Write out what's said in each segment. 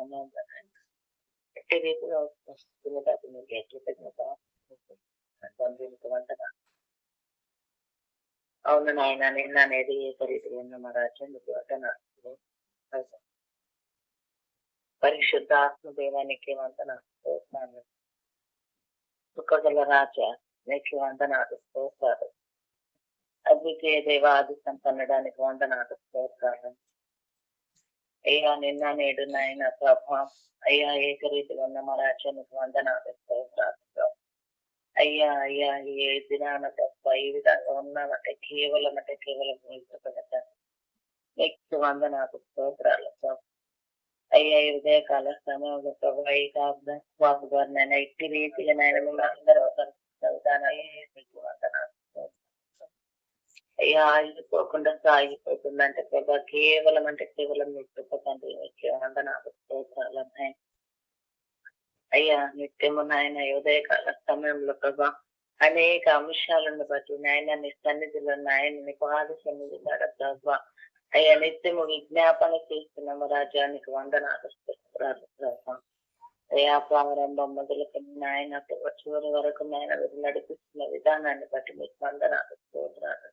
సమయంలో ఎట్టి రీతిగా వస్తుంది కాబట్టి మీకు కృతజ్ఞత తండ్రి మీకు వందనాలు. అవును నాయన, నిన్న అనేది ఏకరీతిగా ఉన్న మా రాజ్యం మీకు వందనాలు. పరిశుద్ధ ఆత్మ దేవానికి వందనాలు స్తోత్రాలు. సుఖగల రాజా నీకు వందనాలు స్తోత్రాలు. అద్వితీయ దేవాది సంపన్నడానికి వందనాలు స్తోత్రాలు. అయ్యా నిన్న నేడు నాయన ప్రభా, అయ్యా ఏకరీతిగా ఉన్న మా రాజ్యానికి వందనాలు స్తోత్రాలు. అయ్యా అయ్యా ఏ దినాన తప్ప ఈ విధంగా ఉన్నామంటే కేవలం నీకు వందనాలు స్తోత్రాలు. అయ్యా ఈ ఉదయకాల సమయంలో ప్రభు బాబు గారు నేను ఇట్టి రీతిగా నాయన మిమ్మల్ని అందరూ మీకు వందనాలు. అయ్యా ఆగిపోకుండా సాగిపోతుందంటే ప్రభా కేవలం మీకు చెప్పండి మీకు వందనాలు స్తోత్రాలు. అయ్యా నిత్యము నాయన ఉదయకాల సమయంలో ప్రభా అనేక అంశాలను బట్టి నాయన నీ సన్నిధిలో నాయన నీ పాద సన్నిధి ప్రభా అయ్యా నిత్యము విజ్ఞాపన చేస్తున్నాము రాజ్యానికి వందనాలు స్తోత్రాలు ప్రభా. అయ్యా ప్రారంభం మొదలుకొని నాయన చివరి వరకు నాయన మీరు నడిపిస్తున్న విధానాన్ని బట్టి మీకు వందనాలు స్తోత్రాలు.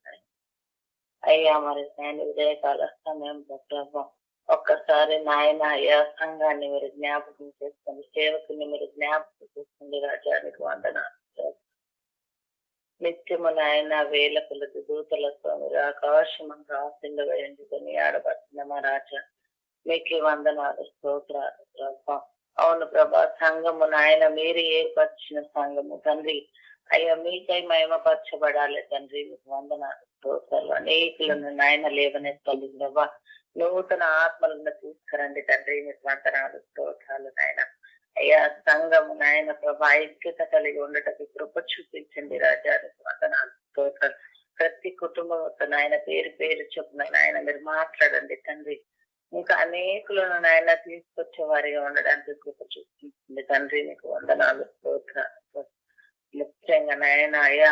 అయ్యా మరి నాయన ఉదయకాల సమయంలో ప్రభా ఒక్కసారి నాయన అయ్యా సంఘాన్ని మీరు జ్ఞాపకం చేసుకోండి, సేవకుని మీరు జ్ఞాపకం చేసుకోండి రాజ్యానికి వందనాలు. నిత్యము నాయన వేల కొలది దూతలతో మీరు ఆకాశమంతా ఆశీర్వాదం ఎంచుకొని ఆడబడుతున్న మా రాజా మీకు వందనాలు స్తోత్రాలు ప్రభా. అవును ప్రభా, సంఘము నాయన మీరు ఏర్పరిచిన సంఘము తండ్రి అయ్యా మీకై మహిమపరచబడాలి తండ్రి మీకు వందనాలు స్తోత్రాలు. అనేకులను నాయన లేవనెత్తాలి ప్రభా, నూతన ఆత్మలను తీసుకురండి తండ్రి మీకు వందనాలు స్తోత్రాలు నాయన. అయ్యా సంఘము నాయన ప్రభా ఐక్యత కలిగి ఉండటకు కృప చూపించండి రాజానికి వందనాలు స్తోత్రాలు. ప్రతి కుటుంబంతో నాయన పేరు పేరు చొప్పున నాయన మీరు మాట్లాడండి తండ్రి. ఇంకా అనేకులను నాయన తీసుకొచ్చే వారిగా ఉండడానికి కృప చూపించండి తండ్రి మీకు వందనాలు స్తోత్రాలు. ముఖ్యంగా నాయన అయ్యా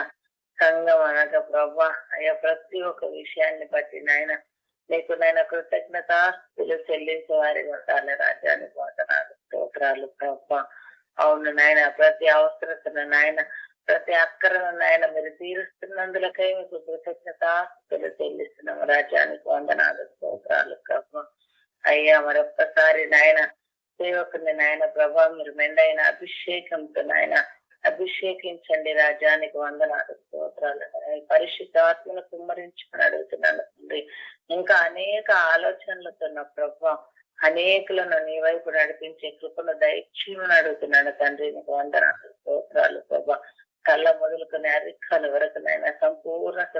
సంఘం అనగా ప్రభా అయ్యా ప్రతి ఒక్క విషయాన్ని బట్టి నాయన నీకు నాయన కృతజ్ఞతాస్తులు చెల్లించే వారిగా ఉండాలి రాజ్యానికి వందనాలు స్తోత్రాలు ప్రభా. అవును నాయన ప్రతి అవసరతను నాయన ప్రతి అక్కరను నాయన మీరు తీరుస్తున్నందులకై మీకు కృతజ్ఞతాస్తులు చెల్లిస్తున్నాము రాజ్యానికి వందనాలు స్తోత్రాలు ప్రభా. అయ్యా మరొక్కసారి నాయన సేవకుని నాయన ప్రభా మీరు మెండైన అభిషేకంతో నాయన అభిషేకించండి రాజ్యానికి వందనాలు స్తోత్రాలు. పరిశుద్ధాత్మను కుమ్మరించుకుని అడుగుతున్నాను తండ్రి. ఇంకా అనేక ఆలోచనలతో నా ప్రభా అనేకులను నీ వైపు నడిపించే కృపను దయచేయమని అడుగుతున్నాను తండ్రి నీకు వందనాలు స్తోత్రాలు ప్రభా. కళ్ళ మొదలుకొని అరికాల వరకు నాయన సంపూర్ణత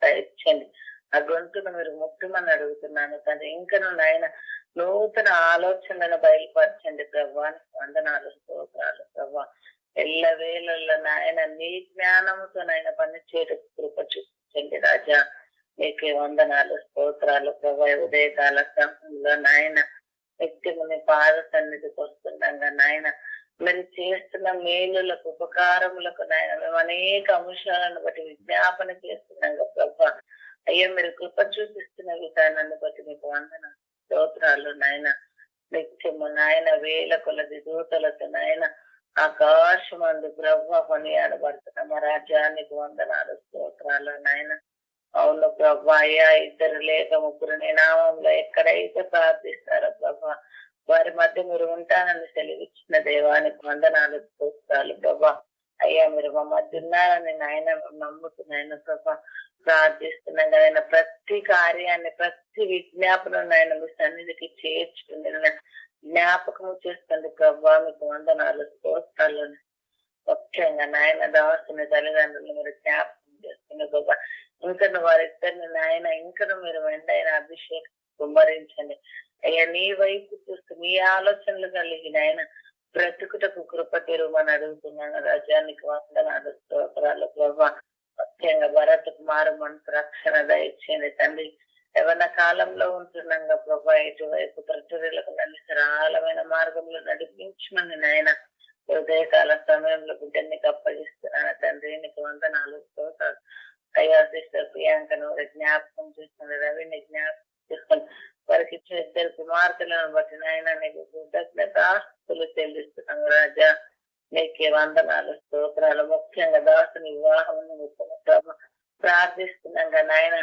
దయచండి. ఆ గొంతును మీరు ముట్టమని అడుగుతున్నాను తండ్రి. ఇంకను నాయన నూతన ఆలోచనలను బయలుపరచండి ప్రభా వందనాలు స్తోత్రాలు ప్రభా. ఎల్ల వేళల్లో నాయన నీ జ్ఞానంతో నాయన పనిచేయడం కృప చూపించండి రాజా నీకే వందనాలు స్తోత్రాలు ప్రభా. ఉదయకాల సమయంలో నాయన నిత్యము నీ పాద సన్నిధికి వస్తుండగా నాయన మీరు చేస్తున్న మేలులకు ఉపకారములకు నాయన మేము అనేక అంశాలను బట్టి విజ్ఞాపన చేస్తున్నాగా ప్రభా. అయ్యో మీరు కృప చూపిస్తున్న విధానాన్ని బట్టి మీకు వందనాలు స్తోత్రాలు నాయన. నిత్యము నాయన వేల కొలది దూతలతో నాయన ఆకాశమందు ప్రభా పని ఆడబడుతున్న మా రాజ్యానికి వందనాలు స్తోత్రాలు నాయన. అవును ప్రభా అయ్యా ఇద్దరు లేక ముగ్గురు నీ నామంలో ఎక్కడైతే ప్రార్థిస్తారో ప్రభా వారి మధ్య మీరు ఉంటానని సెలవిచ్చిన దేవానికి వందనాలు స్తోత్రాలు ప్రభా. అయ్యా మీరు మా మధ్య ఉన్నారని నాయన నమ్ముతున్నాయన ప్రభా ప్రార్థిస్తున్నాం కదా. ప్రతి కార్యాన్ని ప్రతి విజ్ఞాపన నాయన మీ సన్నిధికి చేర్చుకుంది జ్ఞాపకము చేస్తుంది ప్రభా మీకు వందనాలు స్తోత్రాలు. ముఖ్యంగా నాయన దాసుని తల్లిదండ్రులు మీరు జ్ఞాపకం చేస్తుంది ప్రభా. ఇంకను వారిద్దరిని నాయన ఇంకను మీరు వెంటైన అభిషేకం కుమ్మరించండి అయ్యా. నీ వైపు చూస్తూ మీ ఆలోచనలు కలిగి నాయన బ్రతుకుటకు కృప తెరుమని అడుగుతున్నాను రాజ్యానికి వందనాలు స్తోత్రాలు ప్రభా. ముఖ్యంగా భరత్ కుమారు మనసు రక్షణ దయచేయండి తండ్రి. యవన కాలంలో ఉంటున్నాగా ప్రభా ఇటువైపు ప్రచురులకు నన్ను సరళమైన మార్గంలో నడిపించమని నాయన ఉదయకాల సమయంలో బిడ్డని అప్పగిస్తున్నాను తండ్రి నీకు వందనాలు స్తోత్రాలు. అయ్యా సిస్టర్ ప్రియాంకను జ్ఞాపకం చేసుకుని రవిని జ్ఞాపకం చేసుకొని వారికి ఇచ్చిన ఇద్దరు కుమార్తెలను బట్టి నాయన నీకు కృతజ్ఞత మీకే వందనాలు స్తోత్రాలు. ముఖ్యంగా దాసుని వివాహం నిమిత్తం ప్రభు ప్రార్థిస్తున్నాం నాయన.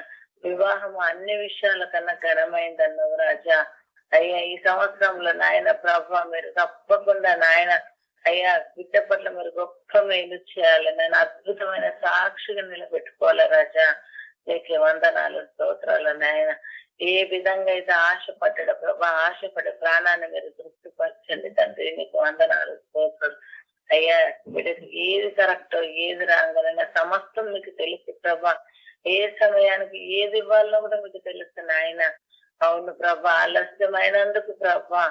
వివాహం అన్ని విషయాల కన్నా ఘనమైందన్నావు రాజా. అయ్యా ఈ సంవత్సరంలో నాయన ప్రభు మీరు తప్పకుండా నాయన అయ్యా బిడ్డ పట్ల మీరు గొప్ప మేలు చేయాలి నాయన. అద్భుతమైన సాక్షిగా నిలబెట్టుకోవాలి రాజా. మీకే వందనాలు స్తోత్రాలు నాయన. ఏ విధంగా అయితే ఆశపడ్డాడు ప్రభా, ఆశపడే ప్రాణాన్ని మీరు తృప్తిపరచండి తండ్రి. మీకు వందనాలు స్తోత్రాలు అయ్యా. బిడ్డకి ఏది కరెక్టో ఏది రాంగనైనా సమస్తం మీకు తెలుసు ప్రభా. ఏ సమయానికి ఏది ఇవ్వాలో కూడా మీకు తెలుసు నాయన. అవును ప్రభా, ఆలస్యమైనందుకు ప్రభా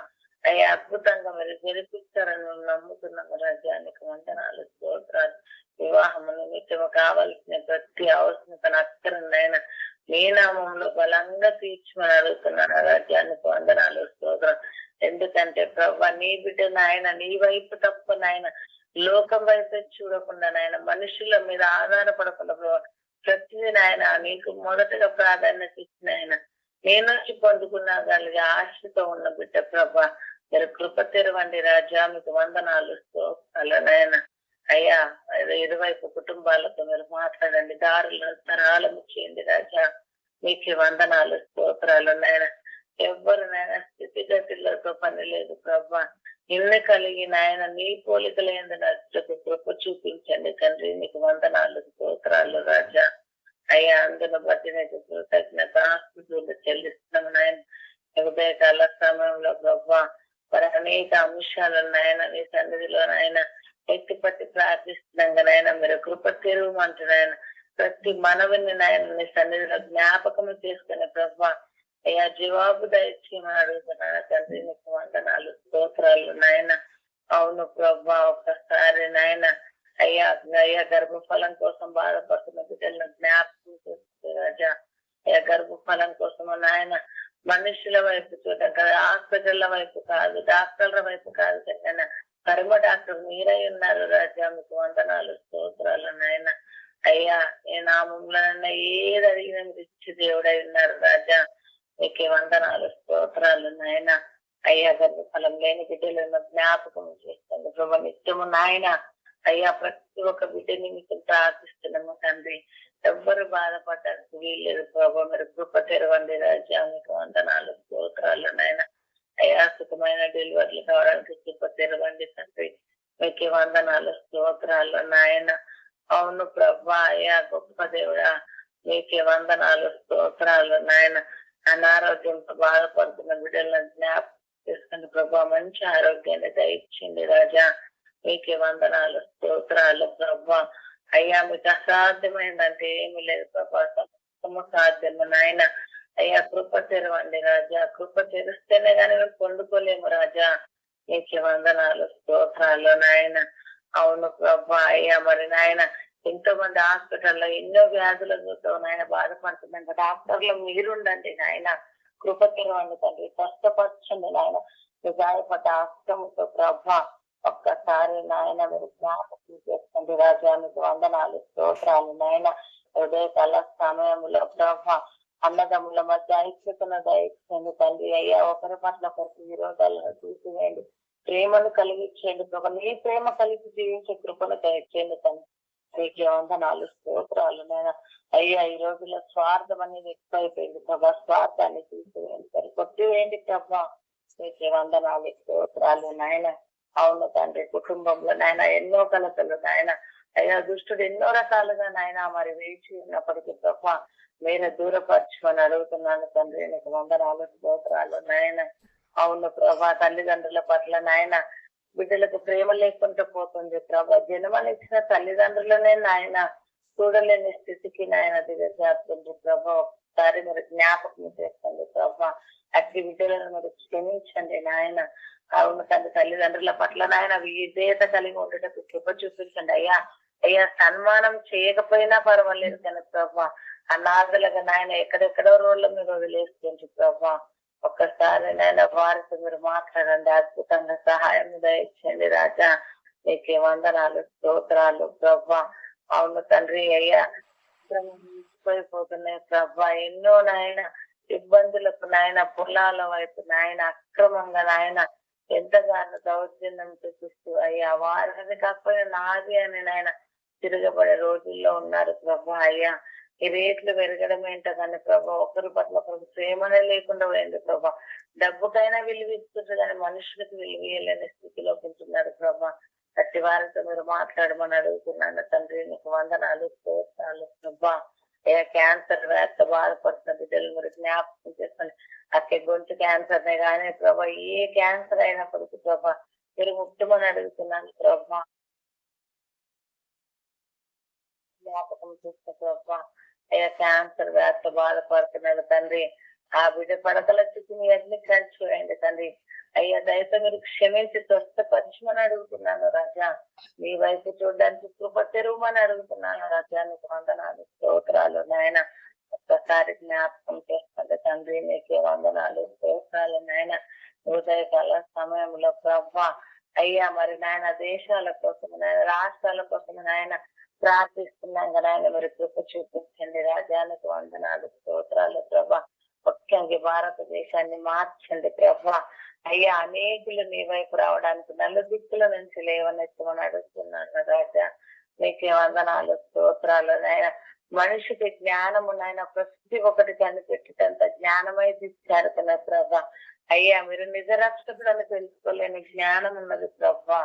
అయ్యా అద్భుతంగా మీరు జరిపిస్తారని మేము నమ్ముతున్నాము రాజ్యానికి వందనాలు స్తోత్రాలు. వివాహము నిమిత్తము కావలసిన ప్రతి అవసరతను అక్కరనైనా మీ నామంలో బలంగా తీర్చమని అడుగుతున్నాను రాజ్యానికి వందనాలు స్తోత్రం. ఎందుకంటే ప్రభా నీ బిడ్డ నాయన నీ వైపు తప్ప నాయన లోకం వైపు చూడకుండా నాయన మనుషుల మీద ఆధారపడకుండా ప్రభా ప్రతిదీ నాయన నీకు మొదటగా ప్రాధాన్యత ఇచ్చిన ఆయన నేను వచ్చి పొందుకున్నగలిగే ఆశతో ఉన్న బిడ్డ ప్రభా మీరు కృప తెరవండి రాజా. మీకు వందనాలు స్తోత్రాలు నాయన. అయ్యా ఇరువైపు కుటుంబాలతో మీరు మాట్లాడండి, దారులు తరాలము చేయండి రాజా. మీకు వందనాలు స్తోత్రాలు నాయన. ఎవరినైనా స్థితిగతులతో పని లేదు ప్రభా. నిన్ను కలిగి నాయన నీ పోలికలైంది నచ్చకు కృప చూపించండి తండ్రి. మీకు వందనాలు స్తోత్రాలు రాజా. అయ్యా అందును బట్టి నీకు కృతజ్ఞత ఆస్తులు చెల్లిస్తున్నాం నాయన. ఉదయకాల సమయంలో ప్రభా మరి అనేక అంశాలను నాయన నీ సన్నిధిలో నాయన ఎత్తిపట్టి ప్రార్థిస్తున్నాం నాయన. మీరు కృప తెరువమంటున్నాయన ప్రతి మనవిని నాయన నీ సన్నిధిలో జ్ఞాపకము చేసుకునే ప్రభా అయ్యా జవాబు దయచేయమని అడుగుతున్నాను తండ్రి. నీకు వందనాలు స్తోత్రాలు నాయన. అవును ప్రభా ఒక్కసారి నాయన అయ్యా అయ్యా గర్భఫలం కోసం బాధపడుతున్న బిడ్డలను జ్ఞాపకం చేస్తుంది రాజా. అయ్యా గర్భఫలం కోసము నాయన మనుషుల వైపు చూడక హాస్పిటల్ల వైపు కాదు, డాక్టర్ల వైపు కాదు కదా కర్మ డాక్టర్ మీరై ఉన్నారు రాజా. మీకు వందనాలు స్తోత్రాలు నాయన. అయ్యా ఏ నామంలోనైనా ఏది అడిగినా మీరు ఇచ్చి దేవుడై ఉన్నారు రాజా. మీకే వందనాలు స్తోత్రాలు నాయన. అయ్యా గర్భఫలం లేని బిడ్డలను జ్ఞాపకం చేస్తుంది ప్రభు నిత్యము నాయన. అయ్యా ప్రతి ఒక్క బిడ్డ నిమిత్తం ప్రార్థిస్తున్నాము తండ్రి. ఎవ్వరు బాధపడడానికి వీల్లేదు ప్రభు. మీరు కృప తెరవండి రాజా. మీకు వందనాలు స్తోత్రాలు నాయన. అయ్యా సుఖమైన డెలివరీలు కావడానికి కృప తెరవండి తండ్రి. మీకే వందనాలు స్తోత్రాలు నాయన. అవును ప్రభా అయ్యా గొప్ప దేవుడా మీకే వందనాలు స్తోత్రాలు నాయన. అనారోగ్యంతో బాధపడుతున్న బిడ్డలను జ్ఞాపకం చేసుకుని ప్రభా మంచి ఆరోగ్యాన్ని దయచేయండి రాజా. మీకే వందనాలు స్తోత్రాలు ప్రభా. అయ్యా మీకు అసాధ్యమైందంటే ఏమి లేదు ప్రభా. సాధ్యము నాయన. అయ్యా కృప తెరవండి రాజా. కృప తెరిస్తేనే కానీ మేము పొందుకోలేము రాజా. మీకే వందనాలు స్తోత్రాలు నాయన. అవును ప్రభా అయ్యా మరి నాయన ఎంతో మంది హాస్పిటల్లో ఎన్నో వ్యాధులతో నాయన బాధపడుతుందంట. డాక్టర్లు మీరుండండి నాయన. కృప తెరవండి తండ్రి. కష్టపరచండి నాయన. గాయపడ్డ అష్టముతో ప్రభా ఒక్కసారి నాయన మీరు జ్ఞాపకం చేసుకోండి రాజా. మీకు వందనాలు స్తోత్రాలు నాయన. ఉదయకాల సమయంలో ప్రభా అన్నదమ్ముల మధ్య ఐక్యతను దయచేయండి తండ్రి. అయ్యా ఒకరి పట్ల ఒకరికి విరోధాలను తీసివేయండి, ప్రేమను కలిగించేయండి ప్రభా. నీ ప్రేమ కలిగి జీవించే కృపను దయచేయండి తండ్రి. మీకే వందనాలు స్తోత్రాలు నాయన. అయ్యా ఈ రోజుల్లో స్వార్థం అనేది ఎక్కువైపోయింది ప్రభా. స్వార్థాన్ని తీసివేయండి సరే కొట్టివేయండి ప్రభా. మీకే వందనాలు స్తోత్రాలు నాయన. అవును తండ్రి కుటుంబంలో నాయన ఎన్నో కలతలు నాయన. అయ్యా దుష్టుడు ఎన్నో రకాలుగా నాయన మరి వేచి ఉన్నప్పటికీ ప్రభా మీరే దూరపరచమని అడుగుతున్నాను తండ్రి. నీకు వందనాలు స్తోత్రాలు నాయన. అవును ప్రభా తల్లిదండ్రుల పట్ల నాయన బిడ్డలకు ప్రేమ లేకుండా పోతుంది ప్రభా. జన్మనిచ్చిన తల్లిదండ్రులనే నాయన చూడలేని స్థితికి నాయన దిగజారుతుంది ప్రభా. ఒకసారి మీరు జ్ఞాపకం చేస్తుంది ప్రభా. అట్టి బిడ్డలను మీరు క్షమించండి నాయన. అవును తండ్రి తల్లిదండ్రుల పట్ల నాయన విధేయత కలిగి ఉండేటప్పుడు కృప చూపించండి అయ్యా. అయ్యా సన్మానం చేయకపోయినా పర్వాలేదు కానీ ప్రభా అనాథలుగా నాయన ఎక్కడెక్కడో రోడ్ల మీద వదిలేస్తుంది ప్రభా. ఒక్కసారి నాయన వారితో మీరు మాట్లాడండి, అద్భుతంగా సహాయం దయచేయండి రాజా. మీకే వందనాలు స్తోత్రాలు ప్రభా. అవును తండ్రి అయ్యా పోతున్నాయి ప్రభా. ఎన్నో నాయన ఇబ్బందులకు నాయన పొలాల వైపు నాయన అక్రమంగా నాయన ఎంతగానో దౌర్జన్యం చూపిస్తూ అయ్యా వారిని కాకపోయినా నాది అని నాయన తిరగబడే రోజుల్లో ఉన్నారు ప్రభా. అయ్యా ఈ రేట్లు పెరగడం ఏంటో కానీ ప్రభా, ఒకరి పట్ల ఒకరికి ప్రేమనే లేకుండా పోయింది ప్రభా. డబ్బుకైనా విలువ ఇస్తుంటారు కానీ మనుషులకు విలువ ఇయ్యలేని స్థితిలోకి ఉంటున్నారు ప్రభా. అట్టి వారితో మీరు మాట్లాడమని అడుగుతున్నాను తండ్రి. నీకు వందనాలు స్తోత్రాలు ప్రభా. ఏ క్యాన్సర్ వ్యాధితో బాధపడుతున్న బిడ్డలు మీరు జ్ఞాపకం చేసుకోండి. అక్కడ గొంతు క్యాన్సర్ నే కానీ ప్రభా, ఏ క్యాన్సర్ అయినప్పటికీ ప్రభా మీరు ముట్టమని అడుగుతున్నాను ప్రభా. జ్ఞాపకం చూస్తే ప్రభా, అయ్యా క్యాన్సర్ వ్యాధితో బాధపడుతున్నాడు తండ్రి. ఆ బిడ్డ పడకల చుట్టూ మీ అన్ని కంచివేయండి తండ్రి. అయ్యా దయతో మీరు క్షమించి స్వస్థపరచమని అడుగుతున్నాను రాజా. మీ వైపు చూడడానికి కృప తెరువమని అడుగుతున్నాను రాజా. నీకు వందనాలు స్తోత్రాలు నాయన. ఒక్కసారి జ్ఞాపకం చేస్తుంది తండ్రి. నీకే వందనాలు స్తోత్రాలు నాయన. ఉదయకాల సమయంలో ప్రభా అయ్యా మరి నాయన దేశాల కోసం నాయన రాష్ట్రాల కోసం నాయన ప్రార్థిస్తున్నాం కదా ఆయన మరి కృప చూపించండి. రాజానికి వందనాలు స్తోత్రాలు ప్రభా. ముఖ్యంగా భారతదేశాన్ని మార్చండి ప్రభా. అయ్యా అనేకులు నీ వైపు రావడానికి నలుదిక్కుల నుంచి లేవనెత్తమని అడుగుతున్నాను రాజా. నీకే వందనాలు స్తోత్రాలు నాయన. మనిషికి జ్ఞానము నాయన ప్రతి ఒక్కటి కనిపెట్టేంత జ్ఞానమైతే ఇచ్చారు కదా ప్రభా. అయ్యా మీరు నిజరక్షకులను తెలుసుకోలేని జ్ఞానం ఉన్నది ప్రభా.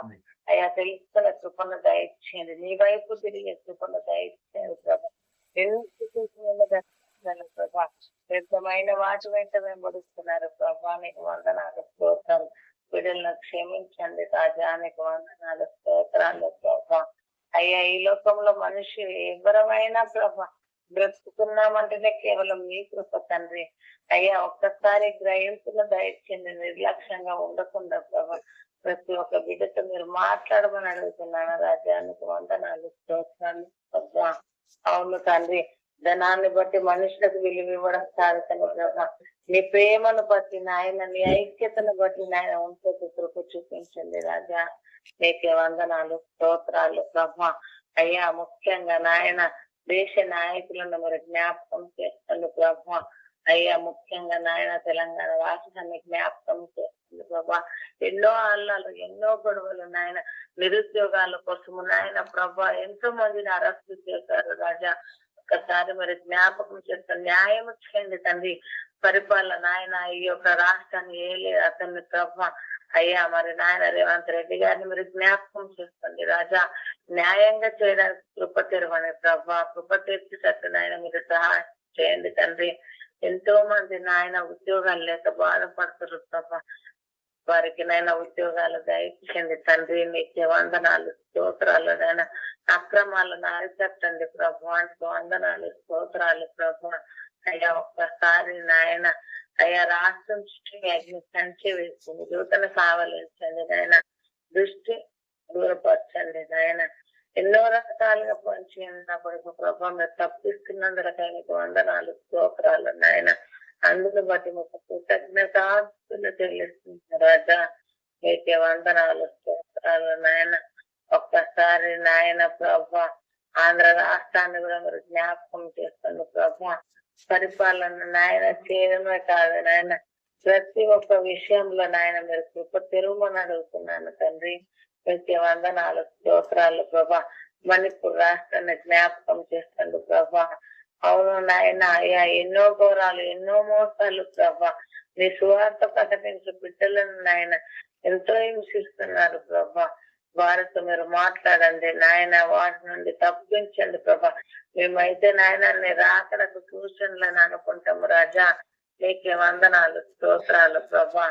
అయ్యా తెలుసుకున్న కృపను దయచేయండి. నీ వైపు తిరిగే కృపను దయచేయండి ప్రభా. ప్రభా వ్యర్థమైన వాటి వెంట వెంబడిస్తున్నారు ప్రభా. నీకు వందనాలు స్తోత్రాలు. బిడ్డలను క్షమించండి రాజానికి వందనాలు స్తోత్రాలు ప్రభా. అయ్యా ఈ లోకంలో మనిషి ఎవరమైనా ప్రభా బ్రతుకుతున్నామంటేనే కేవలం మీ కృప తండ్రి. అయ్యా ఒక్కసారి గ్రహింపును దయచేయండి. నిర్లక్ష్యంగా ఉండకుండా ప్రభా ప్రతి ఒక్క బిడ్డతో మీరు మాట్లాడమని అడుగుతున్నాను రాజానికి వందనాలు స్తోత్రాలు ప్రభా. అవును తండ్రి, ధనాన్ని బట్టి మనుషులకు విలువ ఇవ్వడం సాధకను ప్రభా. నీ ప్రేమను బట్టి నాయన, నీ ఐక్యతను బట్టి నాయన ఉంటే కృప చూపించండి రాజా. నీకే వందనాలు స్తోత్రాలు ప్రభా. అయ్యా ముఖ్యంగా నాయన దేశ నాయకులను మరి జ్ఞాపకం చేస్తుంది ప్రభా. అయ్యా ముఖ్యంగా నాయన తెలంగాణ రాష్ట్రాన్ని జ్ఞాపకం చేస్తుంది ప్రభా. ఎన్నో అల్లాలు ఎన్నో గొడవలు నాయన, నిరుద్యోగాల కోసము నాయన ప్రభా ఎంతో మందిని అరెస్టు చేశారు రాజా. ఒక్కసారి మరి జ్ఞాపకం చేస్తాను, న్యాయం చేయండి తండ్రి. పరిపాలన నాయన ఈ యొక్క రాష్ట్రాన్ని ఏలే అతన్ని ప్రభా. అయ్యా మరి నాయన రేవంత్ రెడ్డి గారిని మీరు జ్ఞాపకం చేస్తుంది రాజా. న్యాయంగా చేయడానికి కృప తెరవని ప్రభా. కృప తెచ్చేటట్టు నాయన మీరు సహాయం చేయండి తండ్రి. ఎంతో మంది నాయన ఉద్యోగాలు లేక బాధపడుతున్నారు ప్రభా. వారికి నైనా ఉద్యోగాలు దయచేయండి తండ్రి. నీకే వందనాలు స్తోత్రాలు నాయన. అక్రమాలను అరికట్టండి ప్రభా. వందనాలు స్తోత్రాలు ప్రభా. అయ్యా ఒక్కసారి నాయన అయ్యా రాష్ట్రం చుట్టూ అగ్ని కంచి వేస్తుంది, యువతను కావలించండి నాయన. దృష్టి దూరపరచండి నాయన. ఎన్నో రకాలుగా పంచి ఉన్నప్పుడు ప్రభావం తప్పిస్తున్నందుకు వందనాలు స్తోత్రాలు నాయన. అందుకు బట్టి మాకు కృతజ్ఞతాస్తులు చెల్లిస్తుంది రాజా. మీకే వందనాలు స్తోత్రాలు నాయన. ఒక్కసారి నాయన ప్రభా ఆంధ్ర రాష్ట్రాన్ని కూడా మీరు జ్ఞాపకం చేస్తుంది ప్రభా. పరిపాలన నాయన చేయడమే కాదు నాయన, ప్రతి ఒక్క విషయంలో నాయన మీరు కృప తెరువమని అడుగుతున్నాను తండ్రి. మీకే వందనాలు స్తోత్రాలు ప్రభా. మణిపూర్ రాష్ట్రాన్ని జ్ఞాపకం చేస్తుంది ప్రభా. అవును నాయన అయ్యా ఎన్నో ఘోరాలు ఎన్నో మోసాలు ప్రభా. నీ సువార్త ప్రకటించే బిడ్డలను నాయన ఎంతో హింసిస్తున్నారు ప్రభా. వారితో మీరు మాట్లాడండి నాయన, వాటి నుండి తప్పించండి ప్రభా. మేమైతే నాయన నీ రాకడకు ట్యూషన్లని అనుకుంటాము రాజా. నీకే వందనాలు స్తోత్రాలు ప్రభా.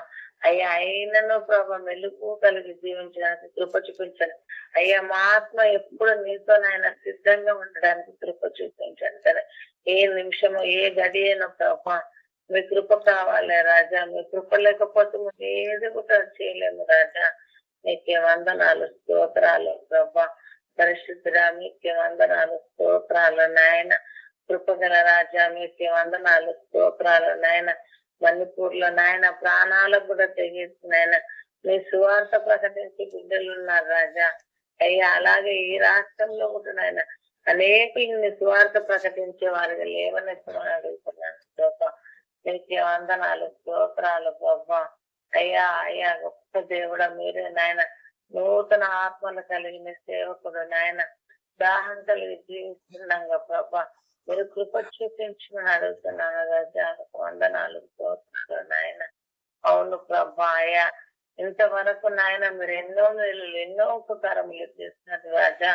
అయ్యా అయినను ప్రభా మెలుగు కలిగి జీవించడానికి కృప చూపించండి అయ్యా. మా ఆత్మ ఎప్పుడు నీతో నాయన సిద్ధంగా ఉండడానికి కృప చూపించండి సరే. ఏ నిమిషము ఏ గడియను ప్రభా మీ కృప కావాలి రాజా. మీ కృప లేకపోతే మేము ఏది కూడా చేయలేము రాజా. నీకే వందనాలు స్తోత్రాలు ప్రభా. పరిశుద్ధుడా మీకే వందనాలు స్తోత్రాలు నాయన. కృపగల రాజా మీకే వందనాలు స్తోత్రాలు నాయన. మణిపూర్ లో నాయన ప్రాణాలకు కూడా తెగించి నాయన మీ సువార్త ప్రకటించి బిడ్డలు ఉన్నారు రాజా. అయ్యా అలాగే ఈ రాష్ట్రంలో కూడా నాయన అనేకులు నీ సువార్త ప్రకటించే వారిగా లేవనెత్తమని అడుగుతున్నాను ప్రభా. మీకే వందనాలు స్తోత్రాలు ప్రభా. అయ్యా అయ్యా గొప్ప దేవుడా మీరే నాయన. నూతన ఆత్మలు కలిగిన సేవకుడు నాయన. దాహం కలిగి జీవిస్తుండగా ప్రభా మీరు కృప చూపించమని అడుగుతున్నాను రాజా. వందనాలు స్తోత్రాలు నాయన. అవును ప్రభా అయ్యా, ఇంతవరకు నాయన మీరు ఎన్నో మేలు ఎన్నో ఉపకారములు చేస్తున్నారు రాజా.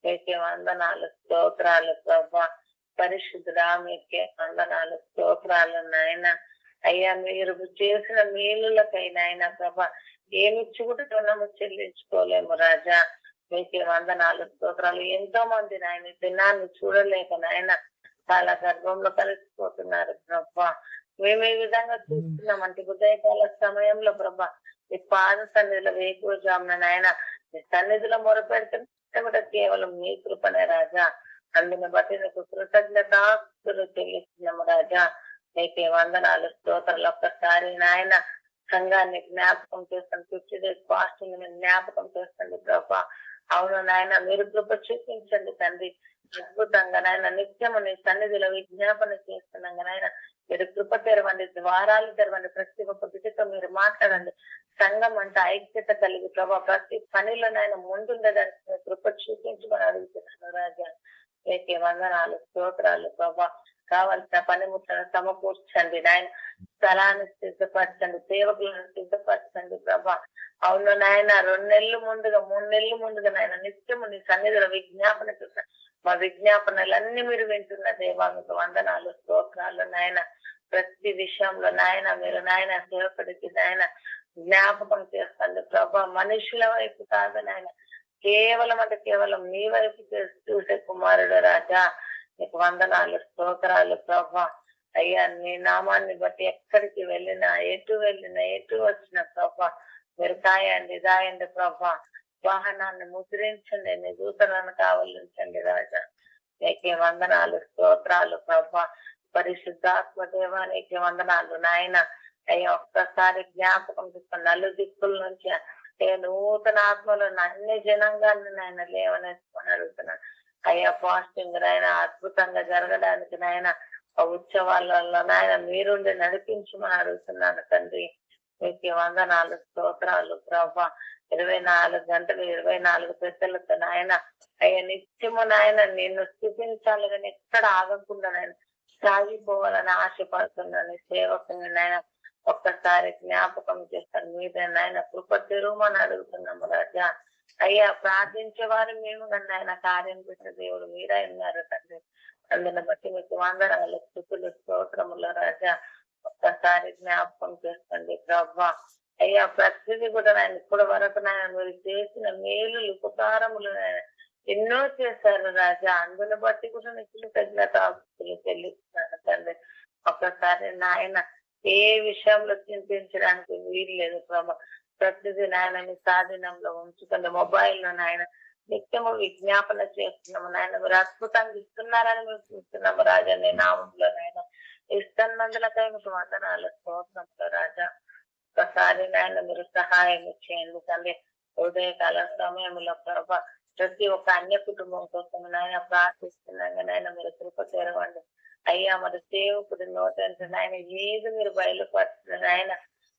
మీకే వందనాలు స్తోత్రాలు ప్రభా. పరిశుద్ధుడా మీకే వందనాలు స్తోత్రాలు నాయన. అయ్యా మీరు చేసిన మేలులకై నాయన ప్రభా ఏమిచ్చి కూడా రుణము చెల్లించుకోలేము రాజా. మీకే వందనాలు స్తోత్రాలు. ఎంతో మంది నాయన దినాన్ని చూడలేక నాయన చాలా గర్భంలో కలిసిపోతున్నారు ప్రభా. మేము ఈ విధంగా చూస్తున్నామంటే ఉదయకాల సమయంలో ప్రభా ఈ పాద సన్నిధిలో వేకువజామున నాయన మీ సన్నిధిలో మొరపెడుతుంటే కూడా కేవలం మీ కృపనే రాజా. అందుని బట్టి నీకు కృతజ్ఞతాస్తులు చెల్లిస్తున్నాము రాజా. మీకే వందనాలు స్తోత్రాలు. ఒక్కసారి నాయన సంఘాన్ని జ్ఞాపకం చేస్తాను. 50 days ఫాస్టింగ్ జ్ఞాపకం చేస్తుంది ప్రభా. అవును నాయన మీరు కృప చూపించండి తండ్రి. అద్భుతంగా నాయన నిత్యము నీ సన్నిధిలో విజ్ఞాపన చేస్తున్నాగా నాయన మీరు కృప తెరవండి, ద్వారాలు తెరవండి. ప్రతి ఒక్క బిడ్డతో మీరు మాట్లాడండి. సంఘం అంటే ఐక్యత కలిగి ప్రభా ప్రతి పనిలో నాయన ముందుండడానికి కృప చూపించమని అడుగుతున్నాను రాజా. మీకే వందనాలు స్తోత్రాలు ప్రభా. కావాల్సిన పనిముట్లను సమకూర్చండి నాయన. స్థలాన్ని సిద్ధపరచండి, సేవకులను సిద్ధపరచండి ప్రభా. అవును నాయన 2 నెలలు ముందుగా 3 నెలలు ముందుగా నాయన నిత్యము నీ సన్నిధిలో విజ్ఞాపన చేస్తాను. మా విజ్ఞాపనలన్నీ మీరు వింటున్న దేవా మీకు వందనాలు స్తోత్రాలు నాయన. ప్రతి విషయంలో నాయన మీరు నాయన సేవకుడికి నాయన జ్ఞాపకం చేస్తుంది ప్రభా. మనుషుల వైపు కాదు నాయన, కేవలం అంటే కేవలం నీ వైపు చూసే కుమారుడు రాజా. నీకు వందనాలు స్తోత్రాలు ప్రభా. అయ్యా నీ నామాన్ని బట్టి ఎక్కడికి వెళ్ళినా ఎటు వచ్చిన ప్రభా మీరు కాయండి దాయండి ప్రభా. వాహనాన్ని ముద్రించండి, నీ దూతలను కావలించండి రాజా. నీకే వందనాలు స్తోత్రాలు ప్రభా. పరిశుద్ధాత్మ దేవానికి వందనాలు నాయన. అయ్యా ఒక్కసారి జ్ఞాపకం తీసుకుని నలు దిక్కుల నుంచి నూతన ఆత్మలో అన్ని జనాంగాన్ని నాయన లేవనేసుకొని అడుగుతున్నాను. అయ్యా ఫాస్టింగ్ నాయన అద్భుతంగా జరగడానికి నాయన ఉత్సవాలలో నాయన మీరుండి నడిపించమని అడుగుతున్నాను తండ్రి. మీకు వందనాలు స్తోత్రాలు ప్రభా. 24 గంటలు 24 పెద్దలతో నాయన అయ్యా నిత్యము నాయన నిన్ను స్థుతించాలి కానీ ఎక్కడ ఆగకుండా నాయన సాగిపోవాలని ఆశపడుతున్నాను. సేవకుని నాయన ఒక్కసారి జ్ఞాపకం చేస్తాను. మీదే నాయన కృప తెరుమని అడుగుతున్నాము రాజా. అయ్యా ప్రార్థించే వారు మేము కానీ ఆయన కార్యం పెట్టిన దేవుడు మీరే ఉన్నారు తండ్రి. అందుని బట్టి మీకు వందనాలు స్థుతులు స్తోత్రములు రాజా. ఒక్కసారి జ్ఞాపకం చేసుకోండి ప్రభా. అయ్యా ప్రతిదీ కూడా నాయన ఇప్పటి వరకు నాయన మీరు చేసిన మేలులు ఉపకారములు నాయన ఎన్నో చేశారు రాజా. అందుని బట్టి కూడా నీకు కృతజ్ఞతాస్తులు చెల్లిస్తున్నాను తండ్రి. ఒక్కసారి నాయన ఏ విషయంలో చింతించడానికి వీలు లేదు ప్రభా. ప్రతిదీ నాయన మీ స్వాధీనంలో ఉంచుకుంది. మొబైల్లో నాయన నిత్యము విజ్ఞాపన చేస్తున్నాము నాయన. మీరు అద్భుతంగా ఇస్తున్నారని మేము చూస్తున్నాము రాజా. నీ నామంలో నాయన ఇస్తున్నందులకై మీకు వందనాలు స్తోత్రంలో రాజా. ఒకసారి నాయన మీరు సహాయం చేయండి తండ్రి. ఉదయకాల సమయంలో ప్రభా ప్రతి ఒక్క అన్య కుటుంబం కోసం నాయన ప్రార్థిస్తున్నాగా నాయన మీరు కృప తెరవండి అయ్యా. మరి సేవకుడి నోటంటే నాయన ఏది మీరు బయలుపడుతున్న నాయన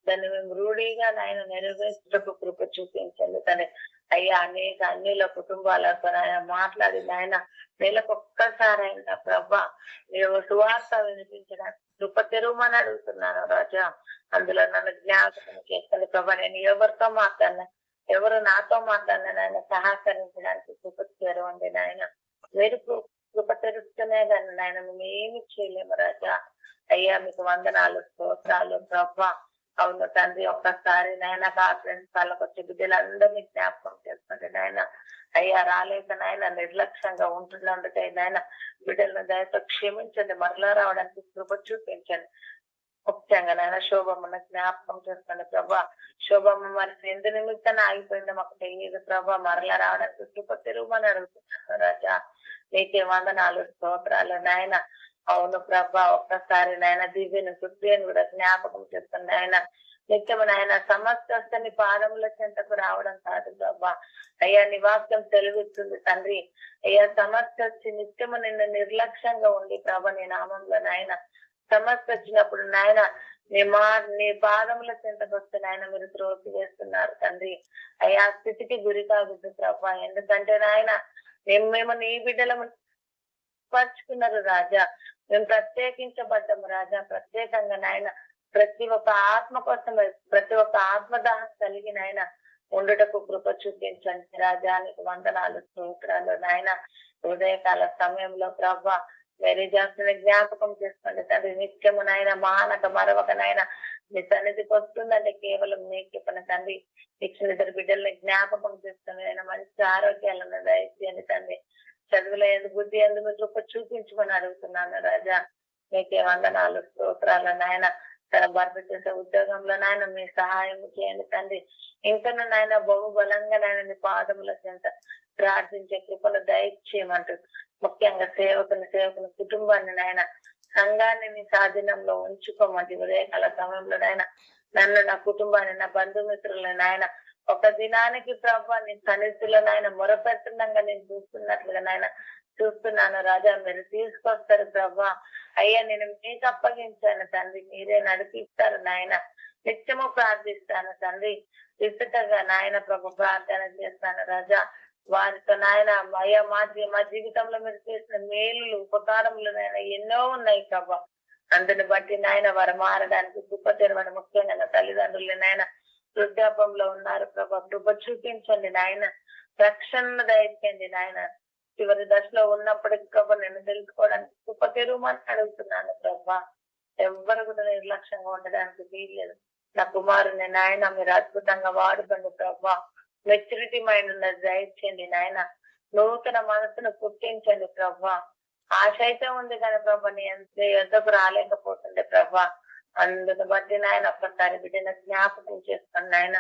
దాన్ని మేము రూఢిగా నాయన నెరవేర్చుటకు కృప చూపించండి తండ్రి. అయ్యా అనేక అన్యుల కుటుంబాలతో నాయన మాట్లాడి నాయన నెలకొక్కసారైనా ప్రభా మీరు సువార్త వినిపించడానికి కృప తెరుమని అడుగుతున్నాను రాజా. అందులో నన్ను జ్ఞాపకం చేస్తుంది ప్రభా. నేను ఎవరితో మాట్లాడినా ఎవరు నాతో మాట్లాడినా నాయన సహకరించడానికి కృప తెరవండి నాయన. మీరు కృప తెరుస్తూనే కానీ నాయన మేము ఏమి చేయలేము రాజా. అయ్యా మీకు వందనాలు స్తోత్రాలు ప్రభా. అవును తండ్రి ఒక్కసారి నాయన కాన్ఫరెన్స్ వాళ్ళకి వచ్చే బిడ్డలందరినీ జ్ఞాపకం చేసుకోండి నాయన. అయ్యా రాలేక నాయన నిర్లక్ష్యంగా ఉంటున్నందుకే నాయన బిడ్డలను దయతో క్షమించండి, మరలా రావడానికి కృప చూపించండి. ముఖ్యంగా నాయన శోభమ్మను జ్ఞాపకం చేసుకోండి ప్రభా. శోభమ్మ మరి ఎందు నిమిత్తాన్ని ఆగిపోయిందో మాకు తెలియదు ప్రభా. మరలా రావడానికి కృప తెరుమని అడుగుతున్నాను రాజా. నీకే వందనాలు స్తోత్రాలు నాయన. అవును ప్రభా ఒక్కసారి నాయన దివ్యను సుప్రియను కూడా జ్ఞాపకం చేస్తుంది నాయన. నిత్యము నాయన సమస్తని పాదముల చెంతకు రావడం కాదు ప్రభా. అయ్యా నీ వాక్యం తెలివిస్తుంది తండ్రి. అయ్యా సమస్య వచ్చి నిత్యము నిన్ను నిర్లక్ష్యంగా ఉండి ప్రభా నీ నామంలో నాయన సమస్య వచ్చినప్పుడు నాయన నీ పాదముల చెంతకు వస్తే నాయన మీరు త్రోసి వేస్తున్నారు తండ్రి. అయ్యా స్థితికి గురి కావద్దు ప్రభా. ఎందుకంటే నాయన మేము నీ బిడ్డలము పరుచుకున్నారు రాజా. మేము ప్రత్యేకించబడ్డాము రాజా. ప్రత్యేకంగా నాయన ప్రతి ఒక్క ఆత్మ కోసం, ప్రతి ఒక్క ఆత్మదాహం కలిగిన ఆయన ఉండుటకు కృప చూపించండి రాజానికి వందనాలు, స్తోత్రాలు నాయన. ఉదయకాల సమయంలో ప్రభా వేరే జాస్తుని జ్ఞాపకం చేసుకోండి తండ్రి. నిత్యము నాయన మానక మరొక నాయన మీ సన్నిధికి వస్తుందంటే కేవలం నీకు పని తండ్రి. ఇచ్చిన ఇద్దరు బిడ్డల్ని జ్ఞాపకం చేసుకుని ఆయన మంచి ఆరోగ్యాలను దయచేయండి తండ్రి. చదువులో ఎందుకు బుద్ధి ఎందుకు కృప చూపించమని అడుగుతున్నాను రాజా. మీకే వందనాలు, స్తోత్రాలు నాయన. తన భర్త చేసే ఉద్యోగంలో నాయన మీ సహాయం చేయండి తండ్రి. ఇంకా నాయన బహుబలంగా నాయన నీ పాదముల చెంత ప్రార్థించే కృపను దయచేయమంటూ ముఖ్యంగా సేవకుని కుటుంబాన్ని నాయన సంఘాన్ని నీ స్వాధీనంలో ఉంచుకోమంటే ఉదయకాల సమయంలో నాయన నన్ను, నా కుటుంబాన్ని, నా బంధుమిత్రులని నాయన ఒక దినానికి ప్రభా నీ సన్నిధిలో నాయన మొరపెట్టంగా నేను చూస్తున్నట్లుగా నాయన చూస్తున్నాను రాజా. మీరు తీసుకొస్తారు ప్రభా. అయ్యా నేను మీకు అప్పగించాను తండ్రి. మీరే నడిపిస్తారు నాయన. నిత్యము ప్రార్థిస్తాను తండ్రి. విస్తృతంగా నాయన ప్రభు ప్రార్థన చేస్తాను రాజా. వారితో నాయన అయ్యా మా జీవితంలో మీరు చేసిన మేలులు, ఉపకారములు నాయన ఎన్నో ఉన్నాయి ప్రభా. అందుని బట్టి నాయన వారు మారడానికి కృప తెరవని ముఖ్యంగా తల్లిదండ్రులు నాయన వృద్ధాపంలో ఉన్నారు ప్రభా. కృప చూపించండి నాయన. రక్షణ దయచేయండి నాయన. చివరి దశలో ఉన్నప్పటికీ ప్రభా నేను తెలుసుకోవడానికి కృప తెరుమని అడుగుతున్నాను ప్రభా. ఎవ్వరు కూడా నిర్లక్ష్యంగా ఉండడానికి వీల్లేదు. నా కుమారుని నాయన మీరు అద్భుతంగా వాడుకోండి ప్రభా. మెచ్యూరిటీ మైండ్ ఉన్నది దయచేయండి నాయన. నూతన మనసును పుట్టించండి ప్రభా. ఆశ అయితే ఉంది కానీ ప్రభా నీ ఎంతకు రాలేకపోతుండే ప్రభా. అందుని బట్టి నాయన ఒక్కసారి బిడ్డను జ్ఞాపకం చేసుకోండి నాయన.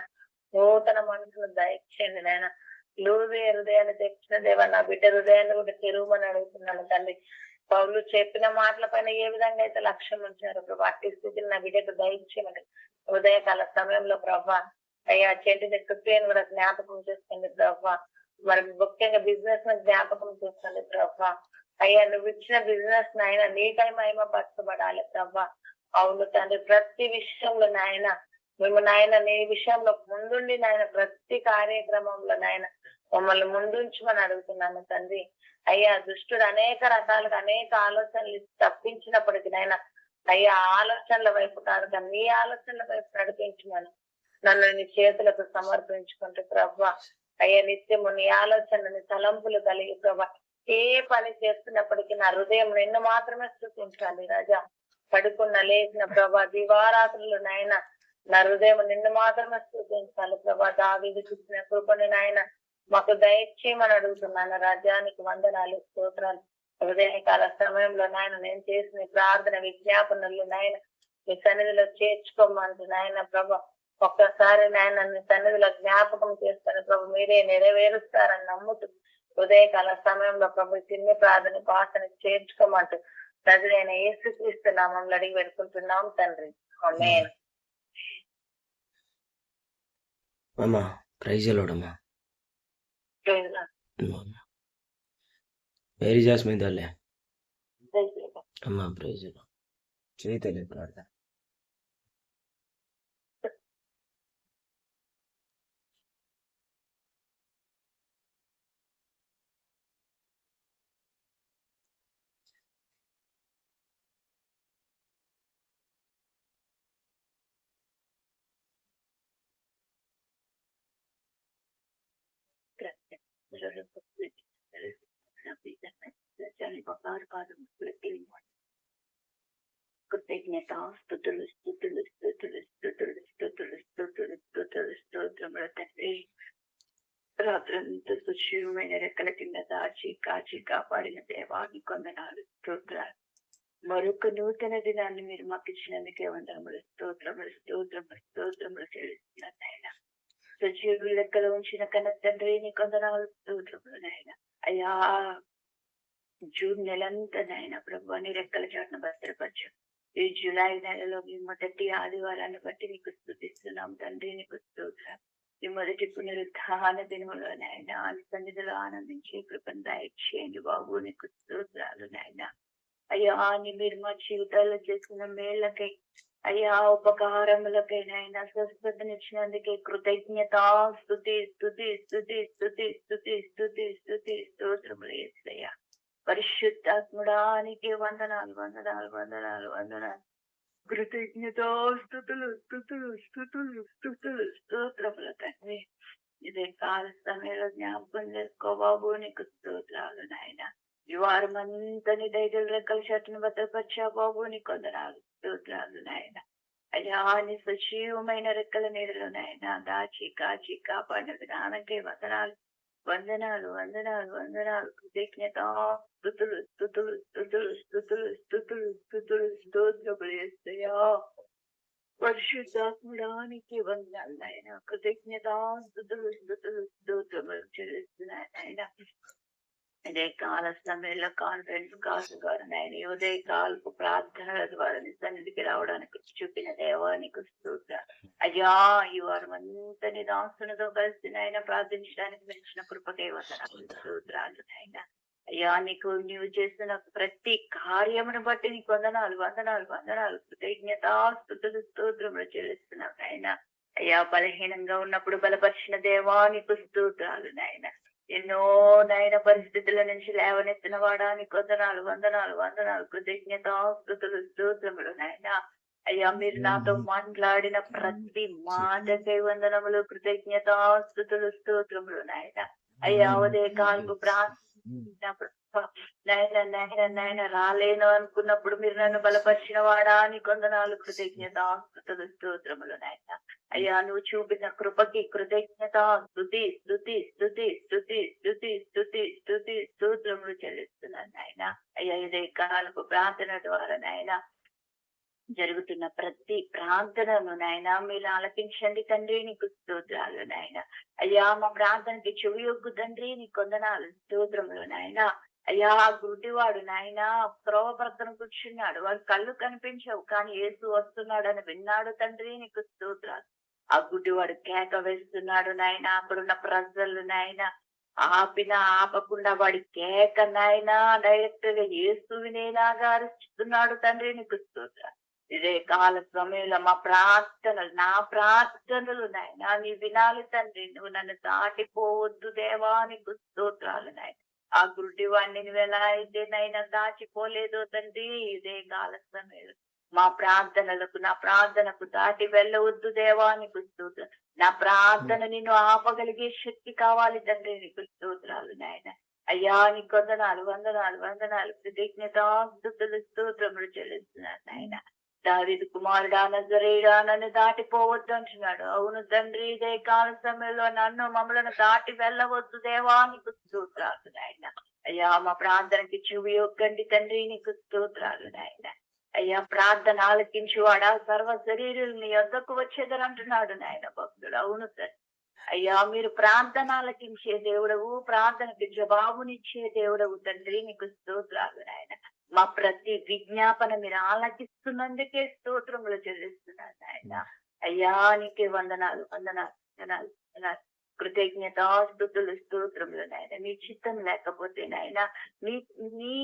నూతన మనసును దయచేయండి నాయన. లూజే హృదయాన్ని తెచ్చిన దేవా నా బిడ్డ హృదయాన్ని కూడా తెరువమని అడుగుతున్నాను తండ్రి. పౌలు చెప్పిన మాటల పైన ఏ విధంగా అయితే లక్ష్యం ఉంచారు ప్రభా అట్టి స్థితిని నా బిడ్డకు దయచేయమని ఉదయకాల సమయంలో ప్రభా. అయ్యా చేతి క్రిస్టియన్ కూడా జ్ఞాపకం చేసుకోండి ప్రభా. మరి ముఖ్యంగా బిజినెస్ ను జ్ఞాపకం చేసుకోండి ప్రభా. అయ్యా నువ్వు ఇచ్చిన బిజినెస్ నాయన నీకై మహిమపరచబడాలి ప్రభా. అవును తండ్రి. ప్రతి విషయంలో నాయన మేము నాయన నీ విషయంలో ముందుండి నాయన ప్రతి కార్యక్రమంలో నాయన మమ్మల్ని ముందుంచమని అడుగుతున్నాను తండ్రి. అయ్యా దుష్టుడు అనేక రకాలుగా అనేక ఆలోచనలు తప్పించినప్పటికీ నాయన అయ్యా ఆలోచనల వైపు కాదు కానీ నీ ఆలోచనల వైపు నడిపించమని నన్ను నీ చేతులకు సమర్పించుకుంటూ ప్రభా. అయ్యా నిత్యము నీ ఆలోచనని తలంపులు కలిగి ప్రభా ఏ పని చేస్తున్నప్పటికీ నా హృదయం నిన్ను మాత్రమే స్తుతించాలి రాజా. పడుకున్న లేచిన ప్రభా దివారాత్రులు నాయన నా హృదయం నిన్ను మాత్రమే స్తుతించాలి ప్రభా. దావీదు చూసిన కృపని నాయన మాకు దయచేయమని అడుగుతున్నాను రాజానికి వందనాలు, స్తోత్రాలు. హృదయకాల సమయంలో నాయన నేను చేసిన ప్రార్థన విజ్ఞాపనలు నాయన మీ సన్నిధిలో చేర్చుకోమంటూ నాయన ప్రభా ఒక్కసారి నాయన నీ సన్నిధిలో జ్ఞాపకం చేస్తాను ప్రభు. మీరే నెరవేరుస్తారని నమ్ముతూ ఉదయకాల సమయంలో ప్రభు చిన్న ప్రార్థన పాసని చేర్చుకోమంటూ ప్రజలైన యేసుక్రీస్తు నామములో అడిగి పెట్టుకుంటున్నాం తండ్రి. ఆమేన్. అమ్మా ప్రైజ్ లోడమ్మా మేరీ జాస్మిన్ తల్లే అమ్మా ప్రైజ్ చేయతలే ప్రార్థన. కృతజ్ఞత స్తుతులు స్తుతులు స్తుతులు స్తుతులు స్తుతులు స్తుతులు స్తుతులు స్తోత్రములు తండ్రి. రాత్రంతా సుశీలమైన రెక్కల కింద దాచి కాచి కాపాడిన దేవాన్ని కొందనాలు, స్తోత్రాలు. మరొక నూతన దినాన్ని మీరు మాకు ఇచ్చినందుకే వందనములు, స్తోత్రములు స్తోత్రములు స్తోత్రములు చెల్లిస్తున్నాను నాయన. సజీవులు లెక్కలో ఉంచిన కన్న తండ్రి నీ కొందనాలు, స్తోత్రములు నాయన. అయ్యా జూన్ నెలంతా నాయన ప్రభు నీ రెక్కల చాటును భద్రపరచు. ఈ జూలై నెలలో మీ మొదటి ఆదివారాన్ని బట్టి నీకు స్తుతిస్తున్నాం తండ్రి, నీకు స్తోత్రం. ఈ మొదటి పునరుత్థాన దినములో నాయన నీ సన్నిధిలో ఆనందించి కృపను దయచేయండి బాబు, నీకు స్తోత్రాలు నాయన. అయ్యా మీరు మా జీవితాల్లో చేసిన మేళ్లకై అయ్యా ఉపకారములకైనా స్వస్థతనిచ్చినందుకే కృతజ్ఞత. స్తుతి స్తుతి స్తుతి స్తుతి స్తుతి స్తుతి స్తుతి స్తోత్రములు యేసయ్యా. పరిశుద్ధాత్ముడానికి వందనాలు వందనాలు వందనాలు వందనాలు. కృతజ్ఞత స్తుతులు స్తుతులు స్తుతులు స్తుతులు స్తోత్రములు తండ్రి. ఇదే కాల సమయంలో జ్ఞాపకం చేసుకో బాబు, నీకు స్తోత్రాలు నాయన. ఈ వారం అంతా నీ దైదుల రెక్కల చెట్టును భద్రపరిచా బాబు, నీకు వందనాలు స్తోత్రాలు నాయన. అయ్యా నీ సజీవమైన రెక్కల నీడలో నాయన దాచి కాచి కాపాడిన విధానకే వందనాలు వందనాలు వందనాలు వందనాలు. కృతజ్ఞత స్తుతులు స్తుతులు స్తుతులు స్తుతులు స్తుతులు స్తుతులు స్తోత్రములు యేసయ్యా. పరిశుద్ధాత్ముడానికి వందనాలు నాయన. కృతజ్ఞత స్తుతులు స్తుతులు స్తోత్రములు చెల్లిస్తున్నాను నాయన. ఇదే కాల సమయంలో కాన్ఫరెన్స్ కాల్ ద్వారా నాయన ఉదయ కాలపు ప్రార్థనల ద్వారా నీ సన్నిధికి రావడానికి చూపిన దేవానికి స్తోత్రాలు. అయ్యా ఈ వారం అంతా నీ దాసునితో కలిసి నాయన ప్రార్థించడానికి మెచ్చిన కృపకే వందనాలు స్తోత్రాలు నాయన. అయ్యా నీకు నీవు చేస్తున్న ప్రతి కార్యమును బట్టి నీకు వందనాలు వందనాలు వందనాలు. కృతజ్ఞత స్తుతులు స్తోత్రములు చెల్లిస్తున్నావు నాయన. అయ్యా బలహీనంగా ఉన్నప్పుడు బలపరిచిన దేవా నీకు స్తోత్రాలు నాయన. ఎన్నో నాయన పరిస్థితుల నుంచి లేవనెత్తిన వాడా నీకు వందనాలు వందనాలు వందనాలు. కృతజ్ఞత స్తుతులు స్తోత్రములు నాయన. అయ్యా మీరు నాతో మాట్లాడిన ప్రతి మాటకై వందనములు. కృతజ్ఞత స్తుతులు స్తోత్రములు నాయన. అయ్యా ఉదయ కాల్పు నాయన నాయన నాయన రాలేను అనుకున్నప్పుడు మీరు నన్ను బలపరిచిన వాడా నీకు వందనాలు. కృతజ్ఞత స్తుతులు స్తోత్రములు నాయన. అయ్యా నువ్వు చూపిన కృపకి కృతజ్ఞత స్తుతి స్తుతి స్తుతి స్తుతి స్తుతి స్తుతి స్తుతి స్తోత్రములు చెల్లిస్తున్నాను నాయన. అయ్యా ఇదే కాలపు ప్రార్థన ద్వారా నాయన జరుగుతున్న ప్రతి ప్రార్థనను నాయన మీరు ఆలకించండి తండ్రి, నీకు స్తోత్రాలు నాయన. అయ్యా మా ప్రార్థనకి చెవియొగ్గు తండ్రి, నీకు వందనాలు స్తోత్రములు నాయన. అయ్యా గుడ్డివాడు నాయన త్రోవ ప్రక్కన కూర్చున్నాడు, వాడు కళ్ళు కనిపించవు కానీ యేసు వస్తున్నాడు అని విన్నాడు తండ్రి, నీకు స్తోత్రాలు. ఆ గుడ్డివాడు కేక వేస్తున్నాడు నాయన. అక్కడున్న ప్రజలు నాయన ఆపినా ఆపకుండా వాడి కేక నాయన డైరెక్ట్ గా యేసు వినేలాగా అరుస్తున్నాడు తండ్రి, నీకు స్తోత్రాలు. ఇదే కాల సమయంలో మా ప్రార్థనలు నా ప్రార్థనలు నాయన నీ వినాలి తండ్రి. నువ్వు నన్ను దాటిపోవద్దు దేవా, నీకు స్తోత్రాలు నాయన. ఆ గుడ్డి వాడిని నువ్వు ఎలా అయితే నైనా దాచిపోలేదో తండ్రి, ఇదే కాల సమయంలో మా ప్రార్థనలకు నా ప్రార్థనకు దాటి వెళ్ళవద్దు దేవా, నీకు స్తోత్రం. నా ప్రార్థన నిన్ను ఆపగలిగే శక్తి కావాలి తండ్రి, నీకు స్తోత్రాలు నాయన. అయ్యా నీకు వందనాలు వందనాలు వందనాలు. కృతజ్ఞత స్తుతులు స్తోత్రములు చెల్లిస్తున్నాను నాయన. దావీదు కుమారుడా నజరేయుడా నన్ను దాటిపోవద్దు అంటున్నాడు. అవును తండ్రి, ఇదే కాల సమయంలో నన్ను మమ్మలను దాటి వెళ్ళవద్దు దేవా, నీకు స్తోత్రాలు నాయన. అయ్యా మా ప్రార్థనకి చెవి యొక్కండి తండ్రి, నీకు స్తోత్రాలు నాయన. అయ్యా ప్రార్థన ఆలకించి వాడా సర్వ శరీరులు నీ యొద్దకు వచ్చేదరంటున్నాడు నాయన భక్తుడు. అవును తండ్రి, అయ్యా మీరు ప్రార్థన ఆలకించే దేవుడవు, ప్రార్థనకి జవాబునిచ్చే దేవుడవు తండ్రి, నీకు స్తోత్రాలు నాయన. మా ప్రతి విజ్ఞాపన మీరు ఆలకిస్తున్నందుకే స్తోత్రములు చెల్లిస్తున్నాను నాయన. అయ్యా నీకే వందనాలు వందనాలు వందనాలు వందనాలు. కృతజ్ఞత స్తుతులు స్తోత్రములు నాయన. నీ చిత్తం లేకపోతే నాయన నీ నీ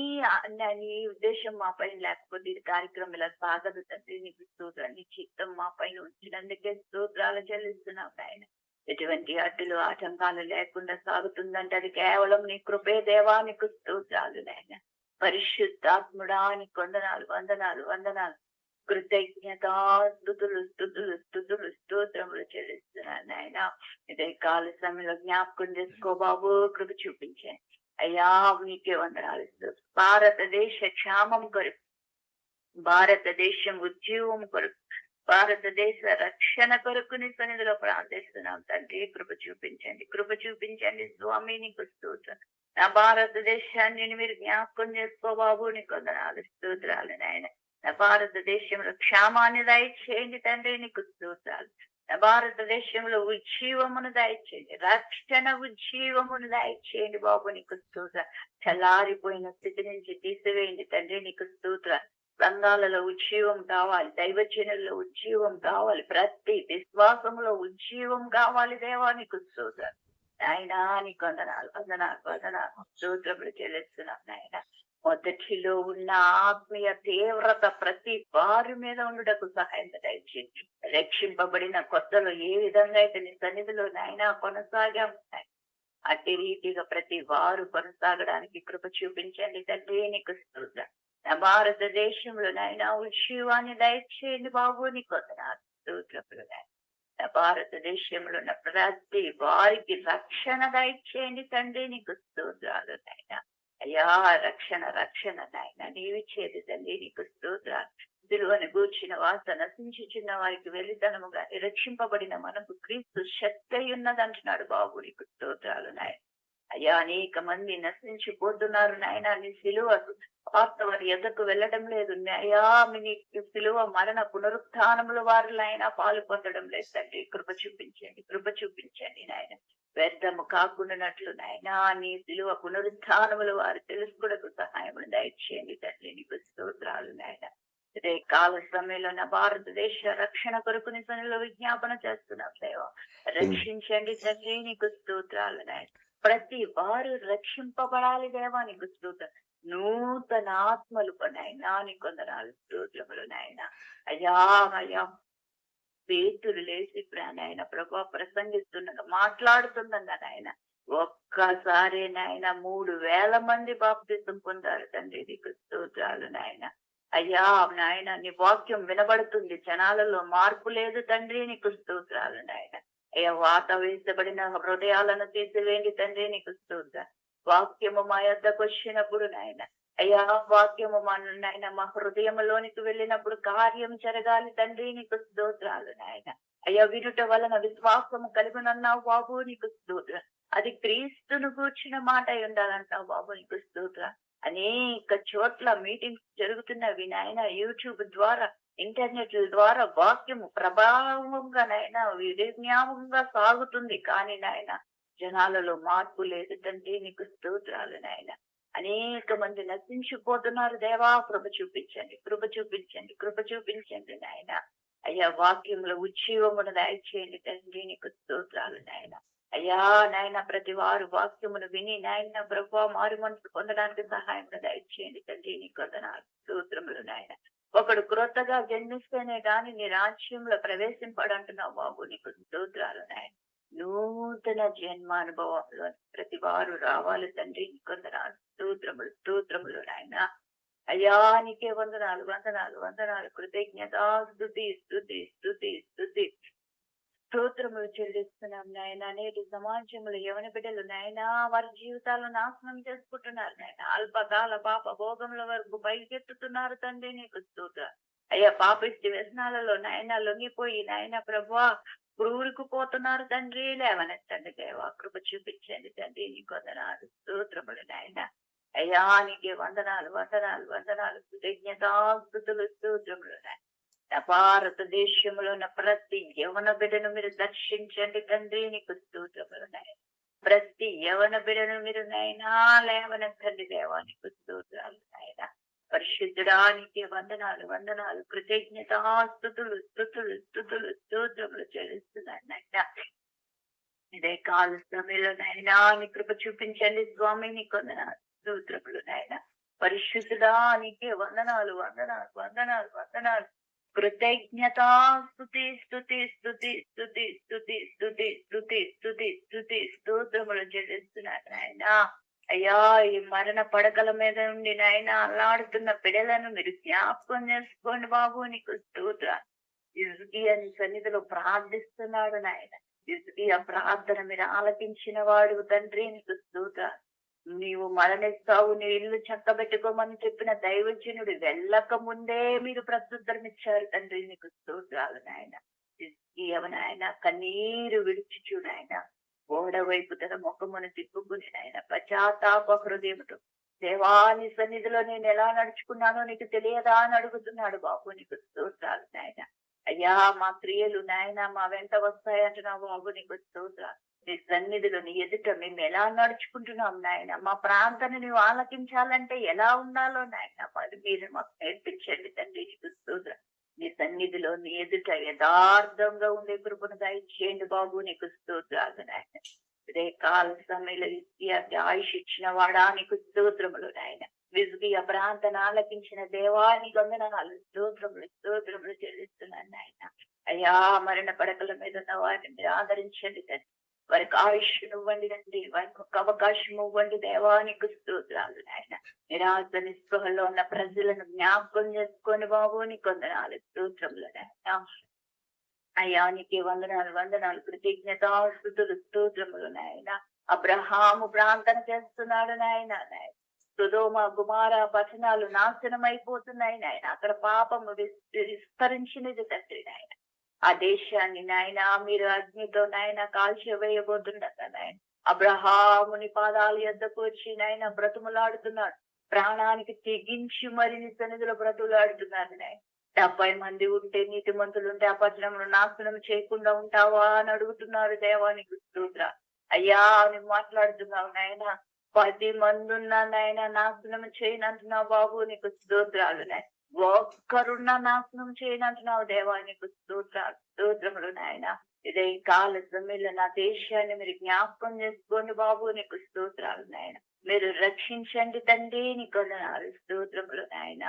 నీ ఉద్దేశం మా పైన లేకపోతే ఈ కార్యక్రమం ఇలా సాగదు తండ్రి, నీకు స్తోత్రం. నీ చిత్తం మా పైన ఉంచినందుకే స్తోత్రాలు చెల్లిస్తున్నావు నాయన. ఎటువంటి అడ్డులు ఆటంకాలు లేకుండా సాగుతుందంటే అది కేవలం నీ కృపే దేవా, నీకు స్తోత్రాలు నాయన. పరిశుద్ధాత్ముడా నీకు వందనాలు వందనాలు వందనాలు. కృతజ్ఞత స్తుతులు స్తుతులు స్తుతులు స్తోత్రములు చెల్లిస్తున్నాను నాయన. ఇదే కాల సమయంలో జ్ఞాపకం చేసుకో బాబు, కృప చూపించండి అయ్యా, నీకే వందనాలు. భారతదేశ క్షేమం కొరకు, భారతదేశం ఉద్యోగం కొరకు, భారతదేశ రక్షణ కొరకు నీ సన్నిధిలో ప్రార్థిస్తున్నాం తండ్రి. కృప చూపించండి కృప చూపించండి స్వామి, నీకు స్తోత్రం. నా భారతదేశాన్ని మీరు జ్ఞాపకం చేసుకో బాబు, నీకు వందనాలు స్తోత్రాలు నాయన. నా భారతదేశంలో క్షేమాన్ని దయచేయండి తండ్రి, నీకు స్తోత్రాలు. నా భారతదేశంలో ఉజ్జీవమును దయచేయండి, రక్షణ ఉజ్జీవమును దయచేయండి బాబు, నీకు స్తోత్రాలు. చల్లారిపోయిన స్థితి నుంచి తీసివేయండి తండ్రి, నీకు స్తోత్రాలు. సంఘాలలో ఉజ్జీవం కావాలి, దైవజనుల్లో ఉజ్జీవం కావాలి, ప్రతి విశ్వాసంలో ఉజ్జీవం కావాలి దేవా, నీకు స్తోత్రాలు. నాయనా నీకు వందనాలు వందనాలు వందనాలు స్తోత్రములు చెల్లిస్తున్నాం నాయన. మొదటిలో ఉన్న ఆత్మీయ తీవ్రత ప్రతి వారి మీద ఉండుటకు సహాయం దయచేయండి. రక్షింపబడిన కొత్తలో ఏ విధంగా అయితే నీ సన్నిధిలో నాయన కొనసాగాము అట్టి రీతిగా ప్రతి వారు కొనసాగడానికి కృప చూపించండి తండ్రి. నీకు స్తోత్రం. నా భారతదేశంలో నాయన ఉత్సవాన్ని దయచేయండి బాబు. నీకు స్తోత్రములు. నా భారతదేశంలో ఉన్న ప్రతి వారికి రక్షణ దయచేయండి తండ్రి. నీకు స్తోత్రాలు నాయన. అయ్యా రక్షణ రక్షణ నాయన నీవిచ్చేది తండ్రి. నీకు స్తోత్రాలు. సిలువను గూర్చిన వార్త నశించుచున్న వారికి వెలితనముగా రక్షింపబడిన మనకు క్రీస్తు శక్తి ఉన్నదంటున్నాడు బాబు. నీకు స్తోత్రాలు నాయన. అయ్యా అనేక మంది నశించిపోతున్నారు నాయన. నీ సిలువ వార్త వారి ఎద్దకు వెళ్ళడం లేదు. అయ్యా నీ సిలువ మరణ పునరుత్థానముల వారిలైనా పాలు పొందడం లేదు తండ్రి. కృప చూపించండి, కృప చూపించండి నాయన. వ్యర్థము కాకుండానట్లు నాయన నీ సిలువ పునరుత్థానములు వారు తెలుసుకోవడానికి సహాయములు దయచేయండి తండ్రి. నీకు స్తోత్రాలు నాయన. ఇదే కాల సమయంలో నా భారతదేశ రక్షణ కొరకు నీ సన్నిధిలో విజ్ఞాపన చేస్తున్నాం దేవా. రక్షించండి తండ్రి. నీకు స్తోత్రాలు నాయన. ప్రతి వారు రక్షింపబడాలి దేవా. నీకు స్తోత్రం. నూతన ఆత్మలు నాయనా నీకు వందనాలు స్తోత్రములు నాయన. అయ్యా అయ్యా పేతులు లేచి నాయన ప్రభా ప్రసంగిస్తుండగా మాట్లాడుతుండగా నాయన ఒక్కసారి నాయన 3,000 మంది బాప్తిసం పొందారు తండ్రి. నీకు స్తోత్రాలు నాయన. అయ్యా నాయన నీ వాక్యం వినబడుతుంది, జనాలలో మార్పు లేదు తండ్రి. నీకు స్తోత్రాలు నాయన. అయ్యా వాత వేసబడిన హృదయాలను తీసివేయండి తండ్రి. నీకు స్తోత్రం. వాక్యము మా యొద్దకు వచ్చినప్పుడు నాయన అయ్యా వాక్యము మా నాయన మా హృదయంలోనికి వెళ్ళినప్పుడు కార్యం జరగాలి తండ్రి. నీకు స్తోత్రాలు నాయన. అయ్యా వినుట వలన విశ్వాసము కలుగునన్నావు బాబు. నీకు స్తోత్రం. అది క్రీస్తును కూర్చిన మాట అయి ఉండాలంటావు బాబు. నీకు స్తోత్రం. అనేక చోట్ల మీటింగ్స్ జరుగుతున్నవి నాయన. యూట్యూబ్ ద్వారా ఇంటర్నెట్ ద్వారా వాక్యము ప్రభావంగా నాయన విజ్ఞానంగా సాగుతుంది. కానీ నాయన జనాలలో మార్పు లేదు తండ్రి. నీకు స్తోత్రాలు నాయన. అనేక మంది నశించిపోతున్నారు దేవా. కృప చూపించండి, కృప చూపించండి, కృప చూపించండి నాయన. అయ్యా వాక్యంలో ఉజ్జీవమును దయచేయండి తండ్రి. నీకు స్తోత్రాలు నాయన. అయ్యా నాయన ప్రతి వారు వాక్యమును విని నాయన ప్రభు మారు మనసు పొందడానికి సహాయం దయచేయండి తండ్రి. నీకు వందనాలు స్తోత్రములు నాయన. ఒకడు క్రొత్తగా జన్మిస్తేనే గాని నీ రాజ్యంలో ప్రవేశింపడంటున్నావు బాబు. నీకు స్తోత్రాలు నాయన. నూతన జన్మానుభవంలో ప్రతి వారు రావాలి తండ్రి. కొందనాలు స్తోత్రములు స్తోత్రములు నాయన. అయ్యా నీకే వందనాలు వందనాలు వందనాలు. కృతజ్ఞత స్తుతి స్తుతి స్తుతి స్తుతి స్తోత్రములు చెల్లిస్తున్నాం నాయన. నేటి సమాజంలో యవన బిడ్డలు నాయన వారి జీవితాలను నాశనం చేసుకుంటున్నారు నాయన. అల్పకాల పాప భోగముల వరకు బయలుకెత్తుతున్నారు తండ్రి. నీకు స్తోత్రం. అయ్యా పాపిష్టి వ్యసనాలలో నాయన లొంగిపోయి నాయన ప్రభువా ఊరుకు పోతున్నారు తండ్రి. లేవనెత్తండి దేవా. కృప చూపించండి తండ్రి. నీకు వందనాలు స్తోత్రములు నాయన. అయ్యా నీకే వందనాలు వందనాలు వందనాలు. కృతజ్ఞతాస్తుతులు స్తోత్రములు నాయన. భారతదేశంలో ఉన్న ప్రతి యవన బిడ్డను మీరు దర్శించండి తండ్రి. నీకు స్తోత్రములు నాయన. ప్రతి యవన బిడ్డను మీరు నాయనా లేవనెత్తండి దేవా. నీకు స్తోత్రాలు నాయన. పరిశుద్ధడానికి వందనాలు వందనాలు. కృతజ్ఞత స్తుతులు స్తుతులు స్తుతులు స్తోత్రములు చెల్లిస్తున్నాను నాయన. ఇదే కాల సమయంలో నాయనా నీ కృప చూపించండి స్వామి. నీకు వందనాలు స్తోత్రములు నాయన. పరిశుద్ధడానికి వందనాలు వందనాలు వందనాలు వందనాలు. కృతజ్ఞత స్తుతి స్తుతి స్తుతి స్తుతి స్తుతి స్తుతి స్తుతి స్తుతి స్తుతి స్తోత్రములు చెల్లిస్తున్నాను నాయన. అయ్యా ఈ మరణ పడకల మీద నుండి నాయన అల్లాడుతున్న పిల్లలను మీరు జ్ఞాపకం చేసుకోండి బాబు. నీకు స్తోత్రాలు. హిజ్కియా నీ సన్నిధిలో ప్రార్థిస్తున్నాడు నాయన. హిజ్కియా ప్రార్థన మీరు ఆలకించిన వాడు తండ్రి. నీకు స్తోత్రాలు. నీవు మరణిస్తావు, నీ ఇల్లు చక్కబెట్టుకోమని చెప్పిన దైవజనుడు వెళ్ళక ముందే మీరు ప్రత్యుత్తరం ఇచ్చారు తండ్రి. నీకు స్తోత్రాలు నాయన. హిజ్కియా నాయన కన్నీరు విడిచిచు నాయన గోడ వైపు తన ముఖమును తిప్పుకుని నాయన పశ్చాత్తాప హృదయముతో దేవాని సన్నిధిలో నేను ఎలా నడుచుకున్నానో నీకు తెలియదా అని అడుగుతున్నాడు బాబు. నీకు స్తోత్రాలు నాయన. అయ్యా మా క్రియలు నాయన మా వెంట వస్తాయంటున్నావు బాబు. నీకు స్తోత్రాలు. నీ సన్నిధిలో నీ ఎదుట మేము ఎలా నడుచుకుంటున్నాం నాయన. మా ప్రార్థన నువ్వు ఆలకించాలంటే ఎలా ఉండాలో నాయన మరి మీరు మాకు నేర్పించండి తండ్రి. నీకు స్తోత్రం. నీ సన్నిధిలో నీ ఎదుట యథార్థంగా ఉండే కృపను దయచేయండి బాబు. నీకు స్తోత్రాలు నాయన. ఇదే కాల సమయంలో విద్యార్థి ఆయుష్ ఇచ్చిన వాడా నీకు స్తోత్రములు నాయన. విజుగియ ప్రాంతను ఆలకించిన దేవానికి వందనాలు, స్తోత్రములు స్తోత్రములు చెల్లిస్తున్నాను నాయన. అయ్యా, మరణ పడకల మీద ఉన్న వారిని ఆదరించండి తండ్రి. వారికి ఆయుష్ ఇవ్వండి తండ్రి, వారికి ఒక అవకాశం ఇవ్వండి దేవానికి స్తోత్రాలు నాయన. నిరాశ నిస్పృహల్లో ఉన్న ప్రజలను జ్ఞాపకం చేసుకొని బాబు నీకు వందనాలు, స్తోత్రములు నాయన. అయ్యా, నీకే వందనాలు వందనాలు, కృతజ్ఞత స్తుతులు స్తోత్రములు నాయన. అబ్రహాము ప్రార్థన చేస్తున్నాడు నాయన. సుధోమ గుమార పట్టణాలు నాశనం అయిపోతున్నాయి నాయన. అక్కడ పాపము విస్తరించినది తండ్రి నాయన. ఆ దేశాన్ని నాయన మీరు అగ్నితో నాయన కాల్చివేయబోతుండగా నాయన అబ్రహాముని పాదాల యొద్దకు వచ్చి నాయన బ్రతుములాడుతున్నాడు. ప్రాణానికి తెగించి మరి నీ సన్నిధిలో బ్రతులాడుతున్నారు నాయన. 70 మంది ఉంటే, నీతిమంతులు ఉంటే ఆ పట్టణంలో నాశనం చేయకుండా ఉంటావా అని అడుగుతున్నారు. దేవానికి స్తోత్ర. అయ్యా, నువ్వు మాట్లాడుతున్నావు నాయన. 10 మంది ఉన్నా నాయన నాశనం చేయనంటున్నావు బాబు, నీకు స్తోత్రాలు నాయన. ఒక్కరున్నా నాశనం చేయనంటున్నావు దేవా, నీకు స్తోత్రాలు స్తోత్రములు నాయన. ఇదే కాల సమయంలో నా దేశాన్ని మీరు జ్ఞాపకం చేసుకోండి బాబు, నీకు స్తోత్రాలు నాయన. మీరు రక్షించండి తండ్రి, నీకు వందనాలు స్తోత్రములు నాయన.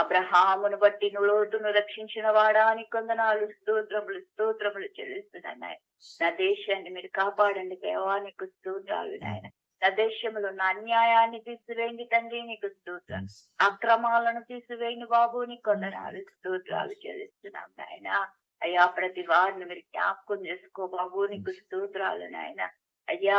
అబ్రహామును బట్టి లోతును రక్షించిన వాడా నీకు వందనాలు స్తోత్రములు స్తోత్రములు చెల్లిస్తున్నాను నాయన. నా దేశాన్ని మీరు కాపాడండి దేవా, నీకు స్తోత్రాలు నాయన. నా దేశంలో ఉన్న అన్యాయాన్ని తీసివేయండి తండ్రి, నీకు స్తోత్రాలు. అక్రమాలను తీసివేయండి బాబు, నీకు వందనాలు స్తోత్రాలు చెల్లిస్తున్నాం నాయన. అయ్యా, ప్రతి వారిని మీరు జ్ఞాపకం చేసుకో బాబు, నీకు స్తోత్రాలు నాయన. అయ్యా,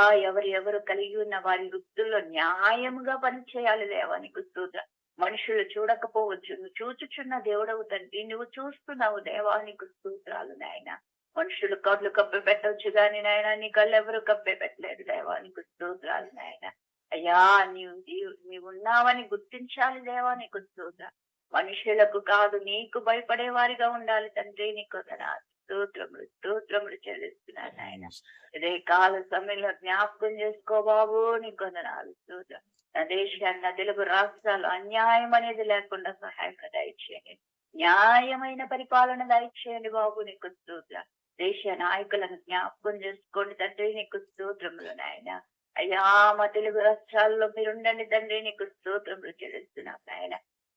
ఎవరు కలిగి ఉన్న వారి వృత్తుల్లో న్యాయముగా పనిచేయాలి దేవా, నీకు స్తోత్రం. మనుషులు చూడకపోవచ్చు, నువ్వు చూచుచున్న దేవుడవు తండ్రి, నువ్వు చూస్తున్నావు దేవా, నీకు స్తోత్రాలు నాయన. మనుషులు కళ్ళు కప్పి పెట్టవచ్చు కానీ నాయన నీ కళ్ళు ఎవరు కప్పే పెట్టలేదు దేవా, నీకు స్తోత్రాలు నాయన. అయ్యా, నీవు ఉన్నావని గుర్తించాలి దేవా, నీకు స్తోత్రం. మనుషులకు కాదు నీకు భయపడే వారిగా ఉండాలి తండ్రి, నీకు వందనాలు స్తోత్రములు స్తోత్రములు చెల్లిస్తున్నాను నాయన. ఇదే కాల సమయంలో జ్ఞాపకం చేసుకో బాబు, నీకు వందనాలు స్తోత్రం. నా దేశాన్ని, నా తెలుగు రాష్ట్రాలు అన్యాయం అనేది లేకుండా సహాయం దయచేయండి. న్యాయమైన పరిపాలన దయచేయండి బాబు, నీకు స్తోత్రం. దేశ నాయకులను జ్ఞాపకం చేసుకోండి తండ్రి, నీకు స్తోత్రములు నాయన. అయ్యా, మా తెలుగు రాష్ట్రాల్లో మీరుండండి తండ్రి, నీకు స్తోత్రములు చెల్లిస్తున్నాం నాయన.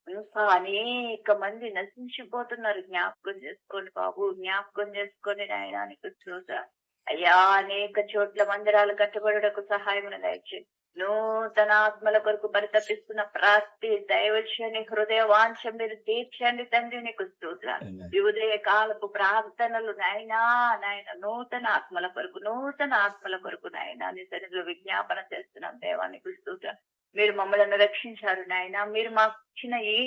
ఇంకా అనేక మంది నశించిపోతున్నారు, జ్ఞాపకం చేసుకోండి బాబు, జ్ఞాపకం చేసుకోండి నాయన, నీకు స్తోత్రం. అయ్యా, అనేక చోట్ల మందిరాలు కట్టబడుటకు సహాయమును దయచేయండి. నూతన ఆత్మల కొరకు పరితపిస్తున్న ప్రతి దైవజని హృదయ వాంఛ మీరు తీర్చండి తండ్రి, నీకు స్తోత్రాలు. ఈ ఉదయ కాలపు ప్రార్థనలు నాయనా నూతన ఆత్మల కొరకు నాయన నీ సన్నిధిలో విజ్ఞాపన చేస్తున్నాం దేవా, నీకు స్తోత్రం. మీరు మమ్మల్ని రక్షించారు నాయన. మీరు మాకు ఇచ్చిన ఈ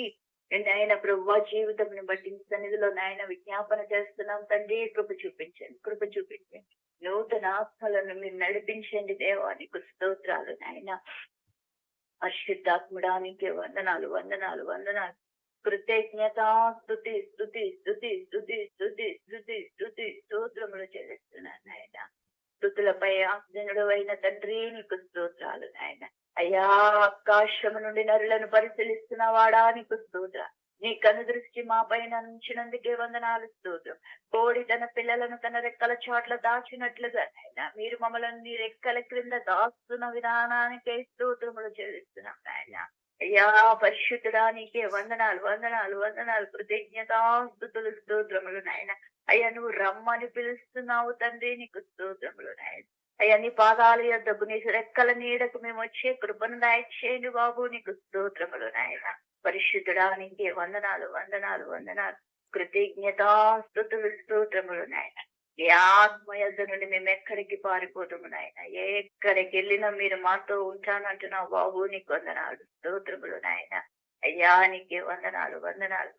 నాయన ప్రభువా జీవితం బట్టి సన్నిధిలో నాయన విజ్ఞాపన చేస్తున్నాం తండ్రి. కృప చూపించండి. నూతన ఆత్మలను మీరు నడిపించండి దేవా, నీకు స్తోత్రాలు నాయన. పరిశుద్ధాత్ముడానికి వందనాలు. కృతజ్ఞత స్తోత్రములు చెల్లిస్తున్నాను నాయన. స్తుతులపై ఆజ్ఞనుడు అయిన తండ్రి, నీకు స్తోత్రాలు నాయన. అయ్యా, ఆకాశము నుండి నరులను పరిశీలిస్తున్న వాడా, నీకు స్తోత్రం. నీ కను దృష్టి మా పైన ఉంచినందుకే వందనాలు స్తోత్రం. కోడి తన పిల్లలను తన రెక్కల చోట్ల దాచినట్లుగా నాయన మీరు మమ్మల్ని నీ రెక్కల క్రింద దాస్తున్న విధానానికే స్తోత్రములు చెల్లిస్తున్నాం నాయన. అయ్యా, పరిశుద్ధుడా నీకే వందనాలు. కృతజ్ఞతాస్తుతులు స్తోత్రములు నాయన. అయ్యా, నువ్వు రమ్మని పిలుస్తున్నావు తండ్రి, నీకు స్తోత్రములు నాయన. అయ్యా, నీ పాదాల యొద్దకు నీ రెక్కల నీడకు మేము వచ్చే కృపను దయచేయండి బాబు, నీకు స్తోత్రములు నాయన. పరిశుద్ధుడా నీకే వందనాలు. కృతజ్ఞతాస్తుతులు స్తోత్రములు నాయన. ఈ ఆత్మ యొద్ద నుండి మేము ఎక్కడికి పారిపోతాము నాయన. ఎక్కడికి వెళ్ళినా మీరు మాతో ఉంటానంటున్నావు బాబు, నీకు వందనాలు స్తోత్రములు నాయన. అయ్యా, నీకే వందనాలు.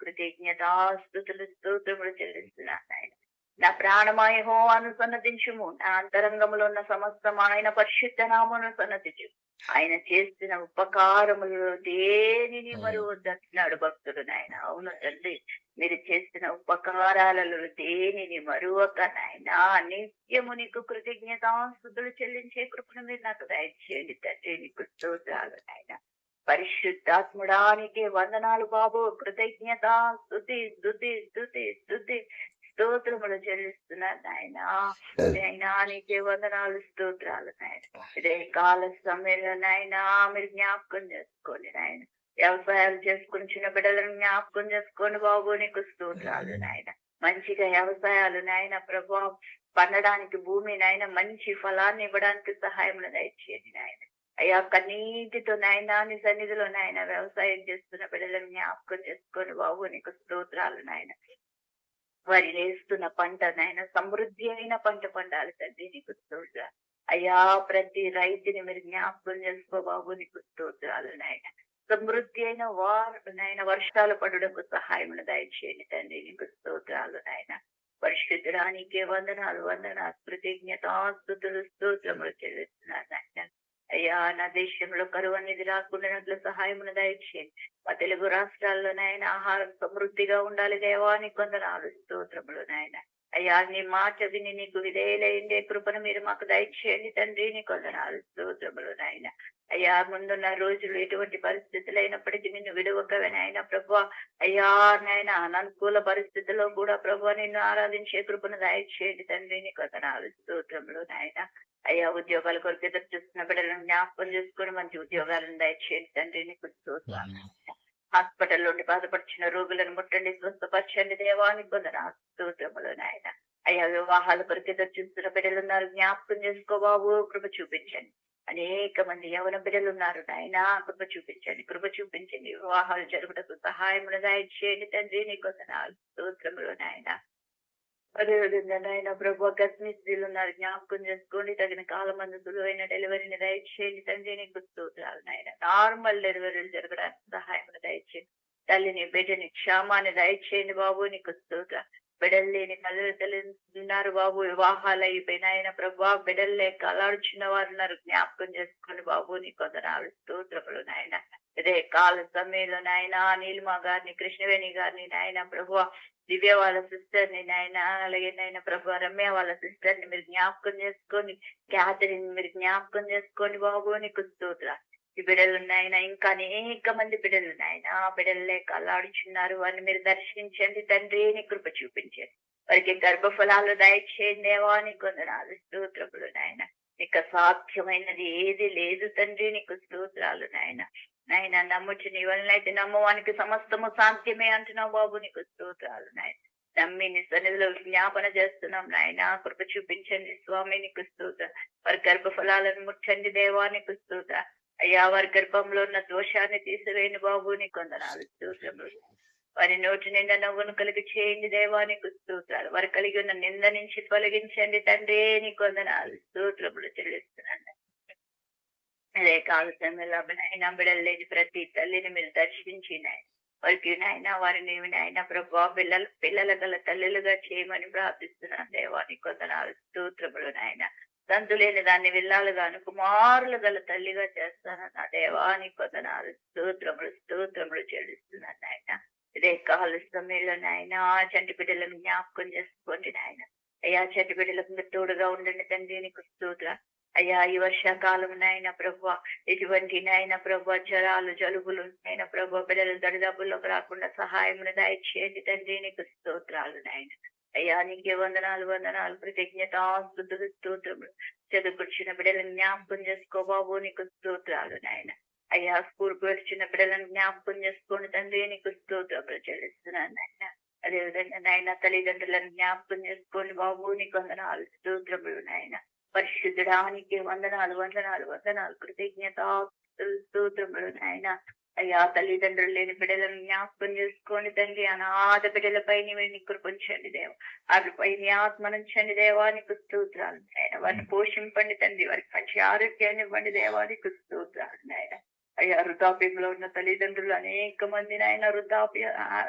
కృతజ్ఞతాస్తుతులు స్తోత్రములు చెల్లిస్తున్నాను నాయన. నా ప్రాణమాయ యెహోవాను సన్నతించుము, నా అంతరంగంలో ఉన్న సమస్తం ఆయన పరిశుద్ధ నామమును సన్నతించు. ఆయన చేసిన ఉపకారములు దేనిని మరువద్దంటున్నాడు భక్తుడు నాయన. అవును తండ్రి, మీరు చేసిన ఉపకారాలలో దేనిని మరువక నాయన నిత్యము నీకు కృతజ్ఞతాస్తుతులు చెల్లించే కృపను మీరు నాకు దయచేయండి తండ్రి, నీకు స్తోత్రాలు నాయన. పరిశుద్ధాత్ముడానికి వందనాలు బాబు. స్తుతి స్తోత్రములు చెల్లిస్తున్నాను నాయన. నీకే వందనాలు స్తోత్రాలు నాయన. ఇదే కాల సమయంలో నాయన మీరు జ్ఞాపకం చేసుకోండి నాయన. వ్యవసాయాలు చేసుకుని చిన్న బిడ్డలను జ్ఞాపకం చేసుకోండి బాబు, నీకు స్తోత్రాలు నాయన. మంచిగా వ్యవసాయాలు నాయన ప్రభా పండడానికి భూమి నాయన మంచి ఫలాన్ని ఇవ్వడానికి సహాయం దయచేయండి నాయన. అయ్యా కన్నీటితో నాయన నీ సన్నిధిలో నాయన వ్యవసాయం చేస్తున్న బిడ్డలను జ్ఞాపకం చేసుకోండి బాబు, నీకు స్తోత్రాలు నాయన. వారి వేస్తున్న పంట నాయన సమృద్ధి అయిన పంట పండాలి తండ్రి, నీకు స్తోత్రాలు. అయ్యా ప్రతి రైతుని మీరు జ్ఞాపకం చేసుకో బాబు, నీకు స్తోత్రాలు నాయన. సమృద్ధి అయిన నాయన వర్షాలు పడుటకు సహాయం దయచేయండి తండ్రి, నీకు స్తోత్రాలు నాయన. పరిశుద్ధడానికి వందనాలు కృతజ్ఞతాస్తుతులు స్తోత్రములు చెల్లిస్తున్నాను నాయన. అయ్యా నా దేశంలో కరువు అనేది రాకుండానట్లు సహాయమును దయచేయండి. మా తెలుగు రాష్ట్రాల్లో నాయన ఆహారం సమృద్ధిగా ఉండాలి దేవానికి వందనాలు స్తోత్రములు నాయన. అయ్యా నీ మాట విని నీకు విధేయులైండే కృపను మీరు మాకు దయచేయండి తండ్రి, నీకు వందనాలు స్తోత్రములు నాయన. అయ్యా ముందున్న రోజులు ఎటువంటి పరిస్థితులు అయినప్పటికీ నిన్ను విడవకవే నాయన ప్రభా. అయ్యా నాయన అననుకూల పరిస్థితుల్లో కూడా ప్రభా నిన్ను ఆరాధించే కృపను దయచేయండి తండ్రి, నీకు వందనాలు స్తోత్రములు నాయన. అయ్యా ఉద్యోగాల కొరకు ఎదురు చూస్తున్న బిడ్డలను జ్ఞాపకం చేసుకుని మంచి ఉద్యోగాలను దయచేయండి తండ్రి, నీకు స్తోత్రాలు. హాస్పిటల్లో ఉండి బాధపడుచున్న రోగులను ముట్టండి, స్వస్థపరచండి దేవానికి వందనాలు స్తోత్రములు నాయన. అయ్యా వివాహాల కొరకు ఎదురు చూస్తున్న బిడ్డలు ఉన్నారు, జ్ఞాపకం చేసుకో బాబు, కృప చూపించండి. అనేక మంది యవన బిడ్డలు ఉన్నారు నాయన, కృప చూపించండి, కృప చూపించండి. వివాహాలు జరుగుటకు సహాయమును దయచేయండి తండ్రి, నీకు వందనాలు స్తోత్రములు నాయన. అదేవిధంగా నాయన ప్రభు గర్భిణీ స్త్రీలు ఉన్నారు, జ్ఞాపకం చేసుకోండి. తగిన కాలమందు సులువైన డెలివరీని దయచేయండి తండ్రి, నీకు స్తోత్రాలు నాయన. నార్మల్ డెలివరీలు జరగడానికి సహాయం దయచేయండి. తల్లిని బిడ్డని క్షేమాన్ని దయచేయండి బాబు, నీకు స్తోత్రాలు. బిడ్డలు లేని తల్లి ఉన్నారు బాబు, వివాహాలు అయిపోయినాయన ప్రభా. బిడ్డలు లేక అలాడుచున్న వారు ఉన్నారు, జ్ఞాపకం చేసుకోండి బాబు, నీకు వందనాలు స్తోత్రములు నాయన. ఇదే కాల సమయంలో నాయన నీలిమా గారిని, కృష్ణవేణి గారిని నాయన ప్రభు, దివ్య వాళ్ళ సిస్టర్ ని నాయన, అలాగే నాయన ప్రభు రమ్య వాళ్ళ సిస్టర్ ని మీరు జ్ఞాపకం చేసుకోండి. క్యాథరిన్ మీరు జ్ఞాపకం చేసుకోండి బాబు, నీకు స్తోత్రాలు. ఈ బిడ్డలు నాయన ఇంకా అనేక మంది బిడ్డలు నాయన బిడ్డలు లేక అల్లాడుచున్నారు, వారిని మీరు దర్శించండి తండ్రి, నీ కృప చూపించండి. వారికి గర్భఫలాలు దయచేయండి దేవా, నీకు వందనాలు స్తోత్రములు నాయన. నీకు సాధ్యమైనది ఏది లేదు తండ్రి, నీకు స్తోత్రాలు నాయన. నాయన నమ్ముచు నీ వలనైతే నమ్మవానికి సమస్తము సాధ్యమే అంటున్నావు బాబు, నీకు స్తోత్రాలు నాయన. నమ్మి నీ సన్నిధిలో జ్ఞాపన చేస్తున్నాం నాయన, కృప చూపించండి స్వామి, నీకు స్తోత్రం. వారి గర్భఫలాలను ముట్టండి దేవా, నీకు స్తోత్రం. అయ్యా వారి గర్భంలో ఉన్న దోషాన్ని తీసివేయండి బాబు, నీకు వందనాలు స్తోత్రములు. వారి నోటి నిండా నవ్వును కలిగి చేయండి దేవా, నీకు స్తోత్రాలు. వారు కలిగి ఉన్న నింద నుంచి తొలగించండి తండ్రి, నీకు వందనాలు స్తోత్రములు చెల్లిస్తున్నాను. అదే కాల సమయంలో నాయన బిడ్డలు లేని ప్రతి తల్లిని మీరు దర్శించి నాయన వారికి నాయన వారిని నాయన ప్రభా పిల్లల గల తల్లులుగా చేయమని ప్రార్థిస్తున్నాను దేవా, నీకు వందనాలు స్తోత్రములు నాయన. తంతు లేని దాన్ని విల్లాలుగాను కుమారులు గల తల్లిగా చేస్తాను నా దేవా, నీకు వందనాలు స్తోత్రములు చెల్లిస్తున్నాను నాయన. ఇదే కాల సమయంలో నాయన చంటి బిడ్డలను జ్ఞాపకం చేసుకోండి నాయన. అయ్యా చంటి బిడ్డలకు మీరు తోడుగా ఉండండి తండ్రి, నీకు స్తోత్రం. అయ్యా ఈ వర్షాకాలం నాయన ప్రభు ఎటువంటి నాయన ప్రభు జ్వరాలు జలుబులు నాయన ప్రభు బిడ్డలు దరిదాపుల్లోకి రాకుండా సహాయమును దయచేయండి తండ్రి, నీకు స్తోత్రాలు నాయన. అయ్యా నీకే వందనాలు కృతజ్ఞతాస్తుతులు స్తోత్రములు. చదువుకొచ్చిన బిడ్డలను జ్ఞాపకం చేసుకో బాబు, నీకు స్తోత్రాలు నాయన. అయ్యా స్కూల్కి వచ్చిన బిడ్డలను జ్ఞాపకం చేసుకోండి తండ్రి, నీకు స్తోత్రములు చెల్లిస్తున్నాను నాయన. అదేవిధంగా నాయన తల్లిదండ్రులను జ్ఞాపకం చేసుకోండి బాబు, నీకు వందనాలు స్తోత్రములు నాయన. పరిశుద్ధడానికి వందనాలు కృతజ్ఞతాస్తుతులు నాయన. అయ్యా తల్లిదండ్రులు లేని బిడ్డలను జ్ఞాపకం చేసుకోండి తండ్రి. అనాథ బిడ్డలపై నీ కృపించండి దేవ, వారిపై నీ ఆత్మనుంచండి దేవా, నీకు స్తోత్రాలు నాయన. వారిని పోషింపండి తండ్రి, వారికి మంచి ఆరోగ్యాన్ని ఇవ్వండి దేవా, నీకు స్తోత్రాలు నాయన. అయ్యా వృద్ధాప్యంలో ఉన్న తల్లిదండ్రులు అనేక మంది నాయన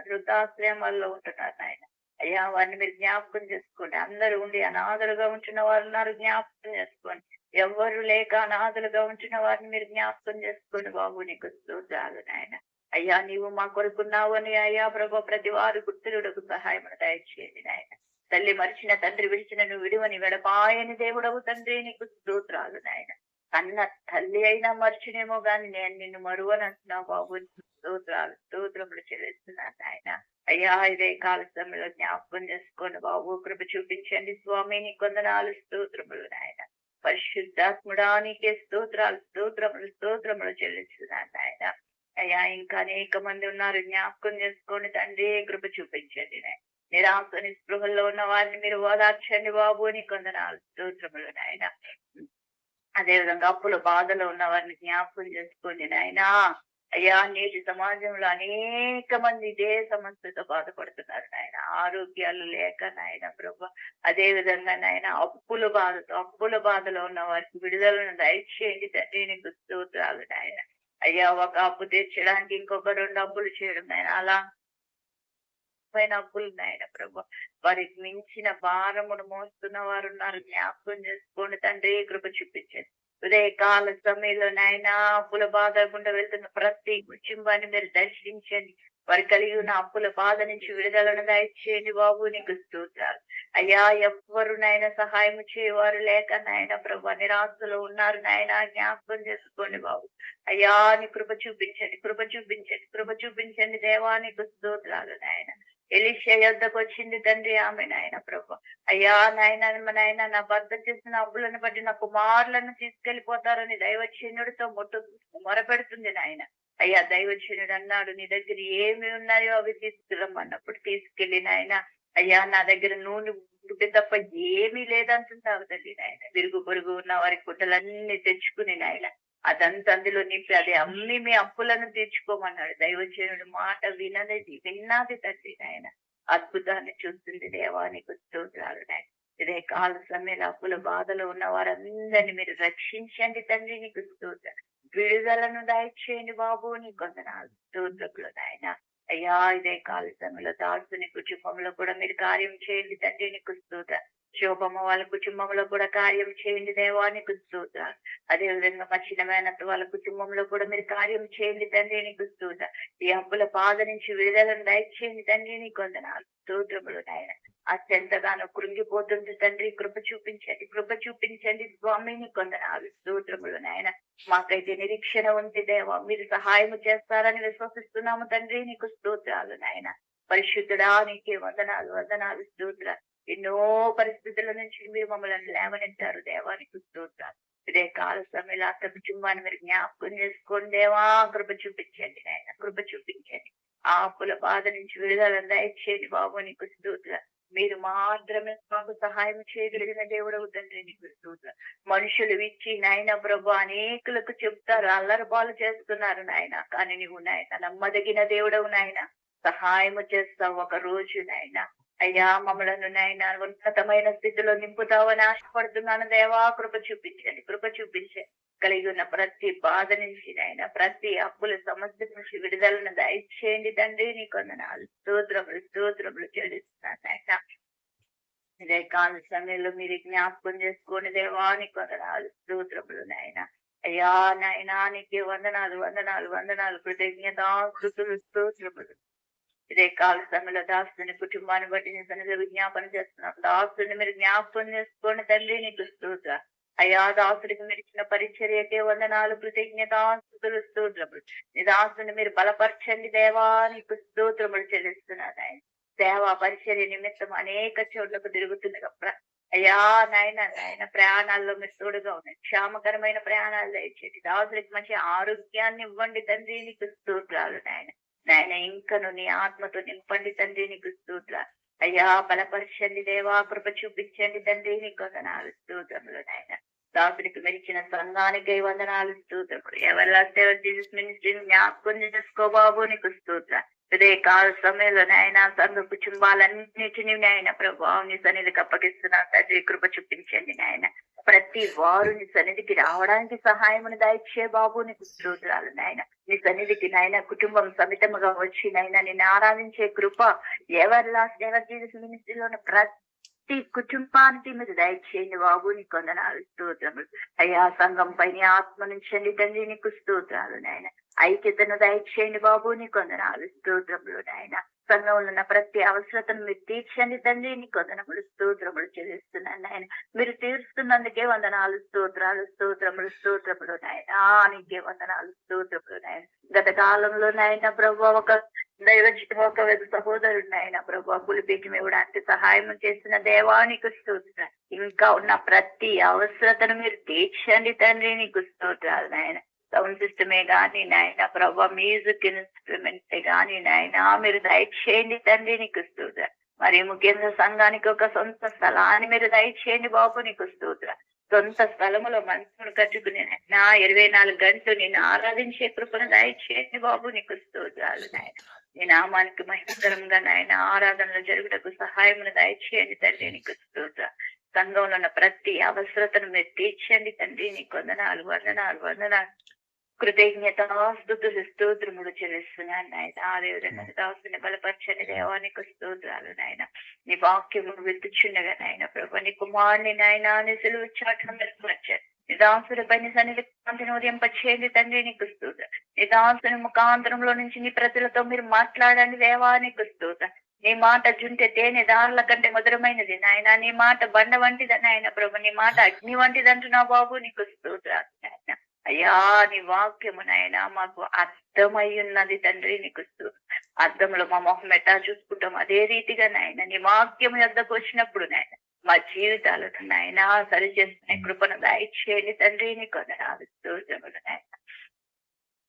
వృద్ధాశ్రయాల్లో ఉంటున్నారు నాయన. అయ్యా వారిని మీరు జ్ఞాపకం చేసుకోండి. అందరూ ఉండి అనాథలుగా ఉంటున్న వారు ఉన్నారు, జ్ఞాపకం చేసుకోండి. ఎవరు లేక అనాథలుగా ఉంటున్న వారిని మీరు జ్ఞాపకం చేసుకోండి బాబు, నీకు స్తోత్రాలు నాయన. అయ్యా నీవు మా కొరకున్నావు అని అయ్యా ప్రభు ప్రతి వారు గుర్తులకు సహాయం దయచేయండి నాయన. తల్లి మరిచిన తండ్రి విడిచిన నువ్వు విడువని వెడపాయని దేవుడవు తండ్రి, నీకు స్తోత్రాలు నాయన. కన్న తల్లి అయినా మర్చినేమో గాని నేను నిన్ను మరువనంటున్నావు బాబు, స్తోత్రములు చెల్లిస్తున్నాను నాయన. అయ్యా ఇదే కాల సమయంలో జ్ఞాపకం చేసుకోండి బాబు, కృప చూపించండి స్వామి, నీకు వందనాలు స్తోత్రములు నాయన. పరిశుద్ధాత్ముడా నీకే స్తోత్రములు చెల్లిస్తున్నాను నాయన. అయ్యా ఇంకా అనేక మంది ఉన్నారు, జ్ఞాపకం చేసుకోండి తండ్రి, కృప చూపించండి. నిరాశ నిస్పృహల్లో ఉన్న వారిని మీరు ఓదార్చండి బాబు, నీ కొందనాలు స్తోత్రములు నాయన. అదేవిధంగా అప్పుల బాధలో ఉన్న వారిని జ్ఞాపకం చేసుకోండి నాయన. అయ్యా నేటి సమాజంలో అనేక మంది ఇదే సమస్యతో బాధపడుతున్నారు నాయన, ఆరోగ్యాలు లేక నాయన ప్రభు. అదే విధంగా నాయన అప్పుల బాధలో ఉన్న వారికి విడుదలను దయచేయండి తండ్రి, నీకు స్తోత్రాలు నాయన. అయ్యా ఒక అప్పు తీర్చడానికి ఇంకొక 2 అప్పులు చేయడం నాయన, అలా పైన అప్పులు నాయన ప్రభు. వారికి మించిన భారమును మోస్తున్న వారు ఉన్నారు, జ్ఞాపకం చేసుకోండి తండ్రి, కృప చూపించండి. ఉదయకాల సమయంలో నాయన అప్పుల బాధ గుండా వెళ్తున్న ప్రతి కుటుంబాన్ని మీరు దర్శించండి. వారు కలిగి ఉన్న అప్పుల బాధ నుంచి విడుదలను దయచేయండి బాబు, నీకు స్తోత్రాలు. అయ్యా ఎవ్వరు నాయన సహాయం చేయవారు లేక నాయన ప్రభు నిరాశలో ఉన్నారు నాయన, జ్ఞాపకం చేసుకోండి బాబు. అయ్యా నీ కృప చూపించండి, కృప చూపించండి, కృప చూపించండి దేవా, నీకు స్తోత్రాలు నాయన. ఎలీషా యొద్దకు వచ్చింది తండ్రి ఆమె నాయన ప్రభు. అయ్యా నాయన నా భర్త చేసిన అప్పులను బట్టి నా కుమారులను తీసుకెళ్లిపోతారని దైవచనుడితో మొరపెడుతుంది నాయన. అయ్యా దైవచనుడు అన్నాడు, నీ దగ్గర ఏమి ఉన్నాయో అవి తీసుకురమ్మన్నప్పుడు తీసుకెళ్లి నాయన. అయ్యా నా దగ్గర నూనె గుడ్డి తప్ప ఏమీ లేదంటున్నావు తల్లి నాయన. విరుగు పొరుగు ఉన్న వారి కుట్టలన్నీ తెచ్చుకుని నాయన అదంతా అందులో నింపి అది అమ్మి మీ అప్పులను తీర్చుకోమన్నాడు. దైవజనుడు మాట విన్నది తండ్రి నాయన. అద్భుతాన్ని చూస్తుంది దేవా, నీకు స్తోత్రాలు నాయన. ఇదే కాల సమయంలో అప్పుల బాధలో ఉన్న వారందరినీ మీరు రక్షించండి తండ్రి, నీకు స్తోత్రాలు. విడుదలను దయచేయండి బాబు, నీ కొందనాలు స్తోత్రకులు నాయన. అయ్యా ఇదే కాల సమయంలో దాసుని కుటుంబంలో కూడా మీరు కార్యం చేయండి తండ్రి, నీకు స్తోత్రాలు. శోభమ్మ వాళ్ళ కుటుంబంలో కూడా కార్యం చేయండి దేవా, నీకు స్తోత్రాలు. అదే విధంగా మా చిన్నమైన వాళ్ళ కుటుంబంలో కూడా మీరు కార్యం చేయండి తండ్రి, నీకు స్తోత్రాలు. ఈ అప్పుల బాధ నుంచి విడుదలను దయచేయండి తండ్రి, నీకు వందనాలు స్తోత్రములు నాయన. అత్యంతగానో కృంగిపోతుంది తండ్రి, కృప చూపించండి, కృప చూపించండి స్వామి, నీకు వందనాలు స్తోత్రములు నాయన. మాకైతే నిరీక్షణ ఉంది దేవా, మీరు సహాయం చేస్తారని విశ్వసిస్తున్నాము తండ్రి, నీకు స్తోత్రాలు నాయన. పరిశుద్ధుడా నీకే వందనాలు స్తోత్రాలు. ఎన్నో పరిస్థితుల నుంచి మీరు మమ్మల్ని లేవనెత్తారు దేవా, నీకు స్తోత్రాలు. ఇదే కాల సమయంలో అత్త కుటుంబాన్ని మీరు జ్ఞాపకం చేసుకోండి దేవా, కృప చూపించండి నాయన, కృప చూపించండి. ఆ అప్పుల బాధ నుంచి విడుదలను దయచేయండి బాబు, నీకు స్తోత్రాలు. మీరు మాత్రమే మాకు సహాయం చేయగలిగిన దేవుడవు తండ్రి, నీకు స్తోత్రాలు. మనుషులు ఇచ్చి నాయన ప్రభు అనేకులకు చెప్తారు, అల్లరిపాలు చేస్తున్నారు నాయన, కానీ నువ్వు నాయన నమ్మదగిన దేవుడవు నాయన, సహాయము చేస్తావు ఒక రోజు నాయన. అయ్యా మమ్మలను నాయన ఉన్నతమైన స్థితిలో నింపుతావని ఆశపడుతున్నాను దేవా, కృప చూపించండి, కృప చూపించండి. కలిగి ఉన్న ప్రతి బాధ నుంచి నాయన, ప్రతి అప్పుల సమస్య నుంచి విడుదలను దయచేయండి తండ్రి, నీకు వందనాలు స్తోత్రములు చెల్లిస్తున్నాను నాయన. ఇదే కాల సమయంలో మీరు జ్ఞాపకం చేసుకోండి దేవా, నీకు వందనాలు స్తోత్రములు నాయన. అయ్యా నాయన నీకే వందనాలు కృతజ్ఞతాస్తుతులు స్తోత్రములు. ఇదే కాల సమయంలో దాసుని కుటుంబాన్ని బట్టి నీ సన్నిధిలో విజ్ఞాపన చేస్తున్నాం. దాసుని మీరు జ్ఞాపకం చేసుకోండి తండ్రి, నీకు స్తోత్రాలు. అయ్యా దాసుడికి మీరు ఇచ్చిన పరిచర్యకే వందనాలు, కృతజ్ఞతాస్తుతులు స్తోత్రములు. నీ దాసుని మీరు బలపరచండి దేవా, నీకు స్తోత్రములు చెల్లిస్తున్నాను ఆయన. సేవా పరిచర్య నిమిత్తం అనేక చోట్లకు తిరుగుతుండగా అయ్యా నాయన ప్రయాణాల్లో మీరు తోడుగా ఉన్నాయి, క్షేమకరమైన ప్రయాణాలు దయచేయండి. దాసుడికి మంచి ఆరోగ్యాన్ని ఇవ్వండి తండ్రి, నీకు స్తోత్రాలు నాయన. నాయన ఇంకను నీ ఆత్మతో నింపండి తండ్రి, నీకు స్తోత్రాలు. అయ్యా బలపరచండి దేవా, కృప చూపించండి తండ్రి, నీకు వందనాలు స్తోత్రములు నాయన. దాసుడికి మెరిచిన సంఘానికి వందనాలు స్తోత్రములు. ఎవరి జీసస్ మినిస్ట్రీని జ్ఞాపకం చేసుకో బాబు, నీకు స్తోత్రాలు. ఇదే కాల సమయంలో నాయన సంఘ కుటుంబాలన్నిటినీ నాయన ప్రభావం నీ సన్నిధికి అప్పగిస్తున్నా తండ్రి, కృప చూపించండి నాయన. ప్రతి వారు నీ సన్నిధికి రావడానికి సహాయమును దయచే బాబు, నీకు స్తోత్రాలు నాయన. నీ సన్నిధికి నాయన కుటుంబం సమితముగా వచ్చి నాయన నిన్ను ఆరాధించే కృప ఎవరి జీసస్ మినిస్ట్రీలో ప్రతి కుటుంబానికి మీరు దయచేయండి బాబు, నీకు వందనాలు స్తోత్రములు. అయ్యా సంఘం పైన ఆత్మ నుంచండి తండ్రి, నీకు స్తోత్రాలు నాయన. ఐక్యతను దయచేయండి బాబు, నీకు వందనాలు స్తోత్రములు నాయన. సంఘంలో ఉన్న ప్రతి అవసరతను మీరు తీర్చండి తండ్రి, నీకు వందనములు స్తోత్రములు చెల్లిస్తున్నాను నాయన. మీరు తీరుస్తున్నందుకే వందనాలు స్తోత్రములు నాయన, నీకే వందనాలు స్తోత్రములు నాయన. గత కాలంలో నాయన ప్రభు ఒక సహోదరుడు నాయన ప్రభు పులిపీఠం ఇవ్వడానికి సహాయం చేసిన దేవానికి స్తోత్రాలు. ఇంకా ఉన్న ప్రతి అవసరతను మీరు తీర్చండి తండ్రి, నీకు స్తోత్రాలు నాయన. సౌండ్ సిస్టమే గాని నాయన ప్రభా, మ్యూజిక్ ఇన్స్ట్రుమెంట్స్ గాని నాయన మీరు దయచేయండి తండ్రి, నీకు స్తోత్రం. మరి ముఖ్యంగా సంఘానికి ఒక సొంత స్థలాన్ని మీరు దయచేయండి బాబు, నీకు స్తోత్రం. సొంత స్థలములో మంచును కట్టుకుని నా 24 గంటలు నేను ఆరాధించే కృపను దయచేయండి బాబు, నీకు స్తోత్రాలు నాయన. నీ నామానికి మహిమకరంగా నాయన ఆరాధనలు జరుగుటకు సహాయమును దయచేయండి తండ్రి, నీకు స్తోత్రం. సంఘంలో ఉన్న ప్రతి అవసరతను మీరు తీర్చండి తండ్రి, నీకు వందనాలు వందనాలు వందనాలు. కృతజ్ఞత స్తుతులు స్తోత్రములు చెల్లిస్తున్నాను నాయన. అదేవిధంగా దాసుని బలపరచని దేవానికి స్తోత్రాలు నాయన. నీ వాక్యము వెతుచుండగా నాయన ప్రభు, నీ కుమారుని నాయన నీ సిలువ చాటును మెరుగుపరచండి. నీ దాసుడి పైన సన్నిధి కాంతిని ఉదయింపచేయండి తండ్రి, నీకు స్తోత్రం. నీ దాసుని ముఖాంతరంలో నుంచి నీ ప్రజలతో మీరు మాట్లాడండి దేవానికి స్తోత్రం. నీ మాట జుంటే తేనె దారుల కంటే మధురమైనది నాయన. నీ మాట బండ వంటిది నాయన ప్రభు, నీ మాట అగ్ని వంటిది అంటున్నావు బాబు, నీకు స్తోత్రాలు నాయన. అయ్యా నీ వాక్యము నాయన మాకు అర్థమై ఉన్నది తండ్రి, నీకు అర్థంలో మా మొహం ఎట్టా చూసుకుంటాం అదే రీతిగా నాయన నీ వాక్యం యొద్దకు వచ్చినప్పుడు నాయన మా జీవితాలకు నాయన సరి చేసుకునే కృపను దయచేయండి తండ్రి, నీకు వందనాలు స్తోత్రములు నాయన.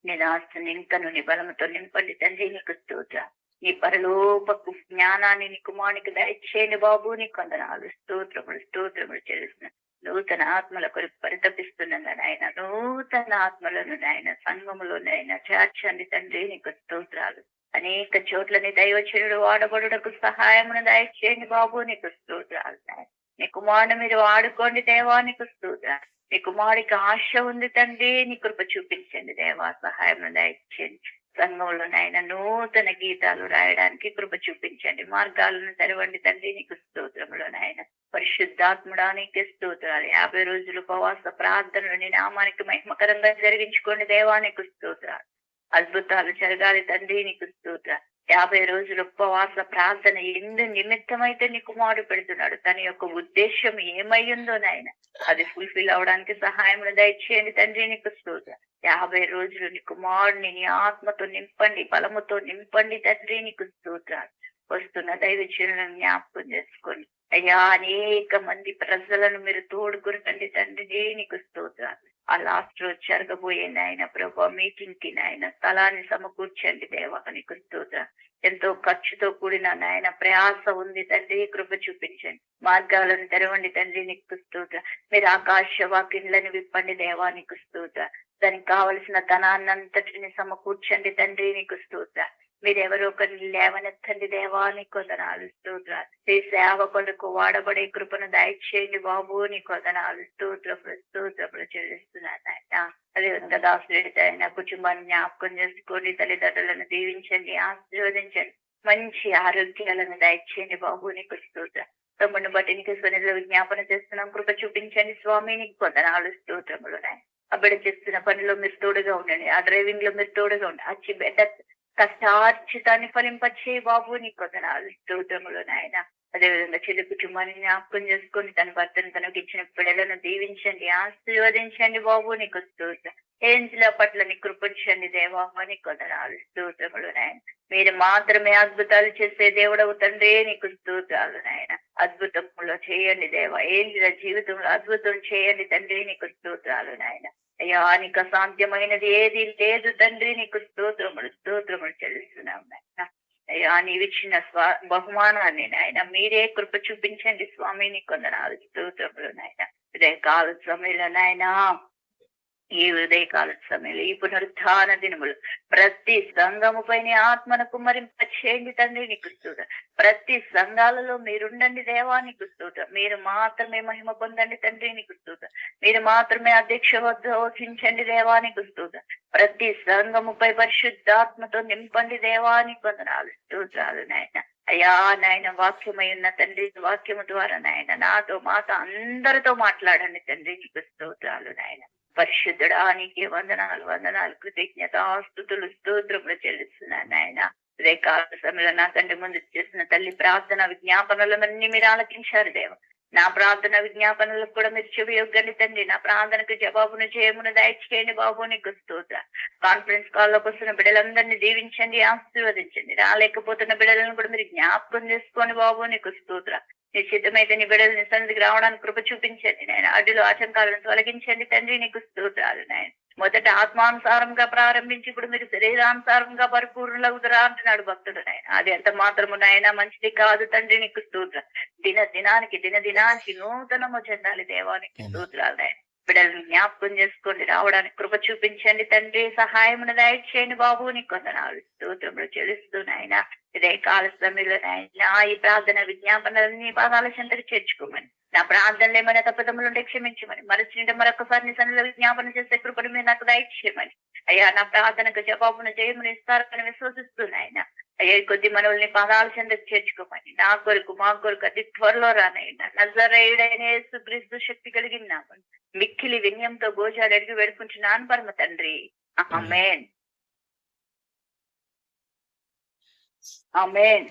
నీ ఆస్తిని ఇంకను నీ బలముతో నింపండి తండ్రి, నీకు స్తోత్రం. నీ పరలోపకు జ్ఞానాన్ని నీ కుమారునికి దయచేయండి బాబు, నీకు వందనాలు స్తోత్రములు స్తోత్రములు చెల్లిస్తున్నాను. నూతన ఆత్మల కొరకు పరితపిస్తున్నా నాయన, నూతన ఆత్మలను నాయన సంఘములోనైనా చేర్చండి తండ్రి, నీకు స్తోత్రాలు. అనేక చోట్లని దైవచనుడు వాడబడుటకు సహాయమును దయచేయండి బాబు, నీకు స్తోత్రాలు నాయన. నీ కుమారుని మీరు వాడుకోండి దేవా, నీకు స్తోత్రాలు. నీ కుమారుడికి ఆశ ఉంది తండ్రి, నీ కృప చూపించండి దేవా, సహాయమును దయచేయండి. సంఘంలో నాయన నూతన గీతాలు రాయడానికి కృప చూపించండి, మార్గాలను తెరవండి తండ్రి, నీకు స్తోత్రములు నాయన. పరిశుద్ధాత్ముడా నీకే స్తోత్రాలు. 50 రోజులు ఉపవాస ప్రార్థనలు నీ నామానికి మహిమకరంగా జరిగించుకోండి దేవా, నీకు స్తోత్రాలు. అద్భుతాలు జరగాలి తండ్రి, నీకు స్తోత్రాలు. 50 రోజులు ఉపవాస ప్రార్థన ఎందు నిమిత్తమైతే నీ కుమారుడు పెడుతున్నాడు, తన యొక్క ఉద్దేశం ఏమై ఉందో నాయన అది ఫుల్ఫిల్ అవడానికి సహాయమును దయచేయండి తండ్రి, నీకు స్తోత్రం. 50 రోజులు నీ కుమారుడిని నీ ఆత్మతో నింపండి, బలముతో నింపండి తండ్రి, నీకు స్తోత్రాలు. వస్తున్న దైవజనులను జ్ఞాపకం చేసుకోండి అయ్యా. అనేక మంది ప్రజలను మీరు తోడుకురండి తండ్రి, నీకు స్తోత్రాలు. ఆ లాస్ట్ రోజు జరగబోయే నాయన ప్రభు మీటింగ్ కి నాయన స్థలాన్ని సమకూర్చండి దేవా, నీకు స్తోత్రం. ఎంతో ఖర్చుతో కూడిన నాయన ప్రయాస ఉంది తండ్రి, కృప చూపించండి. మార్గాలను తెరవండి తండ్రి, నీకు స్తోత్రం. మీరు ఆకాశ వాకిళ్లను విప్పండి దేవా, నీకు స్తోత్రం. దానికి కావలసిన ధనాన్నంతటిని సమకూర్చండి తండ్రి, నీకు స్తోత్రం. మీరెవరో ఒకరిని లేవనెత్తండి దేవా, నీకు వందనాలు స్తోత్రాలు. ఈ సేవ కొరకు వాడబడే కృపను దయచేయండి బాబు, నీకు వందనాలు స్తోత్రములు స్తోత్రములు చెల్లిస్తున్నాను ఆయన. అదేవిధంగా దాసుడి ఆయన కుటుంబాన్ని జ్ఞాపకం చేసుకోండి, తల్లిదండ్రులను దీవించండి, ఆశీర్వదించండి, మంచి ఆరోగ్యాలను దయచేయండి బాబు, నీకు స్తోత్రం. తమ్ముడిని బట్టి నీకు స్వనిధిలో విజ్ఞాపన చేస్తున్నాం, కృప చూపించండి స్వామి, నీకు వందనాలు స్తోత్రములు నాయన. ఆ బిడ్డ చేస్తున్న పనిలో మీరు తోడుగా ఉండండి, ఆ డ్రైవింగ్ లో మీరు తోడుగా ఉండండి, ఆ బిడ్డ కష్టార్జితాన్ని ఫలింపచ్చే బాబు, నీకు వందనాలు స్తోత్రములు నాయన. అదేవిధంగా చెల్లి కుటుంబాన్ని జ్ఞాపకం చేసుకొని తన భర్తను తనకు ఇచ్చిన పిల్లలను దీవించండి, ఆశీర్వదించండి బాబు, నీకు స్తోత్రం. ఏంజిల పట్ల నీ కృపించండి దేవా, నీకు వందనాలు స్తోత్రములు నాయన. మీరు మాత్రమే అద్భుతాలు చేసే దేవుడవు తండ్రి, నీకు స్తోత్రాలు నాయన. అద్భుతంలో చేయండి దేవా, ఏంజిల జీవితంలో అద్భుతం చేయండి తండ్రి, నీకు స్తోత్రాలు నాయన. అయ్యా నీకు అసాధ్యమైనది ఏది లేదు తండ్రి, నీకు స్తోత్రములు స్తోత్రములు చెల్లిస్తున్నాం నాయన. అయ్యా నీవిచ్చిన బహుమానాన్ని నాయన మీరే కృప చూపించండి స్వామి, నీకు వందనాలు స్తోత్రములు నాయన. ఉదయకాల సమయంలో నాయన, ఈ ఉదయకాల సమయంలో ఈ పునరుత్థాన దినములు ప్రతి సంఘము పైన ఆత్మను కుమ్మరింప చేయండి తండ్రి, నీకు స్తోత్రం. ప్రతి సంఘాలలో మీరుండండి దేవా, నీకు స్తోత్రం. మీరు మాత్రమే మహిమ పొందండి తండ్రి, నీకు స్తోత్రం. మీరు మాత్రమే అధ్యక్ష వహించండి దేవా, నీకు స్తోత్రం. ప్రతి సంఘముపై పరిశుద్ధాత్మతో నింపండి దేవా, నీకు వందనాలు స్తోత్రాలు నాయన. అయ్యా నాయన వాక్యమై ఉన్న తండ్రి, వాక్యము ద్వారా నాయన నాతో మాతో అందరితో మాట్లాడండి తండ్రి, నీకు స్తోత్రాలు నాయన. పరిశుద్ధుడా నీకే వందనాలు వందనాలు, కృతజ్ఞత స్తుతులు స్తోత్రములు చెల్లిస్తున్నాను నాయన. రేఖాల సమయంలో నా తండ్రి ముందు చేసిన తల్లి ప్రార్థన విజ్ఞాపనలన్నీ మీరు ఆలకించారు దేవ. నా ప్రార్థన విజ్ఞాపనలకు కూడా మీరు చెవి యొగ్గండి తండ్రి. నా ప్రార్థనకు జవాబును చేయమును దయచేయండి బాబు, నీకు స్తోత్రం. కాన్ఫరెన్స్ కాల్లోకి వస్తున్న బిడ్డలందరినీ దీవించండి, ఆశీర్వదించండి. రాలేకపోతున్న బిడ్డలను కూడా మీరు జ్ఞాపకం చేసుకోండి బాబు, నీకు స్తోత్రం. నిశ్చితమైతే నీ బిడ్డలు నీ సన్నిధికి రావడానికి కృప చూపించండి నాయన. అడ్డులో ఆటంకాలను తొలగించండి తండ్రి, నీకు స్తోత్రాలు నాయన. మొదట ఆత్మానుసారంగా ప్రారంభించి ఇప్పుడు మీరు శరీరానుసారంగా పరిపూర్ణులవుతురా అంటున్నాడు భక్తుడు నాయన. అది ఎంత మాత్రము నాయన మంచిది కాదు తండ్రి, నీకు స్తోత్రం. దినానికి నూతనము చెందాలి దేవానికి స్తోత్రాలు నాయన. బిడ్డలను జ్ఞాపకం చేసుకోండి, రావడానికి కృప చూపించండి తండ్రి, సహాయమును దయచేయండి బాబు. నీకు వందనాలు స్తోత్రములు చెల్లిస్తూ నాయన ఇదే కాల సమయంలో నాయన ఈ ప్రార్థన విజ్ఞాపనలని పాదాల చెంతకు చేర్చుకోమని, నా ప్రార్థనలు ఏమైనా తప్పుదమ్ములుంటే క్షమించమని, మనసు మరొకసారి నీ సన్నిధిలో విజ్ఞాపన చేసే కృపను మీరు నాకు దయచేయమని, అయ్యా నా ప్రార్థనకు జవాబును జయమును ఇస్తారని విశ్వసిస్తున్నాయన. అయ్యా కొద్ది మనల్ని పాదాల చెంతకు చేర్చుకోమని, నా కొరకు మా కొరకు అతి త్వరలో రానైనా నజరేయుడైన యేసుక్రీస్తు శక్తి కలిగినామని మిక్కిలి వినయంతో గోజాలు అడిగి వేడుకుంటున్నాను పరమ తండ్రి. ఆమేన్ ఆమేన్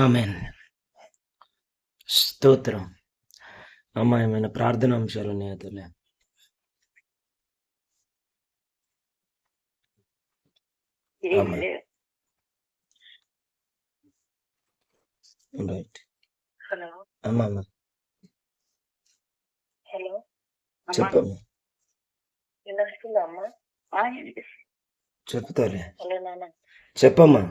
ఆమేన్. స్తోత్రం. అమ్మా ఏమైనా ప్రార్థన అంశాలు ఉన్నాయా తల్లి? రైట్. హలో అమ్మా అమ్మా హలో చెప్పమ్మా. వినిపిస్తుందా అమ్మా? చెప్తాలే. హలో నాన్న. చెప్పమ్మా.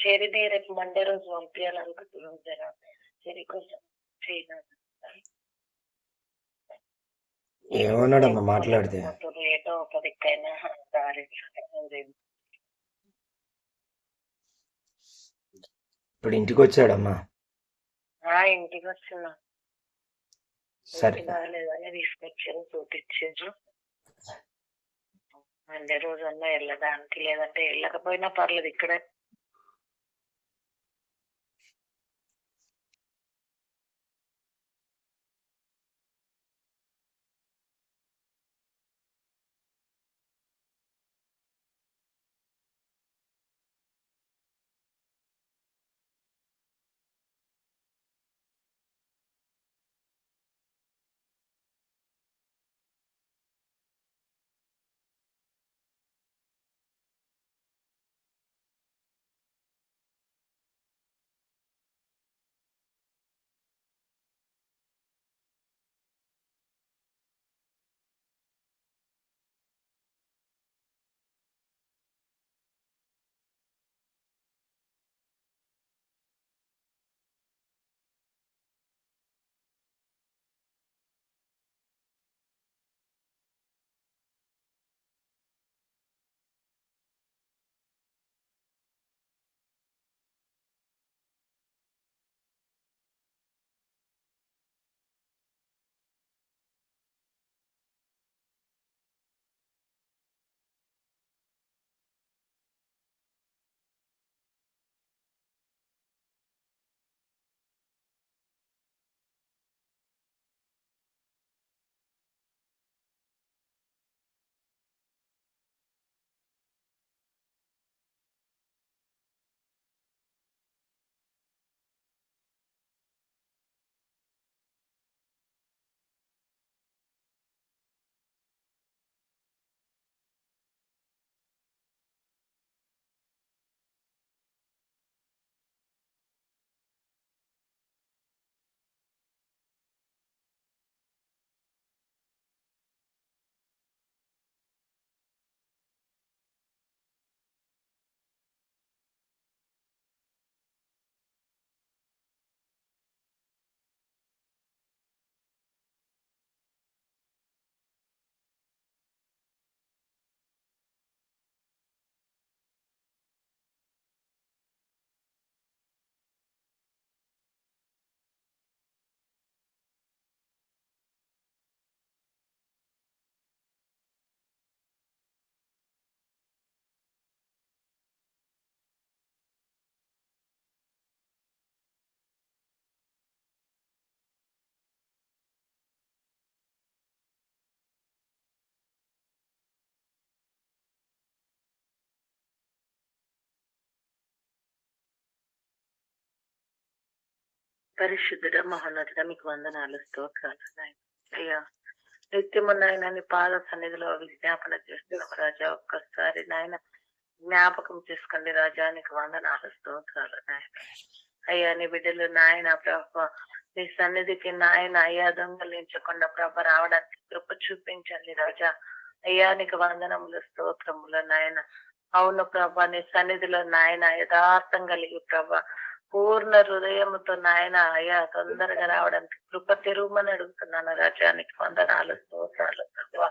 చెరిని రేపు మండే రోజు పంపించాలనుకుంటున్నాం జరా. చెరి కొంచెం చేయను. ఏమన్నాడమ్మా మాట్లాడితే? ఏటో 10కైనా దారి ఇప్పుడు ఇంటికి వచ్చాడమ్మా? ఇంటికి వచ్చిన సరే బాగాలేదని తీసుకొచ్చారు, చూపించారు. మండే రోజు అన్నా వెళ్ళడానికి, లేదంటే వెళ్ళకపోయినా పర్లేదు ఇక్కడే. పరిశుద్ధుడ మహోన్నతుడ మీకు వందనాలు, స్తోత్రాలు నాయన. అయ్యా నిత్యము నాయన నీ పాద సన్నిధిలో విజ్ఞాపన చేస్తున్నాం రాజా. ఒక్కసారి నాయన జ్ఞాపకం చేసుకోండి రాజా, నీకు వందనాలు, స్తోత్రాలు నాయన. అయ్యా నీ బిడ్డలు నాయన ప్రభు నీ సన్నిధికి నాయన అయ్యా దొంగలించకుండా ప్రభ రావడానికి కృప చూపించండి రాజా. అయ్యా నీకు వందనములు స్తోత్రములు నాయన. అవును ప్రభ నీ సన్నిధిలో నాయన యథార్థం కలిగి ప్రభ పూర్ణ హృదయముతో నాయన అయ్యా తొందరగా రావడానికి కృప తెరుమని అడుగుతున్నాను రాజా. నీకు వందనాలు స్తోత్రాలు ప్రభ.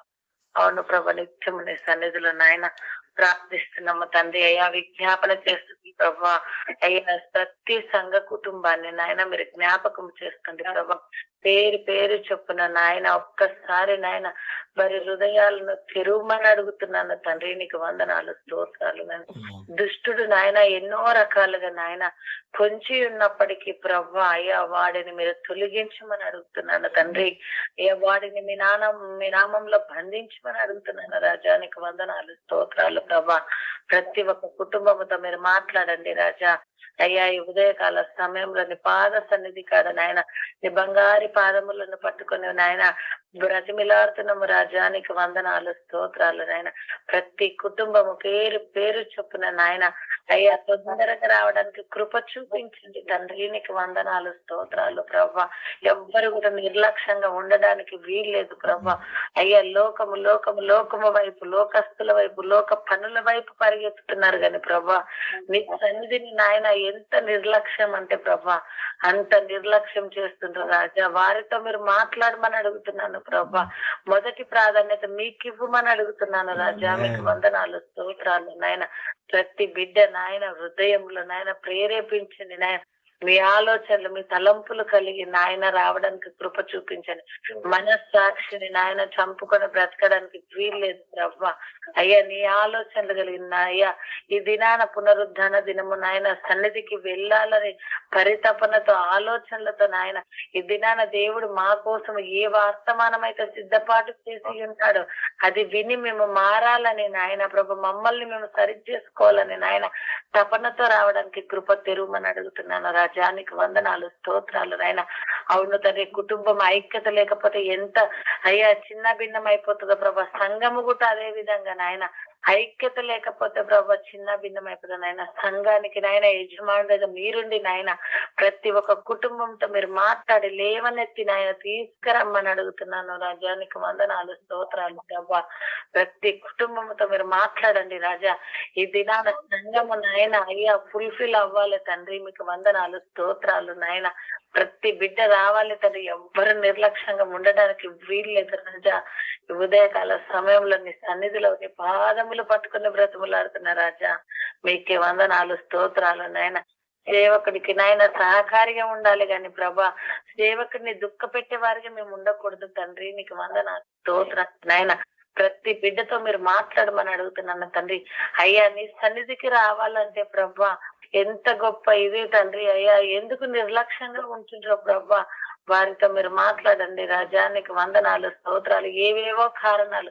అవును ప్రభ నిత్యము నీ సన్నిధిలో నాయన ప్రార్థిస్తున్నాము తండ్రి. అయ్యా విజ్ఞాపన చేస్తుంది ప్రభా. అయ్యా ప్రతి సంఘ కుటుంబాన్ని నాయన మీరు జ్ఞాపకం చేసుకోండి ప్రభా. పేరు పేరు చొప్పున నాయన ఒక్కసారి నాయన మరి హృదయాలను తెరువమని అడుగుతున్నాను తండ్రి. నీకు వందనాలు స్తోత్రాలు నాయన. దుష్టుడు నాయన ఎన్నో రకాలుగా నాయన పొంచి ఉన్నప్పటికీ ప్రభా అయ్యా వాడిని మీరు తొలగించమని అడుగుతున్నాను తండ్రి. అయ్యా వాడిని మీ నామంలో బంధించమని అడుగుతున్నాను రాజా. నీకు వందనాలు స్తోత్రాలు ప్రభా. ప్రతి ఒక్క కుటుంబంతో మీరు మాట్లాడండి రాజా. అయ్యా ఈ ఉదయకాల సమయంలో నీ పాద సన్నిధి కాడ నాయన నీ బంగారి పాదములను పట్టుకుని నాయన బ్రతిమిలాడుతున్నాము రాజా. నీకు వందనాలు స్తోత్రాలు నాయన. ప్రతి కుటుంబము పేరు పేరు చొప్పున నాయన అయ్యా తొందరగా రావడానికి కృప చూపించండి తండ్రి. నీకు వందనాలు స్తోత్రాలు ప్రభా. ఎవ్వరు కూడా నిర్లక్ష్యంగా ఉండడానికి వీల్లేదు ప్రభా. అయ్యా లోకము వైపు లోకస్తుల వైపు లోక పనుల వైపు పరిగెత్తుతున్నారు కానీ ప్రభా నీ సన్నిధిని నాయన ఎంత నిర్లక్ష్యం అంటే ప్రభా అంత నిర్లక్ష్యం చేస్తుంటారు రాజా. వారితో మీరు మాట్లాడమని అడుగుతున్నాను ప్రభా. మొదటి ప్రాధాన్యత మీకు ఇవ్వమని అడుగుతున్నాను రాజా. మీకు వందనాలు స్తోత్రాలు నాయన. ప్రతి బిడ్డ నాయన హృదయంలో నాయన ప్రేరేపించండి నాయన. మీ ఆలోచనలు మీ తలంపులు కలిగి నాయన రావడానికి కృప చూపించండి. మనస్సాక్షిని నాయన చంపుకొని బ్రతకడానికి వీల్లేదు ప్రభా. అయ్యా నీ ఆలోచనలు కలిగిన అయ్యా ఈ దినాన పునరుద్ధరణ దినము నాయన సన్నిధికి వెళ్ళాలని పరితపనతో ఆలోచనలతో నాయన ఈ దినాన దేవుడు మా కోసం ఏ వర్తమానం అయితే సిద్ధపాటు చేసి ఉంటాడో అది విని మేము మారాలని నాయన ప్రభు మమ్మల్ని మేము సరి చేసుకోవాలని నాయన తపనతో రావడానికి కృప తెరువమని అడుగుతున్నాను రాజానికి వందనాలు స్తోత్రాలు నాయన. అవును తండ్రి కుటుంబం ఐక్యత లేకపోతే ఎంత అయ్యా చిన్న భిన్నం అయిపోతుందో ప్రభా. సంఘము కూడా అదే విధంగా నాయన ఐక్యత లేకపోతే ప్రభా చిన్న భిన్నం అయిపోతుంది నాయన. సంఘానికి నాయన యజమానుడిగా మీరుండి నాయన ప్రతి ఒక్క కుటుంబంతో మీరు మాట్లాడి లేవనెత్తి నాయన తీసుకురమ్మని అడుగుతున్నాను రాజానికి వందనాలు స్తోత్రాలు ప్రభా. ప్రతి కుటుంబంతో మీరు మాట్లాడండి రాజా. ఈ దినాన సంఘము నాయన అయ్యా ఫుల్ఫిల్ అవ్వాలి తండ్రి. మీకు వందనాలు స్తోత్రాలు నాయన. ప్రతి బిడ్డ రావాలి తండ్రి. ఎవ్వరు నిర్లక్ష్యంగా ఉండడానికి వీల్లేదు రాజా. ఉదయకాల సమయంలో నీ సన్నిధిలో నీ పాదములు పట్టుకుని బ్రతుములాడుతున్న రాజా. మీకే వందనాలు స్తోత్రాలు నాయన. సేవకుడికి నాయన సహకారిగా ఉండాలి గాని ప్రభా సేవకుడిని దుఃఖ పెట్టే వారిగా మేము ఉండకూడదు తండ్రి. నీకు వందనాలు స్తోత్రాలు నాయన. ప్రతి బిడ్డతో మీరు మాట్లాడమని అడుగుతున్నాను తండ్రి. అయ్యా నీ సన్నిధికి రావాలంటే ప్రభా ఎంత గొప్ప ఇది తండ్రి. అయ్యా ఎందుకు నిర్లక్ష్యంగా ఉంటుండ్రో ప్రభా వారితో మీరు మాట్లాడండి రాజా. నీకు వందనాలు స్తోత్రాలు. ఏవేవో కారణాలు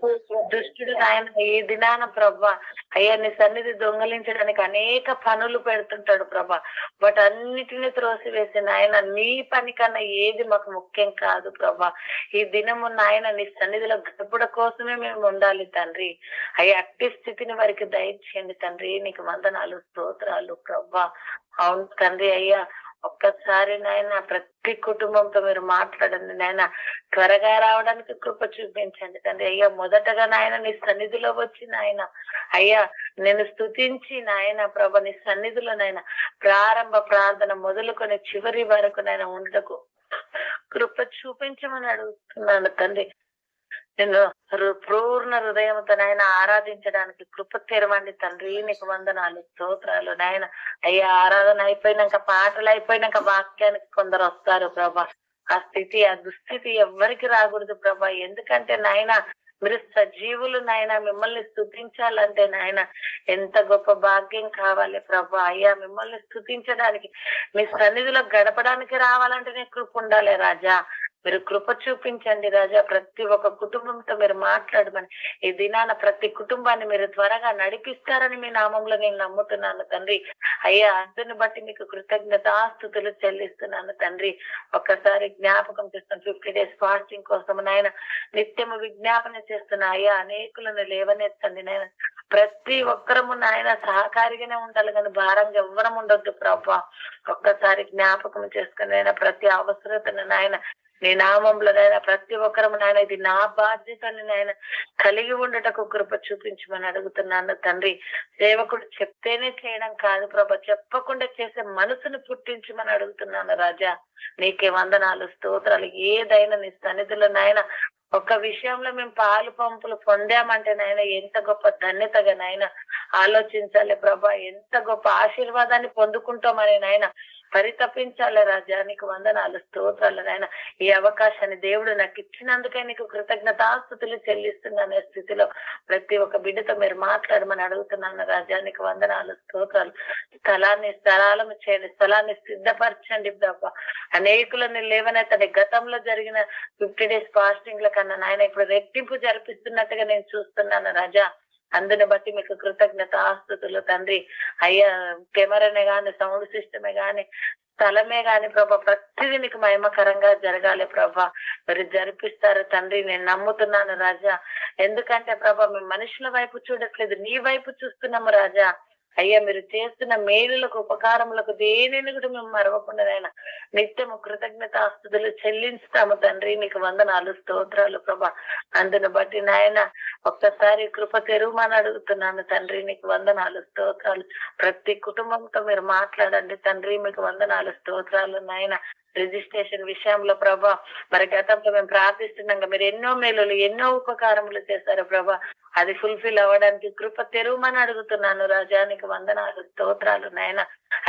దుష్టుడు నాయన ఈ దినాన ప్రభా అయ్యా నీ సన్నిధి దొంగలించడానికి అనేక పనులు పెడుతుంటాడు ప్రభా. వాటన్నిటిని త్రోసివేసి నాయన నీ పని కన్నా ఏది మాకు ముఖ్యం కాదు ప్రభా. ఈ దినము నాయన నీ సన్నిధిలో గడపడ కోసమే మేము ఉండాలి తండ్రి. అయ్యా అట్టి స్థితిని వారికి దయచేయండి తండ్రి. నీకు వందనాలు స్తోత్రాలు ప్రభా. అవును తండ్రి. అయ్యా ఒక్కసారి నాయన ప్రతి కుటుంబంతో మీరు మాట్లాడండి నాయన. త్వరగా రావడానికి కృప చూపించండి తండ్రి. అయ్యా మొదటగా నాయన నీ సన్నిధిలో వచ్చి నాయన అయ్యా నేను స్తుతించి నాయన ప్రభ నీ సన్నిధిలో నాయన ప్రారంభ ప్రార్థన మొదలుకొని చివరి వరకు నాయన ఉండకు కృప చూపించమని అడుగుతున్నాను తండ్రి. నేను పూర్ణ హృదయంతో నాయన ఆరాధించడానికి కృప తెరవండి తండ్రి. నీకు వందనాలు స్తోత్రాలు నాయన. అయ్యా ఆరాధన అయిపోయినాక పాటలు అయిపోయినాక వాక్యానికి కొందరు వస్తారు ప్రభా. ఆ స్థితి ఆ దుస్థితి ఎవ్వరికి రాకూడదు ప్రభా. ఎందుకంటే నాయన మీరు సజీవులు నాయన. మిమ్మల్ని స్తుతించాలంటే నాయన ఎంత గొప్ప భాగ్యం కావాలి ప్రభా. అయ్యా మిమ్మల్ని స్తుతించడానికి మీ సన్నిధిలో గడపడానికి రావాలంటేనే కృప ఉండాలి రాజా. మీరు కృప చూపించండి రాజా. ప్రతి ఒక్క కుటుంబంతో మీరు మాట్లాడమని ఈ దినాన ప్రతి కుటుంబాన్ని మీరు త్వరగా నడిపిస్తారని మీ నామంలో నేను నమ్ముతున్నాను తండ్రి. అయ్యా అందుని బట్టి మీకు కృతజ్ఞతాస్తుతులు చెల్లిస్తున్నాను తండ్రి. ఒక్కసారి జ్ఞాపకం చేస్తాను 50 days ఫాస్టింగ్ కోసం నాయన నిత్యము విజ్ఞాపన చేస్తున్నా. అయ్యా అనేకులను లేవనెత్తండి నాయన. ప్రతి ఒక్కరము నాయన సహకారిగానే ఉండాలి, కానీ భారంగా ఎవ్వరం ఉండొద్దు ప్రభా. ఒక్కసారి జ్ఞాపకం చేసుకుని నాయన ప్రతి అవసరతను నాయన నీ నామంలోనైనా ప్రతి ఒక్కరము నాయన ఇది నా బాధ్యతని నాయన కలిగి ఉండటకు కృప చూపించమని అడుగుతున్నాను తండ్రి. సేవకుడు చెప్తేనే చేయడం కాదు ప్రభా, చెప్పకుండా చేసే మనసును పుట్టించమని అడుగుతున్నాను రాజా. నీకే వందనాలు, స్తోత్రాలు. ఏదైనా నీ సన్నిధిలో నాయన ఒక విషయంలో మేము పాలు పంపులు పొందామంటే నాయన ఎంత గొప్ప ధన్యతగా నాయన ఆలోచించాలి ప్రభా. ఎంత గొప్ప ఆశీర్వాదాన్ని పొందుకుంటామని నాయన పరితపించాలి రాజా. నీకు వందనాలు, స్తోత్రాలు నాయన. ఈ అవకాశాన్ని దేవుడు నాకు ఇచ్చినందుకే నీకు కృతజ్ఞతాస్తుతులు చెల్లిస్తున్నాను. స్థితిలో ప్రతి ఒక్క బిడ్డతో మీరు మాట్లాడమని అడుగుతున్నాను రాజా. నీకు వందనాలు, స్తోత్రాలు. స్థలాలను చేయండి, స్థలాన్ని సిద్ధపరచండి ప్రభా. అనేకులను లేవనెత్తండి. గతంలో జరిగిన 50 days ఫాస్టింగ్ల కన్నా నాయన ఇప్పుడు రెట్టింపు జరిపిస్తున్నట్టుగా నేను చూస్తున్నాను రాజా. అందుని బట్టి మీకు కృతజ్ఞత ఆస్తుతులు తండ్రి. అయ్యా, కెమెరానే గాని, సౌండ్ సిస్టమే గాని, స్థలమే గాని ప్రభా, ప్రతిదీ నీకు మహిమకరంగా జరగాలి ప్రభా. మీరు జరిపిస్తారు తండ్రి, నేను నమ్ముతున్నాను రాజా. ఎందుకంటే ప్రభా మేము మనుషుల వైపు చూడట్లేదు, నీ వైపు చూస్తున్నాము రాజా. అయ్యా, మీరు చేస్తున్న మేలులకు ఉపకారములకు దేనిని కూడా మేము మరవకుండా నాయన నిత్యము కృతజ్ఞతాస్తుతులు చెల్లించుతాము తండ్రి. నీకు వందనాలు, స్తోత్రాలు ప్రభా. అందును బట్టి నాయన ఒక్కసారి కృప తెరువమని అడుగుతున్నాను తండ్రి. నీకు వందనాలు, స్తోత్రాలు. ప్రతి కుటుంబంతో మీరు మాట్లాడండి తండ్రి. మీకు వందనాలు, స్తోత్రాలు నాయన. రిజిస్ట్రేషన్ విషయంలో ప్రభా, మరి గతంలో మేము ప్రార్థిస్తున్నాం, మీరు ఎన్నో మేలులు ఎన్నో ఉపకారములు చేశారు ప్రభా. అది ఫుల్ఫిల్ అవ్వడానికి కృప తెరువమని అడుగుతున్నాను రాజా. నీకు వందనాలు, స్తోత్రాలు నాయన.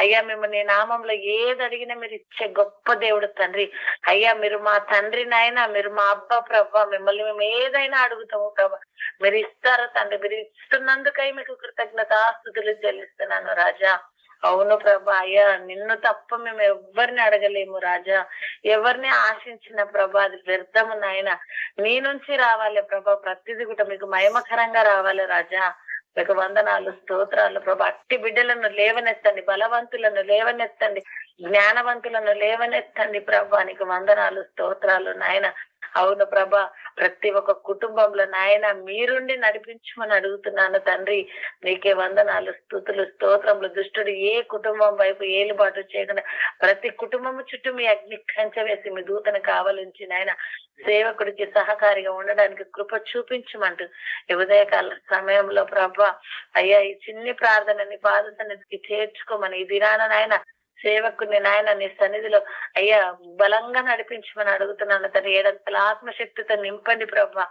అయ్యా, మేము నీ నామంలో ఏది అడిగినా మీరు ఇచ్చే గొప్ప దేవుడు తండ్రి. అయ్యా, మీరు మా తండ్రి నాయన, మీరు మా అబ్బా ప్రభా. మిమ్మల్ని మేము ఏదైనా అడుగుతాము ప్రభా, మీరు ఇస్తారు తండ్రి. మీరు ఇస్తున్నందుకై మీకు కృతజ్ఞతాస్తుతులు చెల్లిస్తున్నాను రాజా. అవును ప్రభా. అయ్యా, నిన్ను తప్ప మేము ఎవరిని అడగలేము రాజా. ఎవరిని ఆశించిన ప్రభా అది వ్యర్థము నాయన. నీ నుంచి రావాలి ప్రభా. ప్రతిదీ కూడా మీకు మహిమకరంగా రావాలి రాజా. మీకు వందనాలు, స్తోత్రాలు ప్రభా. అట్టి బిడ్డలను లేవనెత్తండి, బలవంతులను లేవనెత్తండి, జ్ఞానవంతులను లేవనెత్తండి ప్రభా. నీకు వందనాలు, స్తోత్రాలు నాయన. అవును ప్రభా, ప్రతి ఒక్క కుటుంబంలో నాయన మీరుండి నడిపించమని అడుగుతున్నాను తండ్రి. నీకే వందనాలు, స్తుతులు, స్తోత్రములు. దుష్టుడు ఏ కుటుంబం వైపు ఏలుబాటు చేయకుండా ప్రతి కుటుంబము చుట్టూ మీ అగ్ని కంచె వేసి మీ దూతను కావలించి నాయన సేవకుడికి సహకారిగా ఉండడానికి కృప చూపించమంటూ ఈ ఉదయకాల సమయంలో ప్రభా అయ్యా, ఈ చిన్ని ప్రార్థనని పాద సన్నిధికి చేర్చుకోమని ఈ దినాన నాయన సేవకుని నాయన నీ సన్నిధిలో అయ్యా బలంగా నడిపించమని అడుగుతున్నాను తండ్రి. ఏడంతల ఆత్మశక్తితో నింపండి ప్రభా.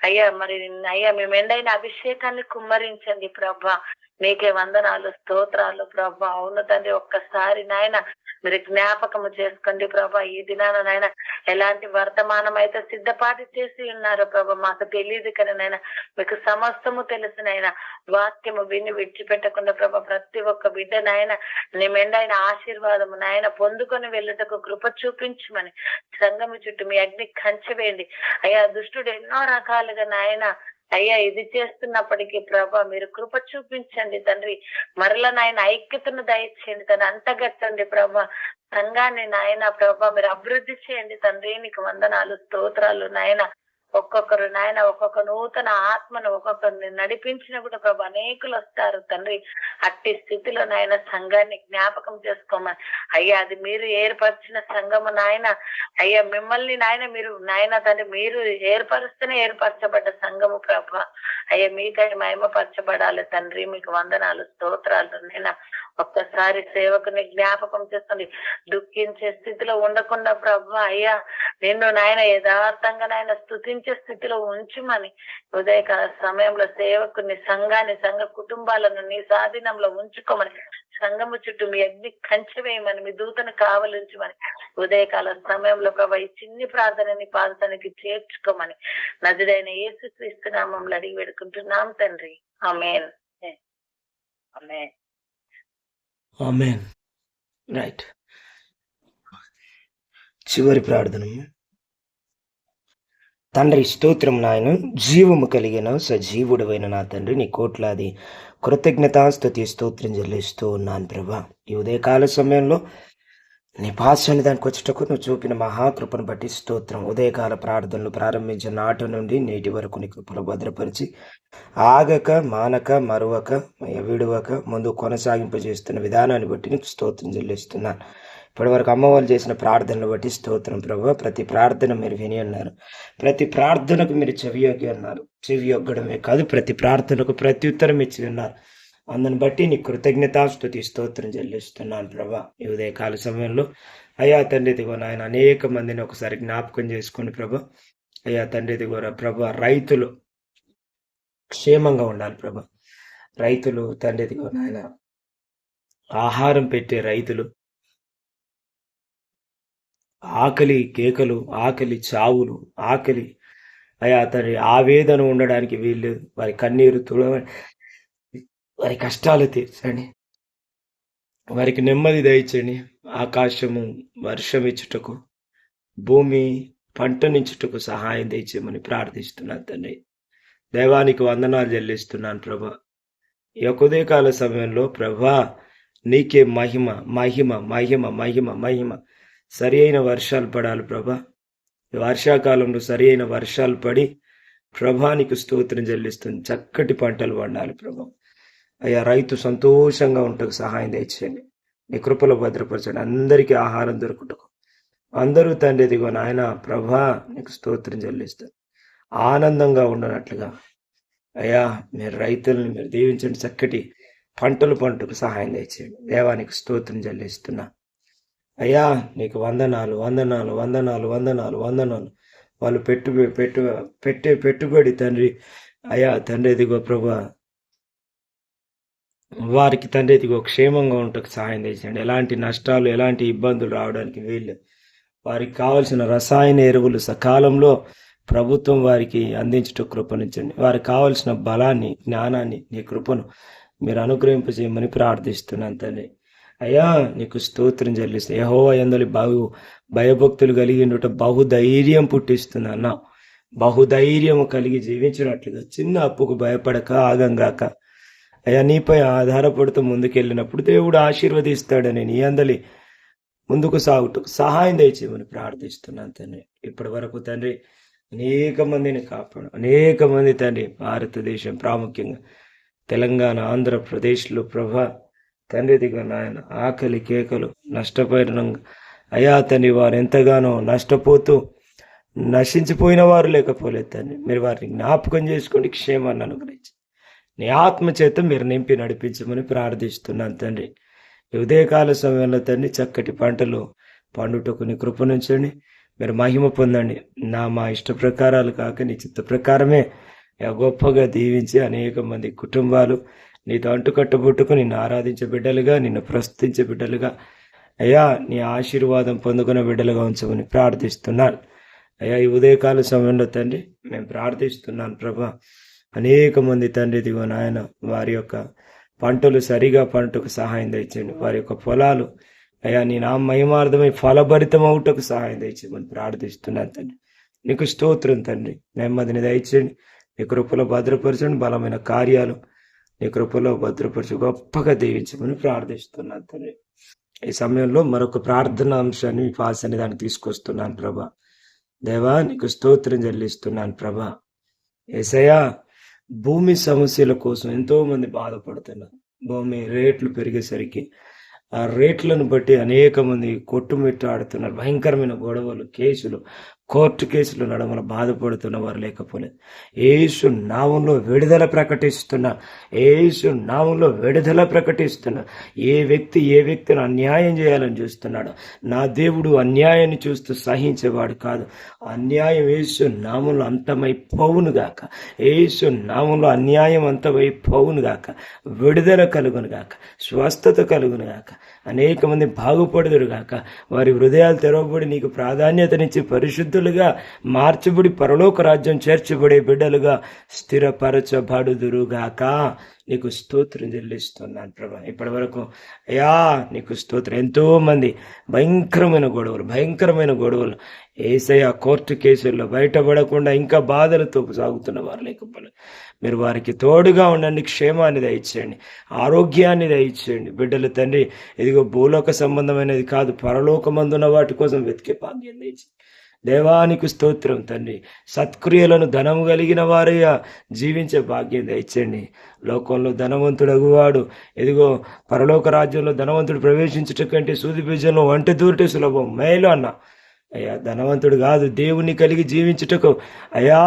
అయ్యా, మరి అయ్యా మేము ఎండైన అభిషేకాన్ని కుమ్మరించండి ప్రభా. నీకే వందనాలు, స్తోత్రాలు ప్రభా. అవును తండ్రి, ఒక్కసారి నాయన మీరు జ్ఞాపకము చేసుకోండి ప్రభా. ఈ దినాన నాయన ఎలాంటి వర్తమానం అయితే సిద్ధపాటు చేసి ఉన్నారు ప్రభా, మాకు తెలియదు కానీ నాయన మీకు సమస్తము తెలుసు నాయన. వాక్యము విని విడిచిపెట్టకుండా ప్రభా ప్రతి ఒక్క బిడ్డ నాయన నీ మెండైన ఆశీర్వాదము నాయన పొందుకొని వెళ్ళటకు కృప చూపించమని సంఘము చుట్టూ మీ అగ్ని కంచె వేయండి. అయ్యా, దుష్టుడు ఎన్నో రకాలుగా నాయన అయ్యా ఇది చేస్తున్నప్పటికీ ప్రభా మీరు కృప చూపించండి తండ్రి. మరలా నాయన ఐక్యతను దయచేయండి తండ్రి, అంతగట్టండి ప్రభా. సంఘాన్ని నాయన ప్రభా మీరు అభివృద్ధి చేయండి తండ్రి. నీకు వందనాలు, స్తోత్రాలు నాయన. ఒక్కొక్కరు నాయన ఒక్కొక్క నూతన ఆత్మను ఒక్కొక్కరిని నడిపించిన కూడా ప్రభా అనేకులు వస్తారు తండ్రి. అట్టి స్థితిలో నాయన సంఘాన్ని జ్ఞాపకం చేసుకోమని అయ్యా, అది మీరు ఏర్పరిచిన సంఘము నాయన. అయ్యా, మిమ్మల్ని నాయన మీరు నాయన తండ్రి మీరు ఏర్పరుస్తూనే ఏర్పరచబడ్డ సంఘము ప్రభా. అయ్యా, మీకై మహిమపరచబడాలి తండ్రి. మీకు వందనాలు, స్తోత్రాలు నాయన. ఒక్కసారి సేవకుని జ్ఞాపకం చేస్తుంది, దుఃఖించే స్థితిలో ఉండకుండా ప్రభా అయ్యా నిన్ను నాయన యథార్థంగా నాయన స్తుతించే స్థితిలో ఉంచుమని ఉదయకాల సమయంలో సేవకుని సంఘాన్ని సంఘ కుటుంబాలను నీ స్వాధీనంలో ఉంచుకోమని సంఘము చుట్టూ మీ అగ్ని కంచె వేయమని మీ దూతను కావలించమని ఉదయకాల సమయంలో ప్రభా ఈ చిన్ని ప్రార్థనని పాదతానికి చేర్చుకోమని నజరైన యేసుక్రీస్తు నామములో అడిగి వేడుకుంటున్నాం తండ్రి. ఆమేన్. ఆమేన్. ఆమేన్. రైట్. చివరి ప్రార్థన. తండ్రి స్తోత్రం నాయన, జీవము కలిగిన సజీవుడవైన నా తండ్రి నీ కోట్లాది కృతజ్ఞతాస్తుతి స్తోత్రం చెల్లిస్తూ ఉన్నాను ప్రభా. ఈ ఉదయకాల సమయంలో నీ పాశాన్ని దానికి వచ్చేటకు నువ్వు చూపిన మహాకృపను బట్టి స్తోత్రం. ఉదయకాల ప్రార్థనలు ప్రారంభించిన నాటి నుండి నేటి వరకు నీ కృపలో భద్రపరిచి ఆగక మానక మరువక విడువక ముందు కొనసాగింపజేస్తున్న విధానాన్ని బట్టి నీకు స్తోత్రం చెల్లిస్తున్నాను. ఇప్పటివరకు అమ్మవాళ్ళు చేసిన ప్రార్థనలు బట్టి స్తోత్రం ప్రభు. ప్రతి ప్రార్థన మీరు విని అన్నారు, ప్రతి ప్రార్థనకు మీరు చెవియొగ్గి అన్నారు. చెవియొగ్గడమే కాదు, ప్రతి ప్రార్థనకు ప్రత్యుత్తరం ఇచ్చి ఉన్నారు. అందుని బట్టి నీ కృతజ్ఞతాస్తుతి స్తోత్రం చెల్లిస్తున్నాను ప్రభా. ఈ ఉదయకాల సమయంలో అయ్యా తండ్రి దిగో నాయన అనేక మందిని ఒకసారి జ్ఞాపకం చేసుకోండి ప్రభా. అయ్యా తండ్రి దిగో ప్రభా, రైతులు క్షేమంగా ఉండాలి ప్రభా. రైతులు తండ్రి దిగో నాయన ఆహారం పెట్టే రైతులు, ఆకలి కేకలు, ఆకలి చావులు, ఆకలి అయ్యా తండ్రి ఆవేదన ఉండడానికి వీళ్ళు వారి కన్నీరు తుడవని, వారి కష్టాలు తీర్చండి, వారికి నెమ్మది దయచండి. ఆకాశము వర్షం ఇచ్చుటకు, భూమి పంటనిచ్చుటకు సహాయం దయచేయమని ప్రార్థిస్తున్నాను తండ్రి. దైవానికి వందనాలు చెల్లిస్తున్నాను ప్రభా. ఈ యొక్క ఉదయకాల సమయంలో ప్రభా నీకే మహిమ మహిమ మహిమ మహిమ మహిమ. సరి అయిన వర్షాలు పడాలి ప్రభా. ఈ వర్షాకాలంలో సరి అయిన వర్షాలు పడి ప్రభానికి స్తోత్రం చెల్లిస్తుంది. చక్కటి పంటలు పండాలి ప్రభా. అయ్యా రైతు సంతోషంగా ఉంటకు సహాయం దయచేయండి. నీ కృపలో భద్రపరచండి. అందరికీ ఆహారం దొరుకుటకు అందరూ తండ్రి దిగో నాయన ప్రభా నీకు స్తోత్రం చెల్లిస్తారు. ఆనందంగా ఉండనట్లుగా అయ్యా మీరు రైతుల్ని మీరు దీవించండి. చక్కటి పంటలు పంటకు సహాయం దయచేయండి. దేవానికి స్తోత్రం చెల్లిస్తున్నా. అయ్యా నీకు వందనాలు వందనాలు వందనాలు వందనాలు వందనాలు. వాళ్ళు పెట్టే పెట్టుబడి తండ్రి అయ్యా తండ్రి దిగో ప్రభా వారికి తండ్రి ఇదిగో క్షేమంగా ఉండటకు సహాయం చేయండి. ఎలాంటి నష్టాలు ఎలాంటి ఇబ్బందులు రావడానికి వీళ్ళు, వారికి కావలసిన రసాయన ఎరువులు సకాలంలో ప్రభుత్వం వారికి అందించటకు కృపనించండి. వారికి కావలసిన బలాన్ని జ్ఞానాన్ని నీ కృపను మీరు అనుగ్రహింపజేయమని ప్రార్థిస్తున్నాను తండ్రి. అయ్యా నీకు స్తోత్రం చెల్లిస్తే యెహోవా యందు భయభక్తులు కలిగి ఉండట బహుధైర్యం పుట్టిస్తుంది అన్నా. బహుధైర్యము కలిగి జీవించినట్లుగా చిన్న అప్పుకు భయపడక ఆగంగాక అయ్యా నీపై ఆధారపడుతూ ముందుకెళ్ళినప్పుడు దేవుడు ఆశీర్వదిస్తాడని నీ అందలి ముందుకు సాగుటూ సహాయం దయచేయమని ప్రార్థిస్తున్నాను తండ్రి. ఇప్పటి వరకు తండ్రి అనేక మందిని కాపాడు. అనేక మంది తండ్రి భారతదేశం ప్రాముఖ్యంగా తెలంగాణ ఆంధ్రప్రదేశ్లో ప్రభా తండ్రి దిగ నాయన ఆకలి కేకలు నష్టపోయిన అయ్యా తండ్రి వారు ఎంతగానో నష్టపోతూ నశించిపోయిన వారు లేకపోలేదు తండ్రి. మీరు వారిని జ్ఞాపకం చేసుకోండి, క్షేమాన్ని అనుగ్రహించి నీ ఆత్మ చేత మీరు నింపి నడిపించమని ప్రార్థిస్తున్నాను తండ్రి. ఈ ఉదయకాల సమయంలో తండ్రి చక్కటి పంటలు పండుటకు నీ కృపనుంచండి. మీరు మహిమ పొందండి. మా ఇష్ట ప్రకారాలు కాక నీ చిత్త ప్రకారమే గొప్పగా దీవించి అనేక మంది కుటుంబాలు నీతో అంటుకట్టబుట్టుకు నిన్ను ఆరాధించే బిడ్డలుగా, నిన్ను ప్రస్తుతించే బిడ్డలుగా అయ్యా నీ ఆశీర్వాదం పొందుకున్న బిడ్డలుగా ఉంచమని ప్రార్థిస్తున్నాను. అయ్యా ఈ ఉదయకాల సమయంలో తండ్రి మేము ప్రార్థిస్తున్నాను ప్రభా. అనేక మంది తండ్రి దిగో నాయన వారి యొక్క పంటలు సరిగా పంటకు సహాయం దయచేయండి. వారి యొక్క పొలాలు అయ్యా నీ నా మహిమార్థమై ఫలభరితం అవుటకు సహాయం దయచేయమని ప్రార్థిస్తున్నాను తండ్రి. నీకు స్తోత్రం తండ్రి. నెమ్మదిని దయచేయండి. నీ కృపలో భద్రపరచండి. బలమైన కార్యాలు నీ కృపలో భద్రపరచు గొప్పగా దీవించమని ప్రార్థిస్తున్నాను తండ్రి. ఈ సమయంలో మరొక ప్రార్థన అంశాన్ని మీ పాసని దాన్ని తీసుకొస్తున్నాను ప్రభా. దేవా నీకు స్తోత్రం చెల్లిస్తున్నాను ప్రభా. యేసయ్యా భూమి సమస్యల కోసం ఎంతో మంది బాధపడుతున్నారు. భూమి రేట్లు పెరిగేసరికి ఆ రేట్లను బట్టి అనేక మంది కొట్టుమిట్టాడుతున్నారు. భయంకరమైన గొడవలు, కేసులు, కోర్టు కేసులు నడమల బాధపడుతున్న వారు లేకపోలేదు. యేసు నామంలో విడుదల ప్రకటిస్తున్నా. యేసు నామంలో విడుదల ప్రకటిస్తున్నా. ఏ వ్యక్తిని అన్యాయం చేయాలని చూస్తున్నాడో నా దేవుడు అన్యాయాన్ని చూస్తూ సహించేవాడు కాదు. అన్యాయం యేసు నామంలో అంతమైపోవును గాక. యేసు నామంలో అన్యాయం అంతమైపోవును గాక. విడుదల కలుగును గాక. స్వస్థత కలుగును గాక. అనేక మంది బాగుపడుదురు గాక. వారి హృదయాలు తెరవబడి నీకు ప్రాధాన్యతనిచ్చి పరిశుద్ధులు నీతిమంతులుగా మార్చబడి పరలోక రాజ్యం చేర్చబడే బిడ్డలుగా స్థిరపరచబడుదురుగాక. నీకు స్తోత్రం చెల్లిస్తున్నాను ప్రభా. ఇప్పటి వరకు అయ్యా నీకు స్తోత్రం. ఎంతో మంది భయంకరమైన గొడవలు ఏసయ్య కోర్టు కేసుల్లో బయటపడకుండా ఇంకా బాధలతో సాగుతున్న వారు లేకపోతే మీరు వారికి తోడుగా ఉండండి. క్షేమాన్ని దయచేయండి, ఆరోగ్యాన్ని దయచేయండి. బిడ్డలు తండ్రి ఇదిగో భూలోక సంబంధమైనది కాదు, పరలోకమందున్న వాటి కోసం వెతికే భాగ్యం దయచేయండి. దేవానికి స్తోత్రం తండ్రి. సత్క్రియలను ధనము కలిగిన వారిగా జీవించే భాగ్యం దయచేయండి. లోకంలో ధనవంతుడగువాడు ఇదిగో పరలోక రాజ్యంలో ధనవంతుడు ప్రవేశించుట కంటే సూది బీజంలో వంట దూరటే సులభం మేలు అన్న. అయ్యా ధనవంతుడు కాదు, దేవుని కలిగి జీవించుటకు అయ్యా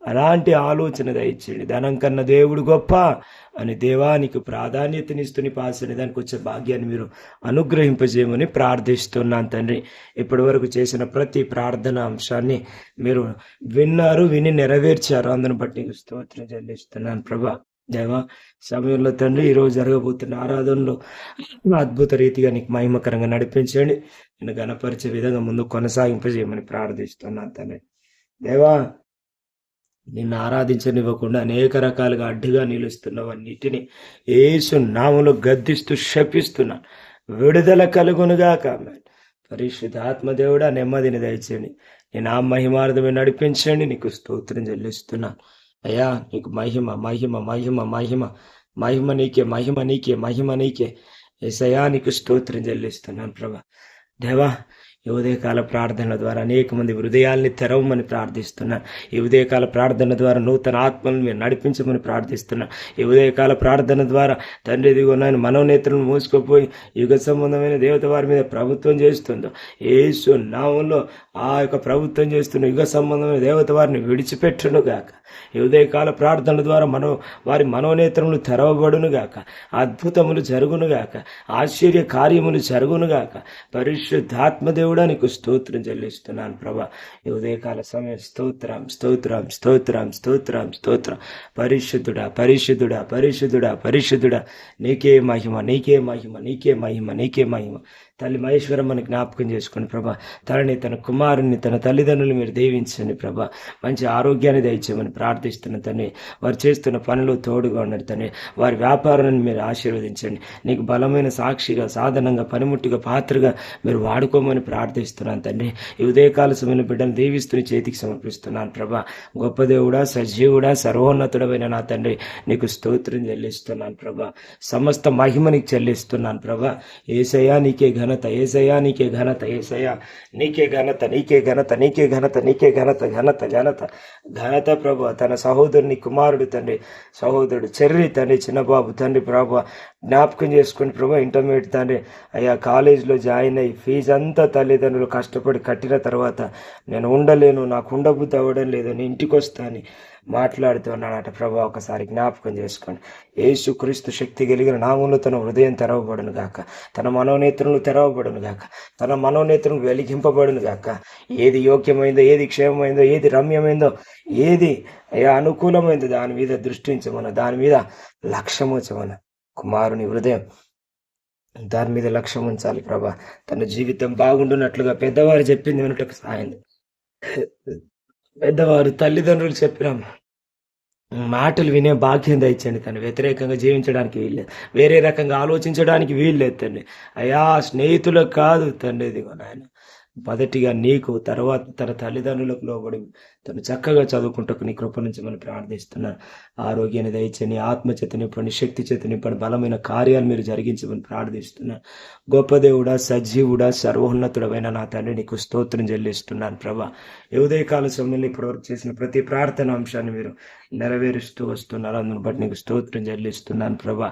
అలాంటి ఆలోచన దయచేయండి. ధనం కన్నా దేవుడు గొప్ప అని దేవానికి ప్రాధాన్యతనిస్తుని పాసని దానికి వచ్చే భాగ్యాన్ని మీరు అనుగ్రహింపజేయమని ప్రార్థిస్తున్నాను తండ్రి. ఇప్పటి వరకు చేసిన ప్రతి ప్రార్థన అంశాన్ని మీరు విన్నారు, విని నెరవేర్చారు. అందును బట్టి స్తోత్రం చెల్లిస్తున్నాను ప్రభా. దేవా సమయంలో తండ్రి ఈరోజు జరగబోతున్న ఆరాధనలో అద్భుత రీతిగా నీకు మహిమకరంగా నడిపించండి. నేను గణపరిచే విధంగా ముందు కొనసాగింపజేయమని ప్రార్థిస్తున్నాను తండ్రి. దేవా నిన్ను ఆరాధించనివ్వకుండా అనేక రకాలుగా అడ్డుగా నిలుస్తున్నవన్నిటిని యేసు నామములో గద్దిస్తూ శపిస్తున్నాను. విడుదల కలుగునుగాక. పరిశుద్ధ ఆత్మదేవుడా నెమ్మదిని దయచేయండి. నేను ఆ మహిమార్థమే నడిపించండి. నీకు స్తోత్రం చెల్లిస్తున్నాను అయ్యా. నీకు మహిమ మహిమ మహిమ మహిమ మహిమ నీకే, మహిమ నీకే, మహిమ నీకే. యేసయ్యా నీకు స్తోత్రం చెల్లిస్తున్నాను ప్రభా. దేవా ఈ ఉదయకాల ప్రార్థనల ద్వారా అనేక మంది హృదయాల్ని తెరవమని ప్రార్థిస్తున్నాను. ఈ ఉదయకాల ప్రార్థన ద్వారా నూతన ఆత్మలను మీరు నడిపించమని ప్రార్థిస్తున్నాను. ఈ ఉదయకాల ప్రార్థన ద్వారా తండ్రి ఇదిగో నేను మనోనేత్రులను మూసుకుపోయి యుగ సంబంధమైన దేవత వారి మీద ప్రభుత్వం చేస్తుందో యేసు నామంలో ఆ యొక్క ప్రభుత్వం చేస్తున్న యుగ సంబంధమైన దేవత వారిని విడిచిపెట్టును గాక. ఈ ఉదయకాల ప్రార్థనల ద్వారా వారి మనోనేత్రములు తెరవబడును గాక. అద్భుతములు జరుగును గాక. ఆశ్చర్య కార్యములు జరుగును గాక. పరిశుద్ధాత్మదేవుడా నీకు స్తోత్రం చెల్లిస్తున్నాను ప్రభా. ఈ ఉదయకాల సమయం స్తోత్రం స్తోత్రం స్తోత్రం స్తోత్రం స్తోత్రం. పరిశుద్ధుడా పరిశుద్ధుడా పరిశుద్ధుడా పరిశుద్ధుడా నీకే మహిమ, నీకే మహిమ, నీకే మహిమ, నీకే మహిమ. తల్లి మహేశ్వరమ్మని జ్ఞాపకం చేసుకుని ప్రభా, తనని తన కుమారుని తన తల్లిదండ్రులు మీరు దీవించండి ప్రభా. మంచి ఆరోగ్యాన్ని దయచేయమని ప్రార్థిస్తున్న తండ్రి. వారు చేస్తున్న పనులు తోడుగా ఉండండి తండ్రి. వారి వ్యాపారాన్ని మీరు ఆశీర్వదించండి. నీకు బలమైన సాక్షిగా, సాధనంగా, పనిముట్టుగా, పాత్రగా మీరు వాడుకోమని ప్రార్థిస్తున్నాను తండ్రి. ఈ ఉదయకాల సమయంలో బిడ్డను దీవిస్తుని చేతికి సమర్పిస్తున్నాను ప్రభా. గొప్ప దేవుడా, సజీవుడా, సర్వోన్నతుడమైన నా తండ్రి నీకు స్తోత్రం చెల్లిస్తున్నాను ప్రభా. సమస్త మహిమ నీకు చెల్లిస్తున్నాను ప్రభా. యేసయ్యా నీకే ఘనత, యేసయ్యా నీకే ఘనత, యేసయ్యా నీకే ఘనత, నీకే ఘనత, నీకే ఘనత, నీకే ఘనత, ఘనత ఘనత ఘనత ప్రభు. తన సహోదరుని కుమారుడు తండ్రి, సహోదరుడు చెర్రి తండ్రి, చిన్నబాబు తండ్రి ప్రభు జ్ఞాపకం చేసుకుని ప్రభు. ఇంటర్మీడియట్ తండ్రి అయ్యా కాలేజీలో జాయిన్ అయ్యి ఫీజు అంతా తల్లిదండ్రులు కష్టపడి కట్టిన తర్వాత నేను ఉండలేను, నాకు ఉండబుద్ధి అవ్వడం లేదు, నేను ఇంటికి వస్తాను మాట్లాడుతూ ఉన్నాడట ప్రభా. ఒకసారి జ్ఞాపకం చేసుకోండి. యేసు క్రీస్తు శక్తి కలిగిన నామంలో తన హృదయం తెరవబడును గాక. తన మనోనేత్రములు తెరవబడును గాక. తన మనోనేత్రములు వెలిగింపబడును గాక. ఏది యోగ్యమైందో, ఏది క్షేమమైందో, ఏది రమ్యమైందో, ఏది అనుకూలమైందో దాని మీద దృష్టించమన, దాని మీద లక్ష్యం ఉంచమన. కుమారుని హృదయం దాని మీద లక్ష్యం ఉంచాలి ప్రభా. తన జీవితం బాగుండున్నట్లుగా పెద్దవారు చెప్పింది వినటకు సాయం. పెద్దవారు తల్లిదండ్రులు చెప్పిన మాటలు వినే భాగ్యం దయచండి. తను వ్యతిరేకంగా జీవించడానికి వీల్లేదు, వేరే రకంగా ఆలోచించడానికి వీల్లేదు తండ్రి. అయా స్నేహితులకు కాదు తండ్రి, ఇదిగో నాయన మొదటిగా నీకు, తర్వాత తన తల్లిదండ్రులకు లోబడి తను చక్కగా చదువుకుంటూ నీ కృప నుంచి మనం ప్రార్థిస్తున్నాను. ఆరోగ్యాన్ని దయచని, ఆత్మచేత నింపండి, శక్తి చేత నింపండి, బలమైన కార్యాలు మీరు జరిగించమని ప్రార్థిస్తున్నాను. గొప్ప దేవుడా, సజీవుడా, సర్వోన్నతుడమైన నా తండ్రి నీకు స్తోత్రం చెల్లిస్తున్నాను ప్రభా. ఈ ఉదయకాల సమయంలో ఇప్పటివరకు చేసిన ప్రతి ప్రార్థన అంశాన్ని మీరు నెరవేరుస్తూ వస్తున్నారు. అందుని బట్టి నీకు స్తోత్రం చెల్లిస్తున్నాను ప్రభా.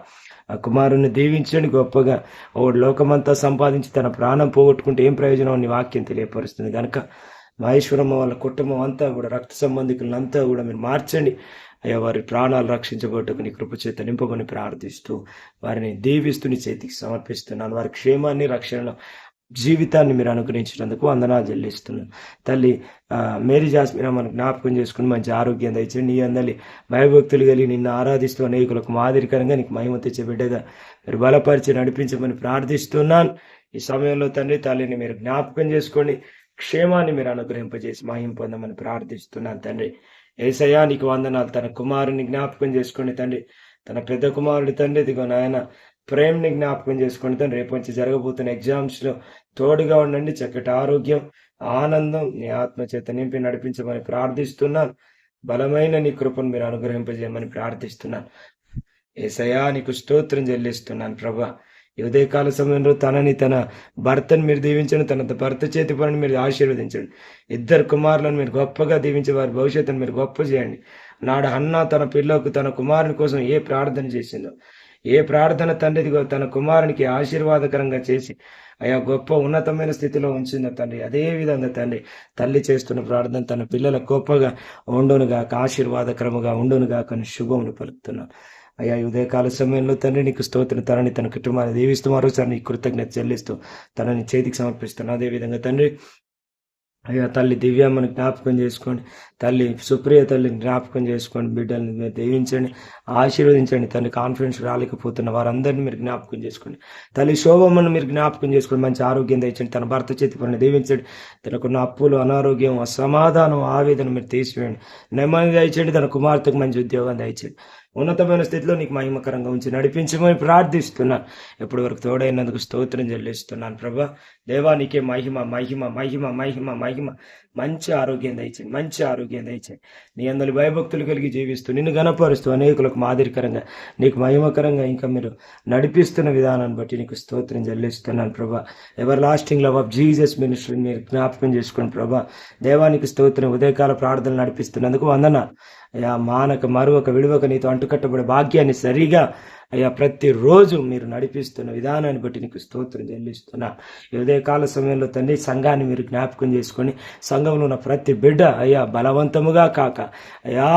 ఆ కుమారుని దీవించండి గొప్పగా. ఓ లోకమంతా సంపాదించి తన ప్రాణం పోగొట్టుకుంటే ఏం ప్రయోజనం అని వాక్యం తెలియపరుస్తుంది కనుక మహేశ్వరమ్మ వాళ్ళ కుటుంబం అంతా కూడా, రక్త సంబంధికులంతా కూడా మీరు మార్చండి అయ్యా. వారి ప్రాణాలు రక్షించబోటకు నీ కృపచేత నింపమని ప్రార్థిస్తూ వారిని దీవిస్తూ నీ చేతికి సమర్పిస్తున్నాను. వారి క్షేమాన్ని, రక్షణ జీవితాన్ని మీరు అనుగ్రహించినందుకు వందనాలు చెల్లిస్తున్నాను తల్లి. మేరీ జాస్మిన్ మనం జ్ఞాపకం చేసుకుని మంచి ఆరోగ్యం దయచేయండి. నీ అందరి భయభక్తులు కలిగి నిన్ను ఆరాధిస్తూ అనేకులకు మాదిరికరంగా నీకు మహిమ తెచ్చే బిడ్డగా మీరు బలపరిచి నడిపించమని ప్రార్థిస్తున్నాను. ఈ సమయంలో తండ్రి తల్లిని మీరు జ్ఞాపకం చేసుకోండి, క్షేమాన్ని మీరు అనుగ్రహింపజేసి మహిమ పొందమని ప్రార్థిస్తున్నాను తండ్రి. యేసయ్యా నీకు వందనాలు. తన కుమారుని జ్ఞాపకం చేసుకోండి తండ్రి. తన పెద్ద కుమారుడి తండ్రి ఇదిగో నాయన ప్రేమని జ్ఞాపకం చేసుకోండి తండ్రి. రేపు నుంచి జరగబోతున్న ఎగ్జామ్స్ లో తోడుగా ఉండండి. చక్కటి ఆరోగ్యం, ఆనందం నీ ఆత్మ చేత నింపి నడిపించమని ప్రార్థిస్తున్నాను. బలమైన నీ కృపను మీరు అనుగ్రహింపజేయమని ప్రార్థిస్తున్నాను. యేసయ్యా నీకు స్తోత్రం చెల్లిస్తున్నాను ప్రభా. ఈ ఉదయకాల సమయంలో తన భర్తను మీరు దీవించండి. తన భర్త చేతి పనిని మీరు ఆశీర్వదించండి. ఇద్దరు కుమారులను మీరు గొప్పగా దీవించి వారి భవిష్యత్తును మీరు గొప్ప చేయండి. నాడు హన్నా తన పిల్లకు తన కుమారుని కోసం ఏ ప్రార్థన చేసిందో, ఏ ప్రార్థన తండ్రిదిగో తన కుమారునికి ఆశీర్వాదకరంగా చేసి అయా గొప్ప ఉన్నతమైన స్థితిలో ఉంచిందో తండ్రి, అదే విధంగా తండ్రి తల్లి చేస్తున్న ప్రార్థన తన పిల్లలకు గొప్పగా ఉండునుగాక, ఆశీర్వాదకరముగా ఉండునుగాక అని శుభములు పలుకుతున్నాను. అయ్యా ఈ ఉదయకాల సమయంలో తండ్రి నీకు స్తోత్రం. తనని తన కుటుంబాన్ని దీవిస్తూ మరోసారి నీకు కృతజ్ఞత చెల్లిస్తూ తనని చేతికి సమర్పిస్తున్నాను. అదేవిధంగా తండ్రి అయ్యా తల్లి దివ్యమ్మని జ్ఞాపకం చేసుకోండి. తల్లి సుప్రియ తల్లిని జ్ఞాపకం చేసుకోండి. బిడ్డల్ని మీరు దీవించండి, ఆశీర్వదించండి. తల్లి కాన్ఫిడెన్స్ రాలేకపోతున్న వారందరినీ మీరు జ్ఞాపకం చేసుకోండి. తల్లి శోభమ్మను మీరు జ్ఞాపకం చేసుకోండి. మంచి ఆరోగ్యం దయచండి. తన భర్త చేతి పనిని దీవించండి. తనకున్న అప్పులు, అనారోగ్యం, అసమాధానం, ఆవేదన మీరు తీసివేయండి. నెమ్మది దయచండి. తన కుమార్తెకు మంచి ఉద్యోగం దయచండి. ఉన్నతమైన స్థితిలో నీకు మహిమకరంగా ఉంచి నడిపించమని ప్రార్థిస్తున్నాను. ఎప్పటి వరకు తోడైనందుకు స్తోత్రం చెల్లిస్తున్నాను ప్రభా. దేవా నీకే మహిమ మహిమ మహిమ మహిమ మహిమ. మంచి ఆరోగ్యం దయచండి, మంచి ఆరోగ్యం దయచండి. నీ అందరి భయభక్తులు కలిగి జీవిస్తూ నిన్ను గణపరుస్తూ అనేకులకు మాదిరికరంగా నీకు మహిమకరంగా ఇంకా మీరు నడిపిస్తున్న విధానాన్ని బట్టి నీకు స్తోత్రం చెల్లిస్తున్నాను ప్రభా. Ever lasting love of Jesus ministry మీరు జ్ఞాపకం చేసుకోండి ప్రభా. దేవానికి స్తోత్రం. ఉదయకాల ప్రార్థనలు నడిపిస్తున్నందుకు వందనాలు అయ్యా. మానక మరొక విడువక నీతో అంటుకట్టబడే భాగ్యాన్ని సరిగా అయ్యా ప్రతిరోజు మీరు నడిపిస్తున్న విధానాన్ని బట్టి నీకు స్తోత్రం చెల్లిస్తున్నా. ఈ ఉదయకాల సమయంలో తండ్రి సంఘాన్ని మీరు జ్ఞాపకం చేసుకొని సంఘంలో ఉన్న ప్రతి బిడ్డ అయ్యా బలవంతముగా కాక అయ్యా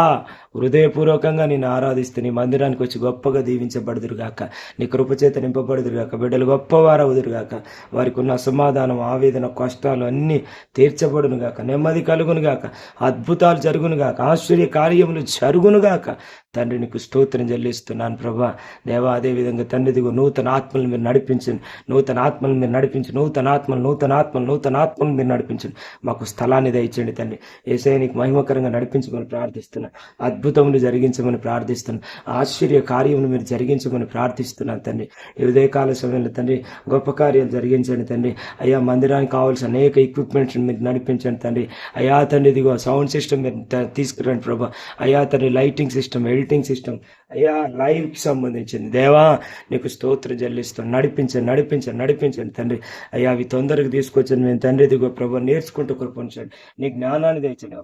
హృదయపూర్వకంగా నేను ఆరాధిస్తే నీ మందిరానికి వచ్చి గొప్పగా దీవించబడుదురుగాక, నీ కృపచేత నింపబడుదురుగాక, బిడ్డలు గొప్పవారు అవుదురుగాక, వారికి ఉన్న అసమాధానం, ఆవేదన, కష్టాలు అన్నీ తీర్చబడునుగాక, నెమ్మది కలుగునుగాక, అద్భుతాలు జరుగునుగాక, ఆశ్చర్య కార్యములు జరుగునుగాక. తండ్రి నీకు స్తోత్రం చెల్లిస్తున్నాను ప్రభా. దేవా అదేవిధంగా తండ్రి దిగు నూతన ఆత్మలు మీరు నడిపించండి, నూతన ఆత్మలు మీరు నడిపించి, నూతన ఆత్మలు మీరు నడిపించండి. మాకు స్థలాన్ని దయచండి తండ్రి. యేసయ్య నీకు మహిమకరంగా నడిపించమని ప్రార్థిస్తున్నాను. అద్భుతములు జరిగించమని ప్రార్థిస్తున్నాను. ఆశ్చర్య కార్యములు మీరు జరిగించమని ప్రార్థిస్తున్నాను తండ్రి. ఈ ఉదయకాల సమయంలో తండ్రి గొప్ప కార్యాలు జరిగించండి తండ్రి. అయ్యా మందిరానికి కావాల్సిన అనేక ఎక్విప్మెంట్స్ మీరు నడిపించండి తండ్రి. అయ్యా తండ్రి ఇదిగో సౌండ్ సిస్టమ్ మీరు తీసుకురండి ప్రభా. అయ్యా తండ్రి లైటింగ్ సిస్టమ్, ఎడిటింగ్ సిస్టమ్ అయ్యా లైవ్కి సంబంధించింది దేవా నీకు స్తోత్రం చెల్లిస్తాం. నడిపించండి తండ్రి. అయ్యా అవి తొందరగా తీసుకొచ్చాను మేము తండ్రి ఇదిగో ప్రభా. నేర్చుకుంటూ కృపించండి, నీ జ్ఞానాన్ని తెచ్చండి.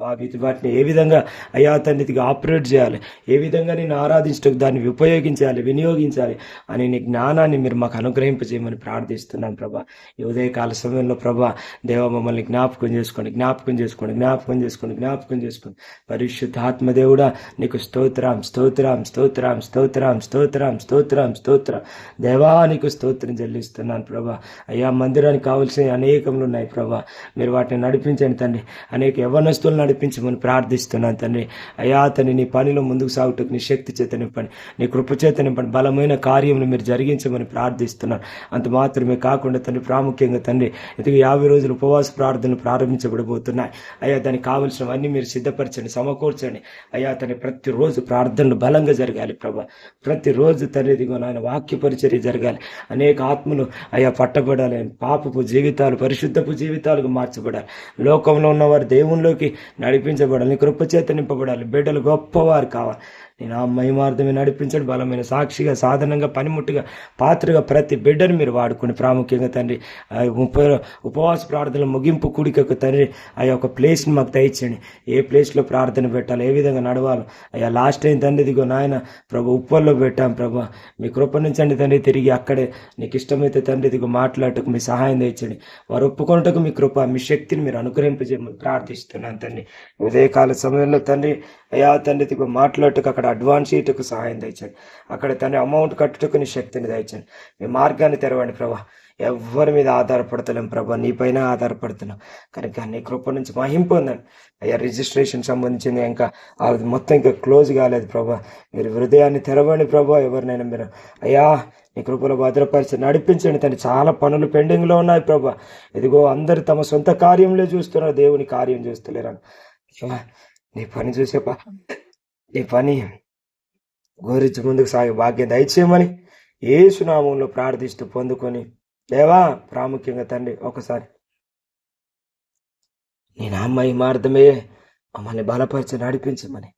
వాటిని ఏ విధంగా అయ్యా తండ్రి ఇదిగో ఆపరేట్ చేయాలి, ఏ విధంగా నేను ఆరాధించడానికి దాన్ని ఉపయోగించాలి, వినియోగించాలి అని నీ జ్ఞానాన్ని మీరు మాకు అనుగ్రహింపజేయమని ప్రార్థిస్తున్నాను ప్రభా. ఈ ఉదయకాల సమయంలో ప్రభా దేవ మమ్మల్ని జ్ఞాపకం చేసుకోండి. పరిశుద్ధ ఆత్మదేవుడా నీకు స్తోత్రం దేవా నీకు స్తోత్రం చెల్లిస్తున్నాను ప్రభా. అయ్యా మందిరానికి కావాల్సిన అనేకములు ఉన్నాయి ప్రభా. మీరు వాటిని నడిపించండి తండ్రి. అనేక యవ్వనస్తులు నడిపించమని ప్రార్థిస్తున్నాను తండ్రి. అయ్యా తండ్రి నీ పనిలో ముందుకు సాగుటకు నీ శక్తి చేత నింపండి, నీ కృప చేత నింపండి. బలమైన కార్యములు మీరు జరిగించమని ప్రార్థిస్తున్నాను. అంత మాత్రమే కాకుండా తండ్రి ప్రాముఖ్యంగా తండ్రి ఇది 50 రోజులు ఉపవాస ప్రార్థనలు ప్రారంభించబడబోతున్నాయి. అయ్యా దానికి కావలసినవన్నీ మీరు సిద్ధపరచండి, సమకూర్చండి. అయ్యా తన ప్రతిరోజు ప్రార్థనలు బలంగా జరగాలి ప్రభా. ప్రతిరోజు తండ్రి ఇదిగో నాయన వాక్య పరిచర్య జరగాలి. అనేక ఆత్మలు అయ్యా పట్టబడాలి, పాపపు జీవితాలు పరిశుద్ధపు జీవితాలకు మార్చబడాలి. లోకంలో ఉన్నవారు దేవునిలోకి నడిపించబడాలి, కృపచేత నింపబడాలి. బిడ్డలు గొప్పవారు కావాలి. నేను ఆ మహిమార్థమే నడిపించండి. బలమైన సాక్షిగా, సాధనంగా, పనిముట్టుగా, పాత్రగా ప్రతి బిడ్డను మీరు వాడుకుని ప్రాముఖ్యంగా తండ్రి ఉపవాస ప్రార్థనల ముగింపు కూడికకు తండ్రి ఆ యొక్క ప్లేస్ని మాకు దయచేయండి. ఏ ప్లేస్లో ప్రార్థన పెట్టాలి, ఏ విధంగా నడవాలి. అయ్యా లాస్ట్ టైం తండ్రి ఇదిగో నాయన ప్రభు ఉప్పల్లో పెట్టాం ప్రభా. మీ కృప నుంచండి తండ్రి తిరిగి అక్కడే నీకు ఇష్టమైతే తండ్రి ఇదిగో మాట్లాడటకు మీ సహాయం దయచండి. వారు ఒప్పుకొనటకు మీ కృప, మీ శక్తిని మీరు అనుగ్రహింపజేయమని ప్రార్థిస్తున్నాను తండ్రి. ఉదయకాల సమయంలో తండ్రి అయ్యా తండ్రి ఇదిగో మాట్లాడటకు అక్కడ అడ్వాన్స్ ఇటుకు సహాయం దయచండి. అక్కడ తండ్రి అమౌంట్ కట్టుటకు నీ శక్తిని దయచండి. మీ మార్గాన్ని తెరవండి ప్రభా. ఎవరి మీద ఆధారపడతలేం ప్రభా, నీపైన ఆధారపడుతున్నాం కనుక నీ కృప నుంచి మహిం పొందండి అయ్యా. రిజిస్ట్రేషన్ సంబంధించింది ఇంకా అది మొత్తం ఇంకా క్లోజ్ కాలేదు ప్రభా. మీరు హృదయాన్ని తెరవండి ప్రభా. ఎవరినైనా మీరు అయ్యా నీ కృపలో భద్రపరిచి నడిపించండి తండ్రి. చాలా పనులు పెండింగ్లో ఉన్నాయి ప్రభా. ఇదిగో అందరు తమ సొంత కార్యంలో చూస్తున్నారు, దేవుని కార్యం చూస్తలేరని. నీ పని చూసేపా, నీ పని గురించి ముందుకు సాగే భాగ్యం దయచేయమని యేసు నామములో ప్రార్థిస్తూ పొందుకొని దేవా, ప్రాముఖ్యంగా తండ్రి ఒకసారి నీ నామహిమార్థమే మమ్మల్ని బలపరిచి నడిపించమని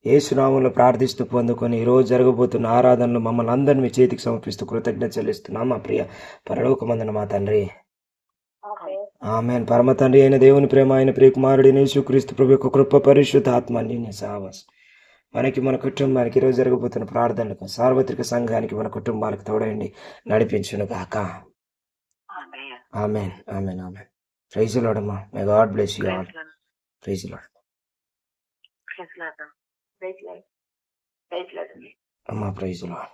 యేసు నామములో ప్రార్థిస్తూ పొందుకొని ఈరోజు జరగబోతున్న ఆరాధనలు మమ్మల్ని అందరినీ మీ చేతికి సమర్పిస్తూ కృతజ్ఞత చెల్లిస్తున్నాం మా ప్రియ పరలోకమందున మా తండ్రి. ఆమేన్. పరమ తండ్రి అయిన దేవుని ప్రేమ, ఆయన ప్రియకుమారుడు యేసుక్రీస్తు ప్రభు యొక్క కృప, పరిశుద్ధ ఆత్మ అన్యోన్య సహవాసం మనకి, మన కుటుంబానికి, ఈరోజు జరగబోతున్న ప్రార్థనలకు, సార్వత్రిక సంఘానికి, మన కుటుంబాలకు తోడండి నడిపించును గాక. ఆమేన్, ఆమేన్, ఆమేన్. ప్రైజ్ ది లార్డ్ అమ్మా. May God bless you all. Praise the Lord అమ్మా. Praise the lord.